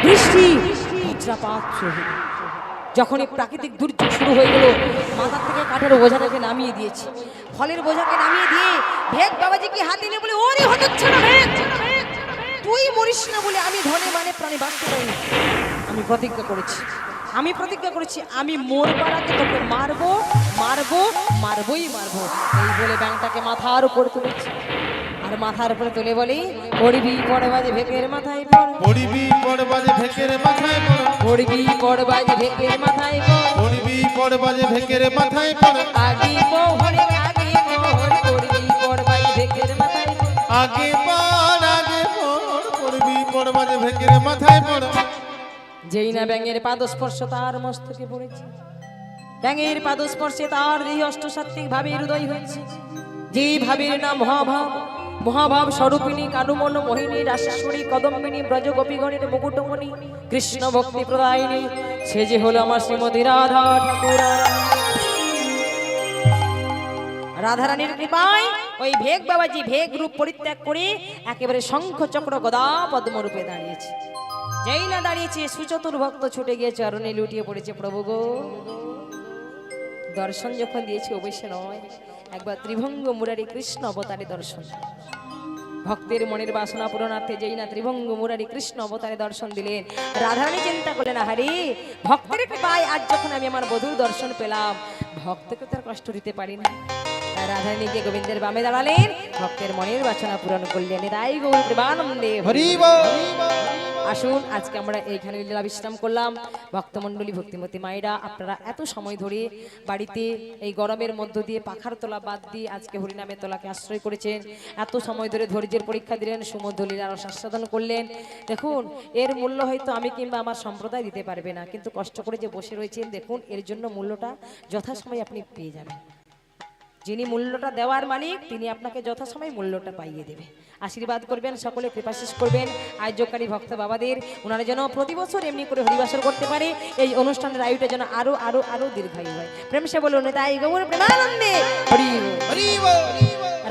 বৃষ্টি বজ্রপাত শুরু হলো। যখনই প্রাকৃতিক দুর্যোগ শুরু হয়ে গেল, মাথা থেকে কাঠের বোঝাটাকে নামিয়ে দিয়েছে, ফলের বোঝাকে নামিয়ে দিয়ে ভেগ বাবাজিকে হাতে নিয়ে বলে, ওরে হতচ্ছাড়া ভেগ, তুই মরিস না বলে আমি ধনে মানে প্রাণে বাঁচতে পারিনি। আমি প্রতিজ্ঞা করেছি, আমি প্রতিজ্ঞা করেছি আমি মরবার আগে তোকে মারবো মারবো মারবোই মারবো। এই বলে ব্যাংটাকে মাথার উপর তুলেছি, আর মাথার উপরে তুলে বলি, পড়বি পড়বাজে ভেকের মাথায় পড়, পড়বি পড়বাজে ভেকের মাথায় পড়, পড়বি পড়বাজে ভেকের মাথায় পড়, পড়বি পড়বাজে ভেকের মাথায় পড়, আগে পড়ে আগে পড়, পড়বি পড়বাজে ভেকের মাথায় পড়। আগে পড় পড়বি পড়বাজে ভেকের মাথায় পড়। যেই না ব্যাঙের পাদস্পর্শ তার মস্তকে পড়েছে, ব্যাঙের পাদস্পর্শে তার দেহে অষ্টসাত্ত্বিক ভাবে হৃদয় হয়েছে। যে ভাবের নাম মহাভাব, মহাভাব স্বরূপিণী কানুমন মোহিনী রাশেশ্বরী কদম্বিনী ব্রজ গোপীগণের মুকুটমণি কৃষ্ণ ভক্তি প্রদায়িনী, সে যে হলো আমার শ্রীমতী রাধা ঠাকুর। রাধারানীর কৃপায় ওই ভেগ বাবাজি ভেগ রূপ পরিত্যাগ করে একেবারে শঙ্খ চক্র গদা পদ্ম রূপে দাঁড়িয়েছে। যেই না দাঁড়িয়েছে সুচতুর ভক্ত ছুটে গিয়ে চরণে লুটিয়ে পড়েছে, প্রভু গো দর্শন যখন দিয়েছে অবশ্য নয়, একবার ত্রিভঙ্গ মুরারি কৃষ্ণ অবতারে দর্শন। ভক্তের মনের বাসনা পূরণার্থে যেই না ত্রিভঙ্গ মুরারি কৃষ্ণ অবতারে দর্শন দিলেন, রাধারানী চিন্তা করলেন, আহারে ভক্তের কৃপায় আজ যখন আমি আমার বধূর দর্শন পেলাম, ভক্তকে তার কষ্ট দিতে পারি না। রাধারানী গিয়ে গোবিন্দের বামে দাঁড়ালেন, ভক্তের মনের বাসনা পূরণ করলেন। তাই গৌর প্রেমানন্দে হরি বল। আসুন আজকে আমরা এইখানে লীলা বিশ্রাম করলাম। ভক্তমণ্ডলী ভক্তিমতী মায়েরা, আপনারা এত সময় ধরে বাড়িতে এই গরমের মধ্য দিয়ে পাখার তলা বাদ দিয়ে আজকে হরিনামের তলাকে আশ্রয় করেছেন, এত সময় ধরে ধৈর্যের পরীক্ষা দিলেন, সুমধুর লীলার আস্বাদন করলেন। দেখুন এর মূল্য হয়তো আমি কিংবা আমার সম্প্রদায় দিতে পারবে না, কিন্তু কষ্ট করে যে বসে রয়েছেন দেখুন এর জন্য মূল্যটা যথাসময়ে আপনি পেয়ে যাবেন। যিনি মূল্যটা দেওয়ার মালিক তিনি আপনাকে যথাসময় মূল্যটা পাইয়ে দেবে। আশীর্বাদ করবেন, সকলে কৃপাশিস করবেন আয়োজককারী ভক্ত বাবাদের, ওনারা যেন প্রতি বছর এমনি করে হরিবাসর করতে পারে, এই অনুষ্ঠানের আয়ুটা যেন আরো আরো আরো দীর্ঘায়ু হয়। প্রেম সে বলুন তাই গৌর প্রেমানন্দে হরি বল।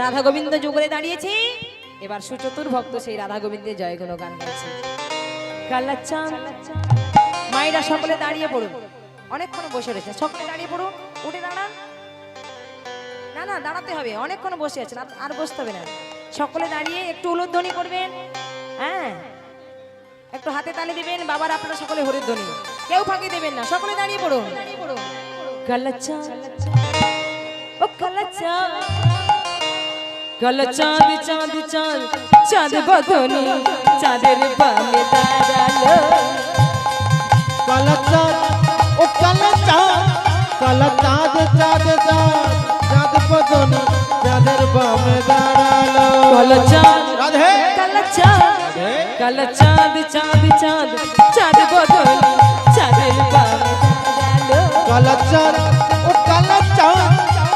রাধা গোবিন্দ যুগলে দাঁড়িয়েছে, এবার সুচতুর ভক্ত সেই রাধা গোবিন্দের জয় গুণ গান গাইছে। কালাচাঁদ মায়েরা সকলে দাঁড়িয়ে পড়ুন, অনেকক্ষণ বসে রয়েছে, সকলে দাঁড়িয়ে পড়ুন, উঠে দাঁড়ান। না না দাঁড়াতে হবে, অনেকক্ষণ বসে আছেন, আর বসতে হবে না। সকলে দাঁড়িয়ে একটু উলুধ্বনি করবেন, হ্যাঁ একটু হাতে তালি দিবেন। বাবার আপনারা সকলে হরির ধ্বনি, কেউ ফাঁকি দেবেন না, সকলে দাঁড়িয়ে পড়ুন। কালাচাঁদ ও কালাচাঁদ, কালাচাঁদ চাঁদ চাঁদ চাঁদ বদনি চাঁদের বামে দাঁড়ালো। কালা চাঁদ ও কালা চাঁদ, কালা চাঁদ চাঁদ চাঁদ চাঁদ বদনি চাঁদের বামে দাঁড়ালো। কালাচাঁদ রাধে কালাচাঁদ, কালাচাঁদ চাঁদ চাঁদ চাঁদ বদনি চাঁদের বামে দাঁড়ালো। কালা চাঁদ ও কালা চাঁদ,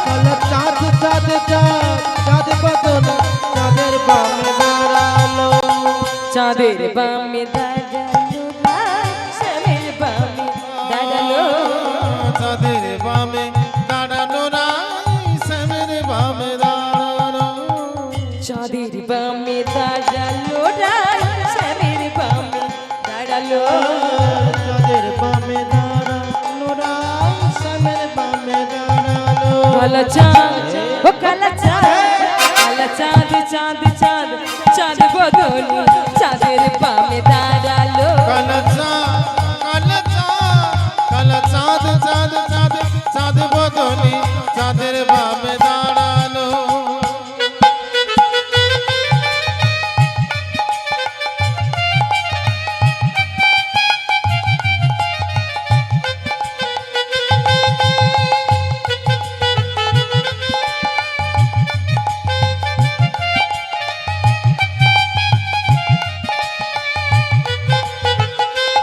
কালা চাঁদ চাঁদ চাঁদ চাঁদ বদনি চাঁদের বামে দাঁড়ালো। চাঁদের বামে দাঁড়ালো, শ্যামের বামে দাঁড়ালো। চাঁদের বামে দাঁড়ানো রাই শ্যামের বামে দাঁড়ানো। চাঁদের বামে দাঁড়ালো রাই শ্যামের বামে দাঁড়ালো। চাঁদের বামে দাঁড়ালো রাই শ্যামের বামে দাঁড়ালো। কালাচাঁদ ও কালাচাঁদ, কালাচাঁদ চাঁদ চাঁদ চাঁদ বদনি চাঁদের বামে দাঁড়ালো। কালা চাঁদ কালা চাঁদ কালা চাঁদ চাঁদ চাঁদ চাঁদ বদনি চাঁদের বামে দাঁড়ালো।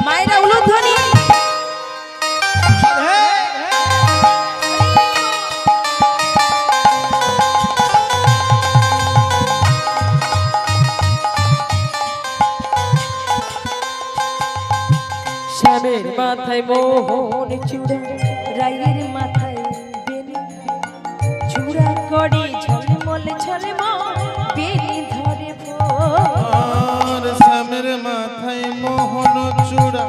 মায়েরা উলুধ্বনি। শ্যামের মাথায় মোহন চূড়া, রায়ের মাথায় বেনি চূড়া করে ঝলমল ঝলমল বেনি ধরে আর শ্যামের মাথায় মোহন চূড়া,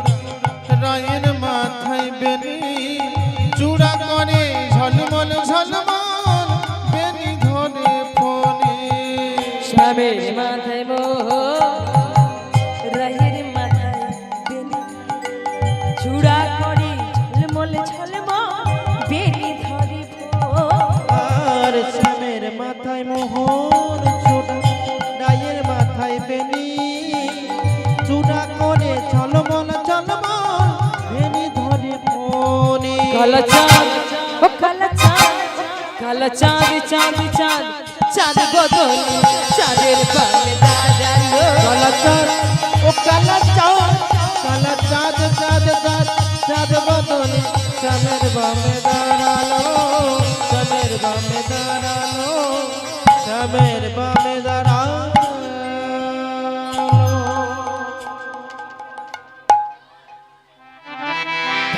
রায়ের মাথায় বেনি চূড়া করে ঝলমল ঝলমল বেনি ধরে ফোনে। শ্যামের মাথায় মোহন, রায়ের মাথায় বেনি চূড়া করে ঝলমল ঝলমল বেনি ধরে আর শ্যামের মাথায় মোহন চূড়া, রায়ের মাথায় বেনি চূড়া করে ঝলমল ঝলমল বেনি ধরে ফোনে। কালাচাঁদ ও কালাচাঁদ, কালাচাঁদ চাঁদ চাঁদ চাঁদ বদনি চাঁদের বামে দাঁড়ালো। কালা চাঁদ ও কালা চাঁদ, কালা চাঁদ চাঁদ চাঁদ চাঁদ বদনি শ্যামের বামে দাঁড়ালো। শ্যামের বামে দাঁড়ালো, শ্যামের বামে দাঁড়ালো।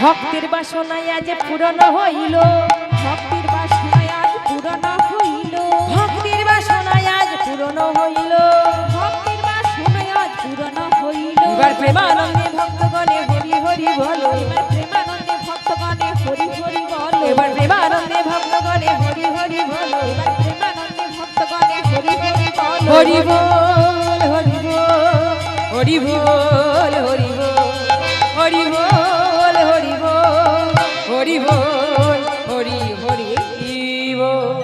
ভক্তের বাসনায় আজ পূরণ হইল, ভক্তের বাসনায় আজ পূরণ হইল, ভক্তের বাসনায় আজ পূরণ হইল, ভক্তের বাসনায় আজ পূরণ হইল। এবার প্রেমানন্দে ভক্তগণে হরি হরি বলো, এবার প্রেমানন্দে ভক্তগণে হরি হরি বলো, এবার প্রেমানন্দে ভক্তগণে হরি হরি বলো, এবার প্রেমানন্দে ভক্তগণে হরি হরি বলো। হরি বল হরি বল হরি বল হরি বল হরি বল হরি বল হরি বল হরি হরি বল।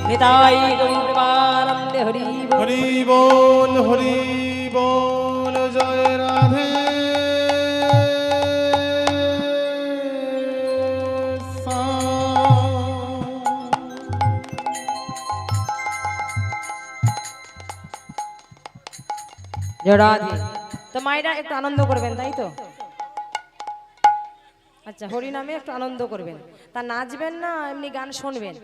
নিতাই গৌর প্রেমানন্দে হরি বল। হরি বল হরি বল জয় রাধে জয় রাধে। তো মায়েরা একটু আনন্দ করবেন, তাই তো? আচ্ছা, হরি নামে একটু আনন্দ করবেন, তা নাচবেন না এমনি গান শুনবেন?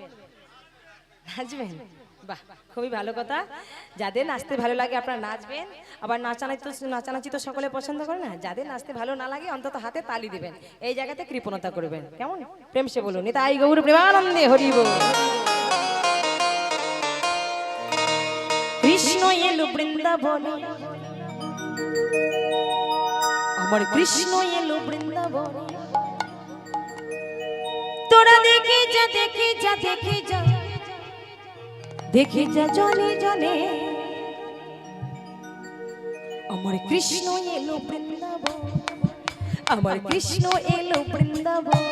নাচবেন? বাহ, খুবই ভালো কথা। যাদের নাচতে ভালো লাগে আপনারা নাচবেন। আবার নাচানাচি তো সকলে পছন্দ করে না। যাদের নাচতে ভালো না লাগে অন্তত হাতে তালি দিবেন, এই জায়গাতে কৃপণতা করবেন। কেমন? প্রেম সে বলুন, নিতাই গৌর প্রেমানন্দে হরি বল। কৃষ্ণ এলো বৃন্দাবনে, আমার কৃষ্ণ এলো বৃন্দাবনে। তোরা দেখে যা দেখে যা দেখে যা দেখে যা জনে জনে, আমার কৃষ্ণ এলো বৃন্দাবন, আমার কৃষ্ণ এলো বৃন্দাবন।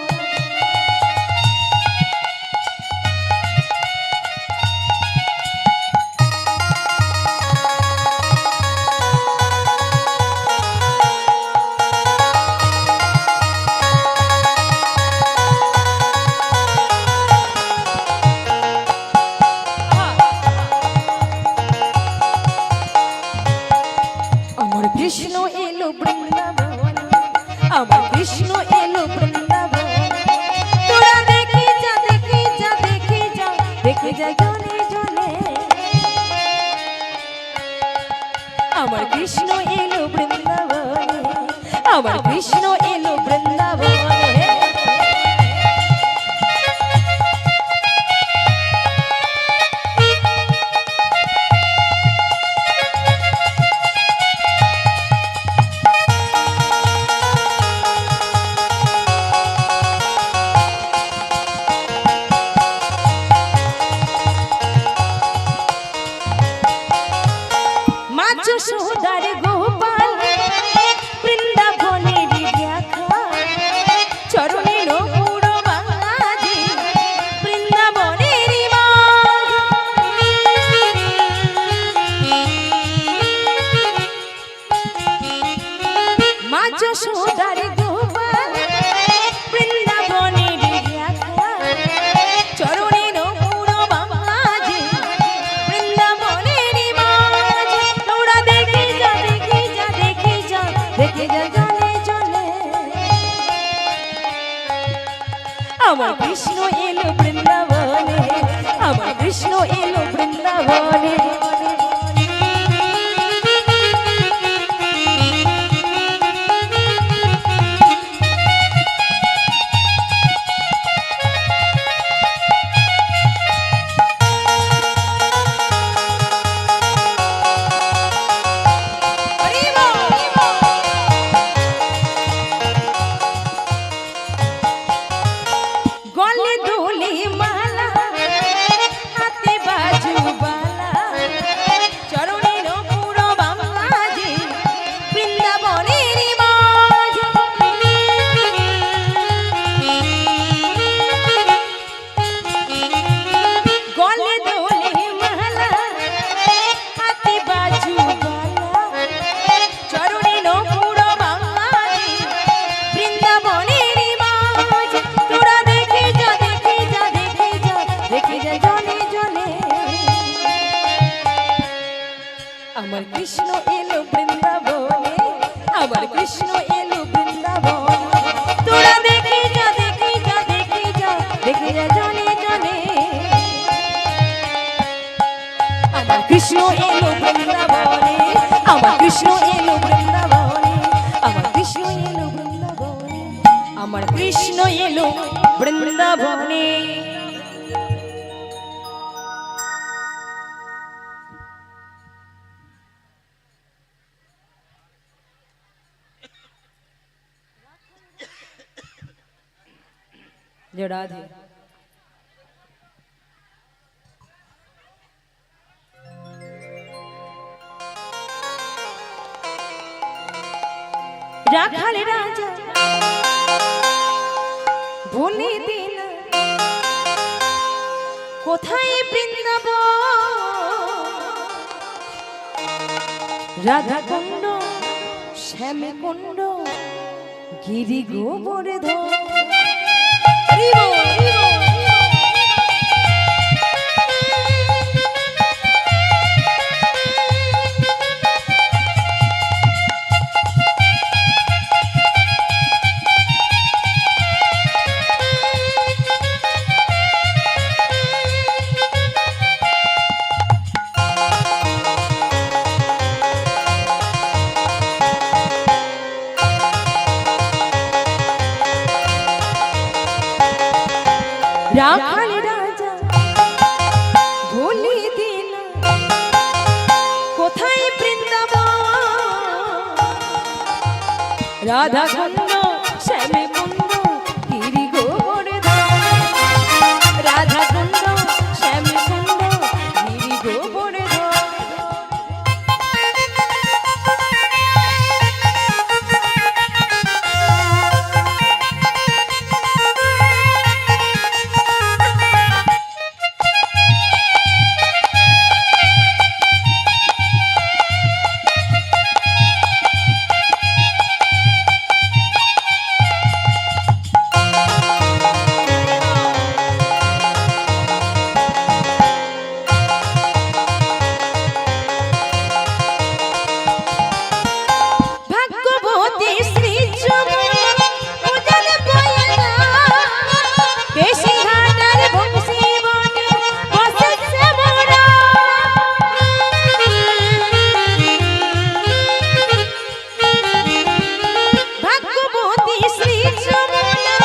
কৃষ্ণ এলো বৃন্দাবন, আমার কৃষ্ণ এলো বৃন্দাবন। তোরা দেখে যা দেখে যা দেখে যা দেখে যা জনে জনে, আমার কৃষ্ণ এলো বৃন্দাবনে, আমার কৃষ্ণ এলো বৃন্দাবনে। যশোদার গোপাল বৃন্দাবনের দেখা, চরণের পুরো বাঙালি বৃন্দাবনের মা যশোদার গোপাল বৃন্দাবনের দেখা, চরণের পুরো বাঙালি বৃন্দাবনের দেখে যা জনে জনে, আমার কৃষ্ণ এলো বৃন্দাবনে, আমার কৃষ্ণ এলো বৃন্দাবনে। গলে দোলে মালা, হাতে বাজু বালা, চরণের পুরো বাংলাজি বৃন্দাবনের মাঝে। গলে দোলে মালা, হাতে বাজু বালা, চরণের পুরো বাংলাজি বৃন্দাবনের মাঝে। তোরা দেখে যা দেখে যা দেখে যা দেখে যা জনে জনে, আমার কৃষ্ণ এলো বৃন্দাবনে, আমার কৃষ্ণ এলো বৃন্দাবনে। তোরা দেখে যা দেখে যা দেখে যা দেখে যা জনে জনে, আমার কৃষ্ণ এলো বৃন্দাবনে, আমার কৃষ্ণ এলো বৃন্দাবনে, আমার কৃষ্ণ এলো বৃন্দাবনে, আমার কৃষ্ণ এলো বৃন্দাবনে। जय राधे। রাখাল রাজা বলে দিন কোথায় বৃন্দাবন, রাধা কুণ্ড শ্যাম কুণ্ড গিরি গোবর্ধন। রাধা কুণ্ড শ্যামে কুণ্ড গিরি গোবর্ধন রাধা কুণ্ড শ্যামে কুণ্ড গিরি গোবর্ধন ভাগ্যবতী শ্রী যমুনা উজান বয়ে যায় কেশি ঘাটার বংশী বনে বসে শ্যামরা ভাগ্যবতী শ্রী যমুনা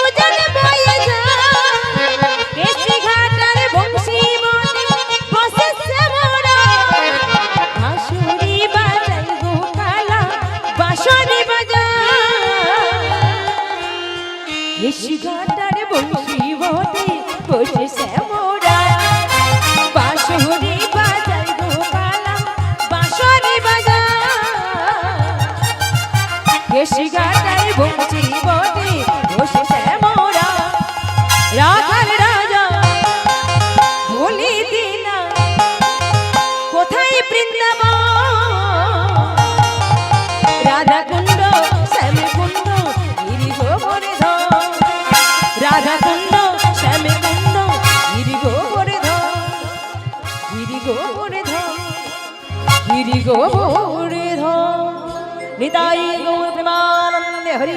উজান বয়ে যায় কেশি ঘাটার বংশী বনে বসে শ্যামরা হাসুরি বাজাই গোপালা বাঁশরি বাজায় কেশি ঘাটার বংশী বনে বসে শ্যামরা বাঁশরি বাজাই গোপালা বাঁশরি বাজায় কেশি ঘাটার বংশী বনে বসে শ্যামরা রাধার রাজা বলি দিনা কোথায় বৃন্দাবন রাধা কুণ্ড শ্যামে কুণ্ড গিরি গোবর্ধন রাধা কুণ্ড শ্যামে কুণ্ড গিরি গোবর্ধন গিরি গোবর্ধন গিরি গোবর্ধন নিতাই গৌর প্রেমানন্দে হরি